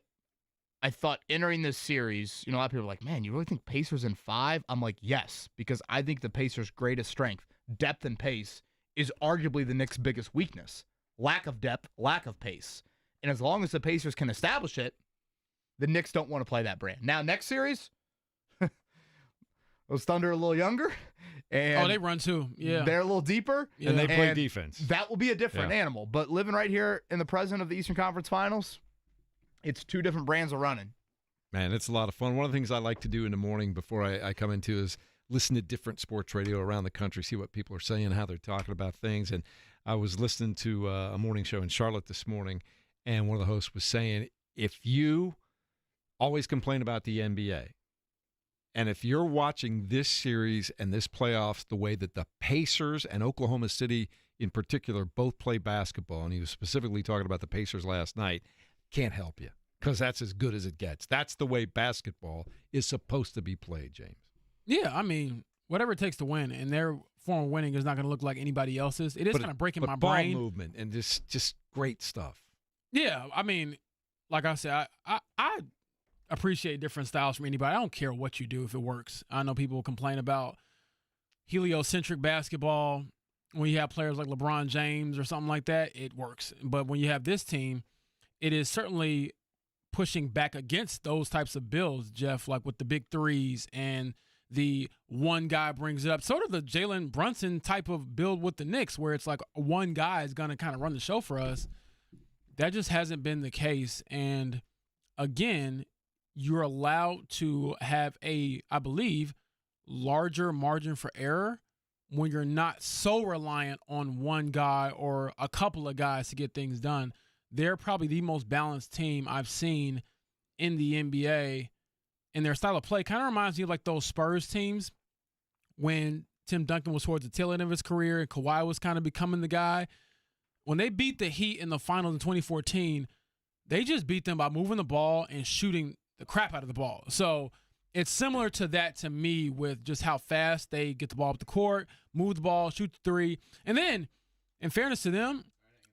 I thought entering this series. A lot of people are like, man, you really think Pacers in 5? I'm like, yes, because I think the Pacers' greatest strength, depth and pace, is arguably the Knicks' biggest weakness. Lack of depth, lack of pace. And as long as the Pacers can establish it, the Knicks don't want to play that brand. Now, next series, those Thunder are a little younger. And they run too. Yeah. They're a little deeper. Yeah. And they play defense. That will be a different animal. But living right here in the present of the Eastern Conference Finals, it's two different brands of running. Man, it's a lot of fun. One of the things I like to do in the morning before I come into is listen to different sports radio around the country, see what people are saying, how they're talking about things. And I was listening to a morning show in Charlotte this morning, and one of the hosts was saying, if you always complain about the NBA, and if you're watching this series and this playoffs the way that the Pacers and Oklahoma City in particular both play basketball, and he was specifically talking about the Pacers last night, can't help you because that's as good as it gets. That's the way basketball is supposed to be played, James. Yeah, I mean, whatever it takes to win, and their form of winning is not going to look like anybody else's. It is kind of breaking my brain. Ball movement and just great stuff. Yeah, I mean, like I said, I appreciate different styles from anybody. I don't care what you do if it works. I know people complain about heliocentric basketball. When you have players like LeBron James or something like that, it works. But when you have this team, it is certainly pushing back against those types of builds, Jeff, like with the big threes and the one guy brings it up. Sort of the Jalen Brunson type of build with the Knicks where it's like one guy is going to kind of run the show for us. That just hasn't been the case. And, again, you're allowed to have I believe, larger margin for error when you're not so reliant on one guy or a couple of guys to get things done. They're probably the most balanced team I've seen in the NBA, and their style of play kind of reminds me of like those Spurs teams when Tim Duncan was towards the tail end of his career and Kawhi was kind of becoming the guy. When they beat the Heat in the finals in 2014, they just beat them by moving the ball and shooting the crap out of the ball. So it's similar to that to me with just how fast they get the ball up the court, move the ball, shoot the three. And then, in fairness to them,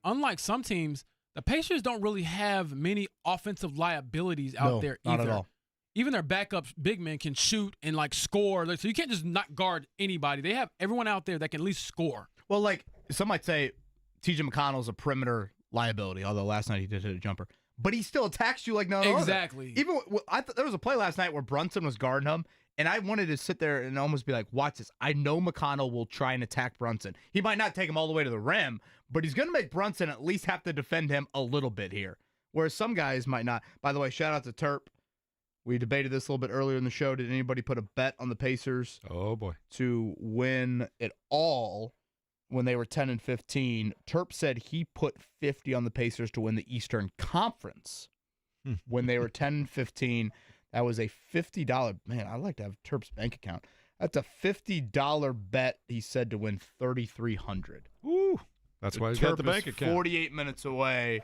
unlike some teams, the Pacers don't really have many offensive liabilities out there either. Not at all. Even their backup big men can shoot and like score. So you can't just not guard anybody. They have everyone out there that can at least score. Well, like some might say, T.J. McConnell's a perimeter liability, although last night he did hit a jumper. But he still attacks you like no other. Exactly. Even I thought there was a play last night where Brunson was guarding him, and I wanted to sit there and almost be like, watch this. I know McConnell will try and attack Brunson. He might not take him all the way to the rim, but he's going to make Brunson at least have to defend him a little bit here, whereas some guys might not. By the way, shout out to Terp. We debated this a little bit earlier in the show. Did anybody put a bet on the Pacers? Oh, boy. To win it all when they were 10-15. Terp said he put 50 on the Pacers to win the Eastern Conference when they were 10-15. That was a $50. Man, I'd like to have Terp's bank account. That's a $50 bet, he said, to win $3,300. Ooh, that's why he's got the bank account. 48 minutes away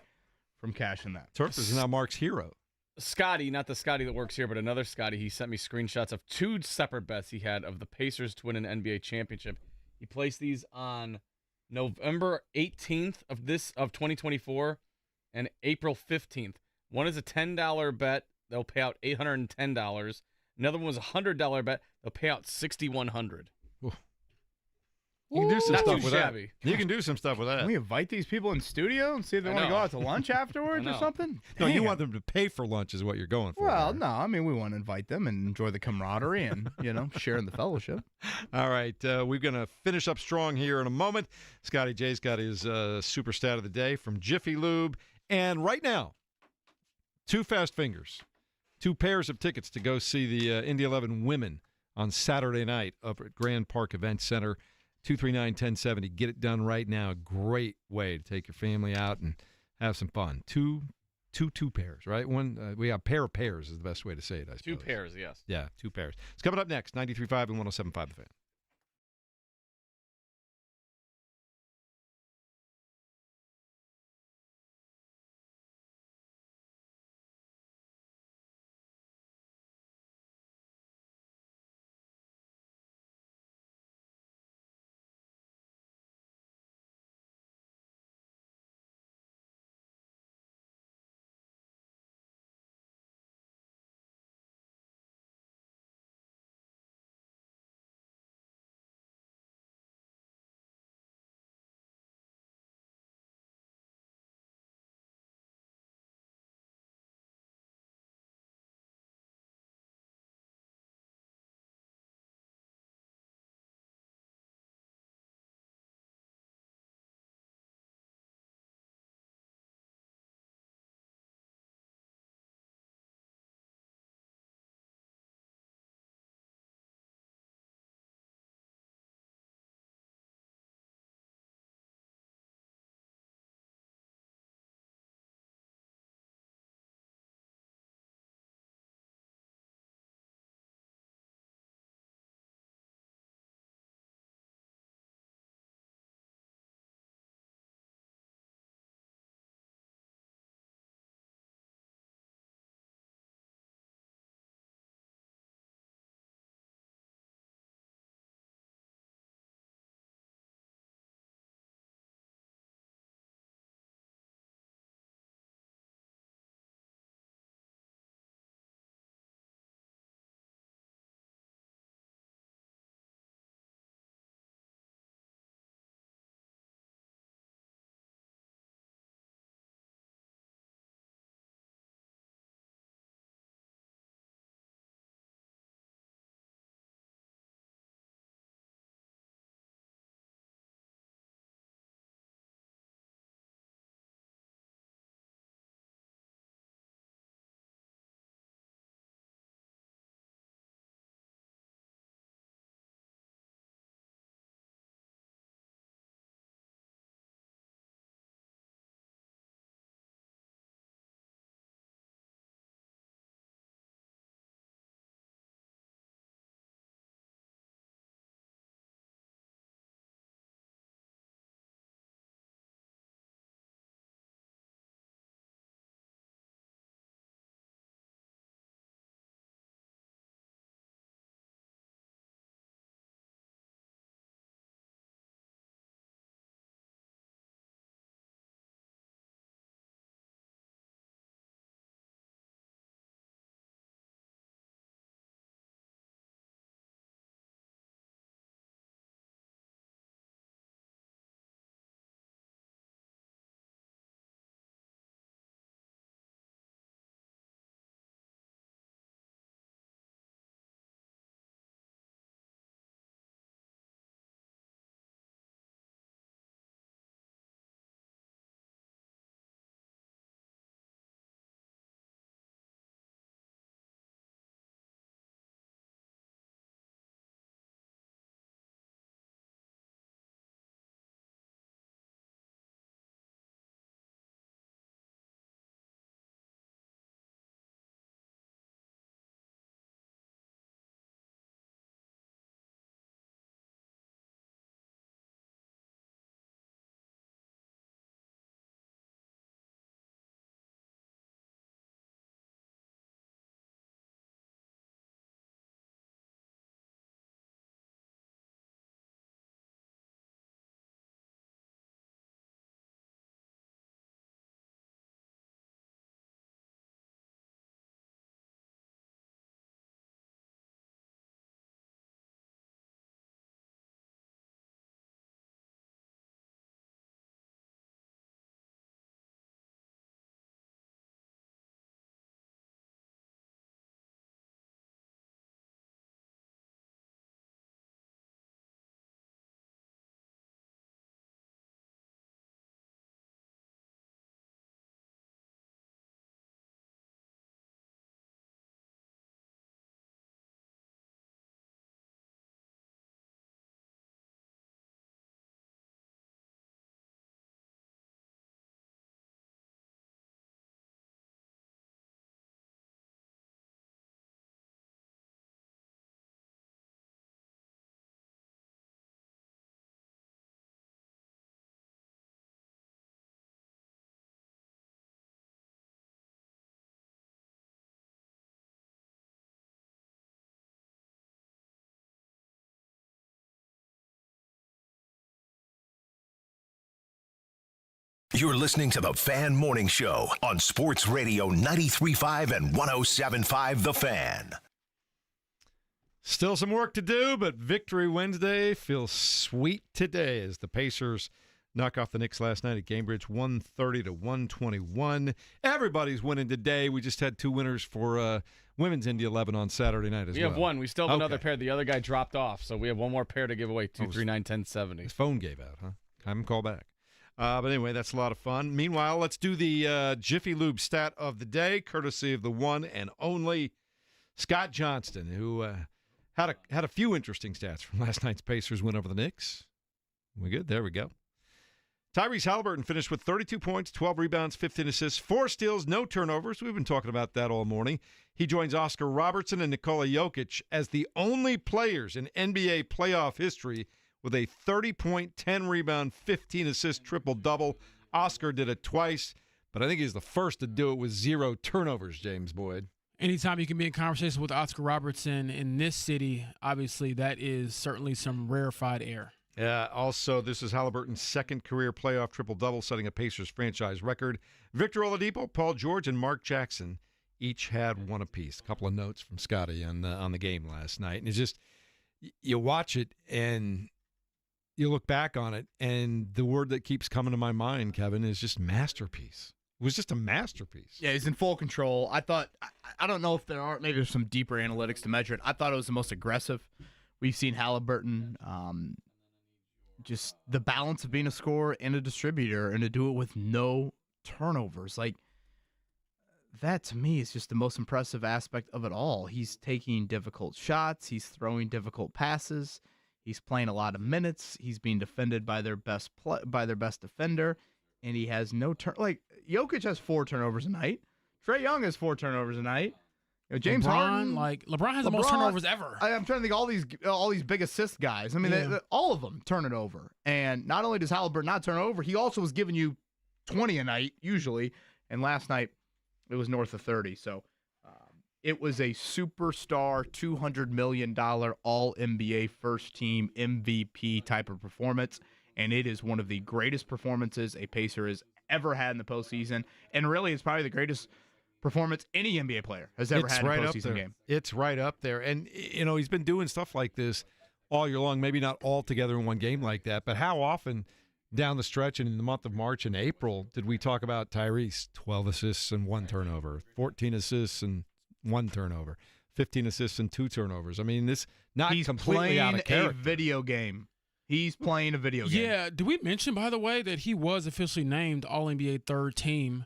from cashing that. Terp is now Mark's hero. Scotty, not the Scotty that works here, but another Scotty, he sent me screenshots of two separate bets he had of the Pacers to win an NBA championship. He placed these on November 18th of 2024. and April 15th. One is a $10 bet. They'll pay out $810. Another one was a $100 bet. They'll pay out $6,100. You can do some Not stuff too with shabby. that. You can do some stuff with that. Can we invite these people in studio and see if they I want to know. go out to lunch afterwards I or know. something? No, you Damn. want them to pay for lunch is what you're going for. Well, there. no, I mean we want to invite them and enjoy the camaraderie and sharing the fellowship. All right, we're going to finish up strong here in a moment. Scotty J's got his super stat of the day from Jiffy Lube. And right now, 2 fast fingers, 2 pairs of tickets to go see the Indy 11 women on Saturday night up at Grand Park Event Center, 239-1070. Get it done right now. Great way to take your family out and have some fun. Two pairs, right? One, we have pair of pairs is the best way to say it, I suppose. 2 pairs, yes. Yeah, 2 pairs. It's coming up next, 93.5 and 107.5 The Fan. You're listening to the Fan Morning Show on Sports Radio 93.5 and 107.5 The Fan. Still some work to do, but Victory Wednesday feels sweet today as the Pacers knock off the Knicks last night at Cambridge, 130-121. Everybody's winning today. We just had two winners for Women's Indy 11 on Saturday night as well. We have one. We still have another pair. The other guy dropped off, so we have one more pair to give away, 239-1070. His phone gave out, huh? Have him call back. But anyway, that's a lot of fun. Meanwhile, let's do the Jiffy Lube stat of the day, courtesy of the one and only Scott Johnston, who had a few interesting stats from last night's Pacers win over the Knicks. We good? There we go. Tyrese Haliburton finished with 32 points, 12 rebounds, 15 assists, 4 steals, no turnovers. We've been talking about that all morning. He joins Oscar Robertson and Nikola Jokic as the only players in NBA playoff history with a 30-point, 10-rebound, 15-assist triple-double. Oscar did it twice, but I think he's the first to do it with 0 turnovers, James Boyd. Anytime you can be in conversation with Oscar Robertson in this city, obviously that is certainly some rarefied air. Yeah, also, this is Haliburton's second career playoff triple-double, setting a Pacers franchise record. Victor Oladipo, Paul George, and Mark Jackson each had one apiece. A couple of notes from Scotty on the game last night. And it's just, you watch it and you look back on it, and the word that keeps coming to my mind, Kevin, is just masterpiece. It was just a masterpiece. Yeah, he's in full control. I thought, I don't know if maybe there's some deeper analytics to measure it. I thought it was the most aggressive. We've seen Haliburton, just the balance of being a scorer and a distributor, and to do it with no turnovers. Like, that to me is just the most impressive aspect of it all. He's taking difficult shots. He's throwing difficult passes. He's playing a lot of minutes. He's being defended by their best defender, and he has no like Jokic has 4 turnovers a night. Trae Young has 4 turnovers a night. You know, James Harden, LeBron has the most turnovers ever. I'm trying to think all these big assist guys. I mean, all of them turn it over. And not only does Haliburton not turn it over, he also was giving you 20 a night usually. And last night it was north of 30. So it was a superstar, $200 million All-NBA first-team MVP type of performance, and it is one of the greatest performances a Pacer has ever had in the postseason, and really it's probably the greatest performance any NBA player has ever had in a postseason game. It's right up there, and you know he's been doing stuff like this all year long, maybe not all together in one game like that, but how often down the stretch and in the month of March and April did we talk about Tyrese, 12 assists and 1 turnover, 14 assists and 1 turnover, 15 assists and 2 turnovers. I mean, this not He's completely out of character. He's playing a video game. He's playing a video game. Yeah. Did we mention, by the way, that he was officially named All-NBA third team?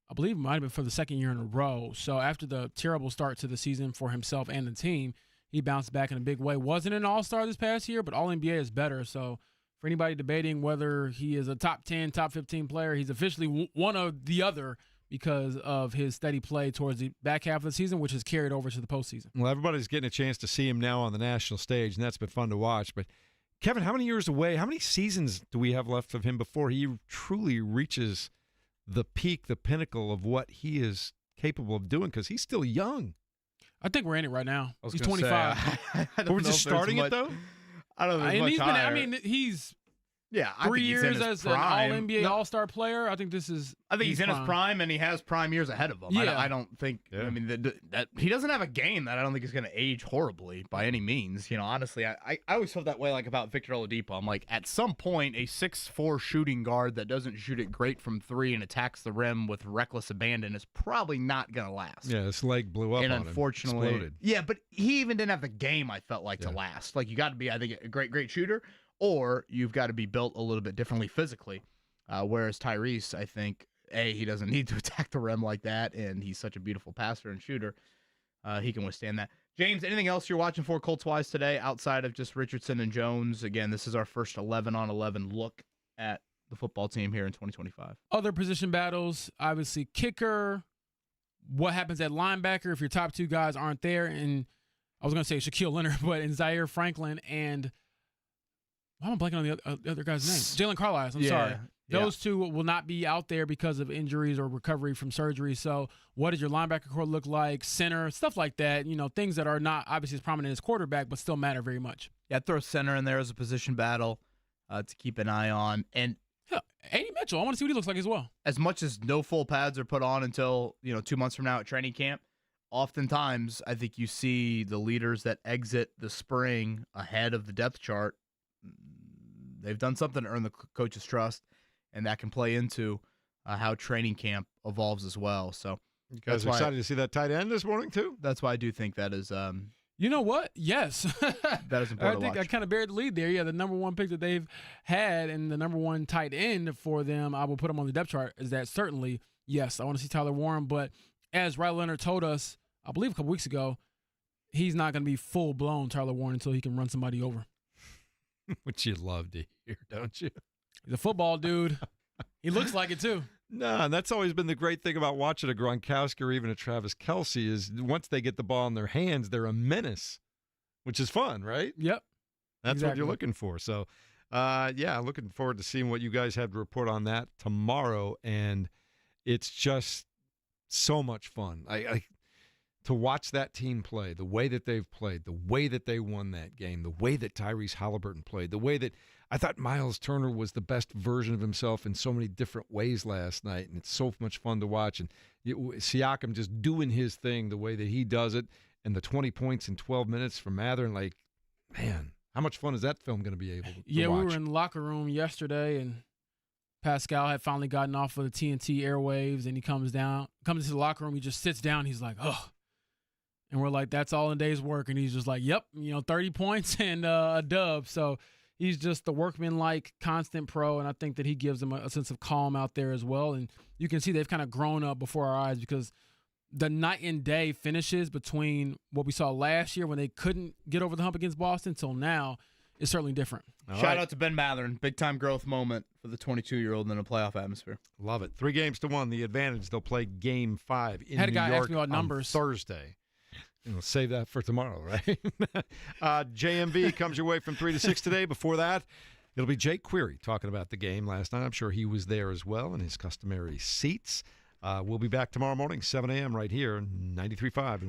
I believe it might have been for the second year in a row. So after the terrible start to the season for himself and the team, he bounced back in a big way. Wasn't an all-star this past year, but All-NBA is better. So for anybody debating whether he is a top 10, top 15 player, he's officially one of the other because of his steady play towards the back half of the season, which has carried over to the postseason. Well, everybody's getting a chance to see him now on the national stage, and that's been fun to watch. But, Kevin, how many years away, how many seasons do we have left of him before he truly reaches the peak, the pinnacle of what he is capable of doing? Because he's still young. I think we're in it right now. He's gonna 25. But we're just starting it, though? I don't know. He's Yeah, I 3 think he's years in his as prime. an All-NBA All-Star player. I think this is. I think he's in his prime, and he has prime years ahead of him. Yeah. I don't think. Yeah. I mean, that he doesn't have a game that I don't think is going to age horribly by any means. You know, honestly, I always felt that way like about Victor Oladipo. I'm like, at some point, a 6'4" shooting guard that doesn't shoot it great from 3 and attacks the rim with reckless abandon is probably not going to last. Yeah, his leg blew up and on him. Unfortunately, Exploded. yeah, but he even didn't have the game. I felt like to last. Like you got to be, I think, a great shooter. Or you've got to be built a little bit differently physically. Whereas Tyrese, I think, he doesn't need to attack the rim like that, and he's such a beautiful passer and shooter. He can withstand that. James, anything else you're watching for Colts-wise today outside of just Richardson and Jones? Again, this is our first 11-on-11 look at the football team here in 2025. Other position battles, obviously kicker. What happens at linebacker if your top 2 guys aren't there? And I was going to say Shaquille Leonard, but in Zaire Franklin and why am I blanking on the other guy's name? Jalen Carlisle. I'm sorry. Those 2 will not be out there because of injuries or recovery from surgery. So what does your linebacker core look like? Center, stuff like that. You know, things that are not obviously as prominent as quarterback, but still matter very much. Yeah, throw center in there as a position battle to keep an eye on. And Eddie Mitchell. I want to see what he looks like as well. As much as no full pads are put on until 2 months from now at training camp, oftentimes I think you see the leaders that exit the spring ahead of the depth chart. They've done something to earn the coach's trust, and that can play into how training camp evolves as well. So you guys are excited to see that tight end this morning too? That's why I do think that is you know what? Yes. that is important. I think I kind of buried the lead there. Yeah, the number one pick that they've had and the number one tight end for them, I will put them on the depth chart, is that certainly, yes, I want to see Tyler Warren. But as Riley Leonard told us, I believe a couple weeks ago, he's not going to be full-blown Tyler Warren until he can run somebody over. Which you love to hear, don't you? He's a football dude. He looks like it, too. No, and that's always been the great thing about watching a Gronkowski or even a Travis Kelce is once they get the ball in their hands, they're a menace, which is fun, right? Yep. That's exactly what you're looking for. So, looking forward to seeing what you guys have to report on that tomorrow. And it's just so much fun. To watch that team play, the way that they've played, the way that they won that game, the way that Tyrese Halliburton played, the way that I thought Miles Turner was the best version of himself in so many different ways last night, and it's so much fun to watch. And Siakam just doing his thing the way that he does it, and the 20 points in 12 minutes from Mather, like, man, how much fun is that film going to be able to watch? We were in the locker room yesterday, and Pascal had finally gotten off of the TNT airwaves, and he comes into the locker room, he just sits down, he's like, oh. And we're like, that's all in a day's work. And he's just like, yep, 30 points and a dub. So he's just the workman-like, constant pro, and I think that he gives them a sense of calm out there as well. And you can see they've kind of grown up before our eyes because the night and day finishes between what we saw last year when they couldn't get over the hump against Boston till now is certainly different. Shout out to Ben Matherin. Big-time growth moment for the 22-year-old in a playoff atmosphere. Love it. 3-1, the advantage. They'll play Game 5 in Had a New guy York ask me about numbers on Thursday. We'll save that for tomorrow, right? JMV comes your way from 3 to 6 today. Before that, it'll be Jake Query talking about the game last night. I'm sure he was there as well in his customary seats. We'll be back tomorrow morning, 7 a.m. right here, 93.5.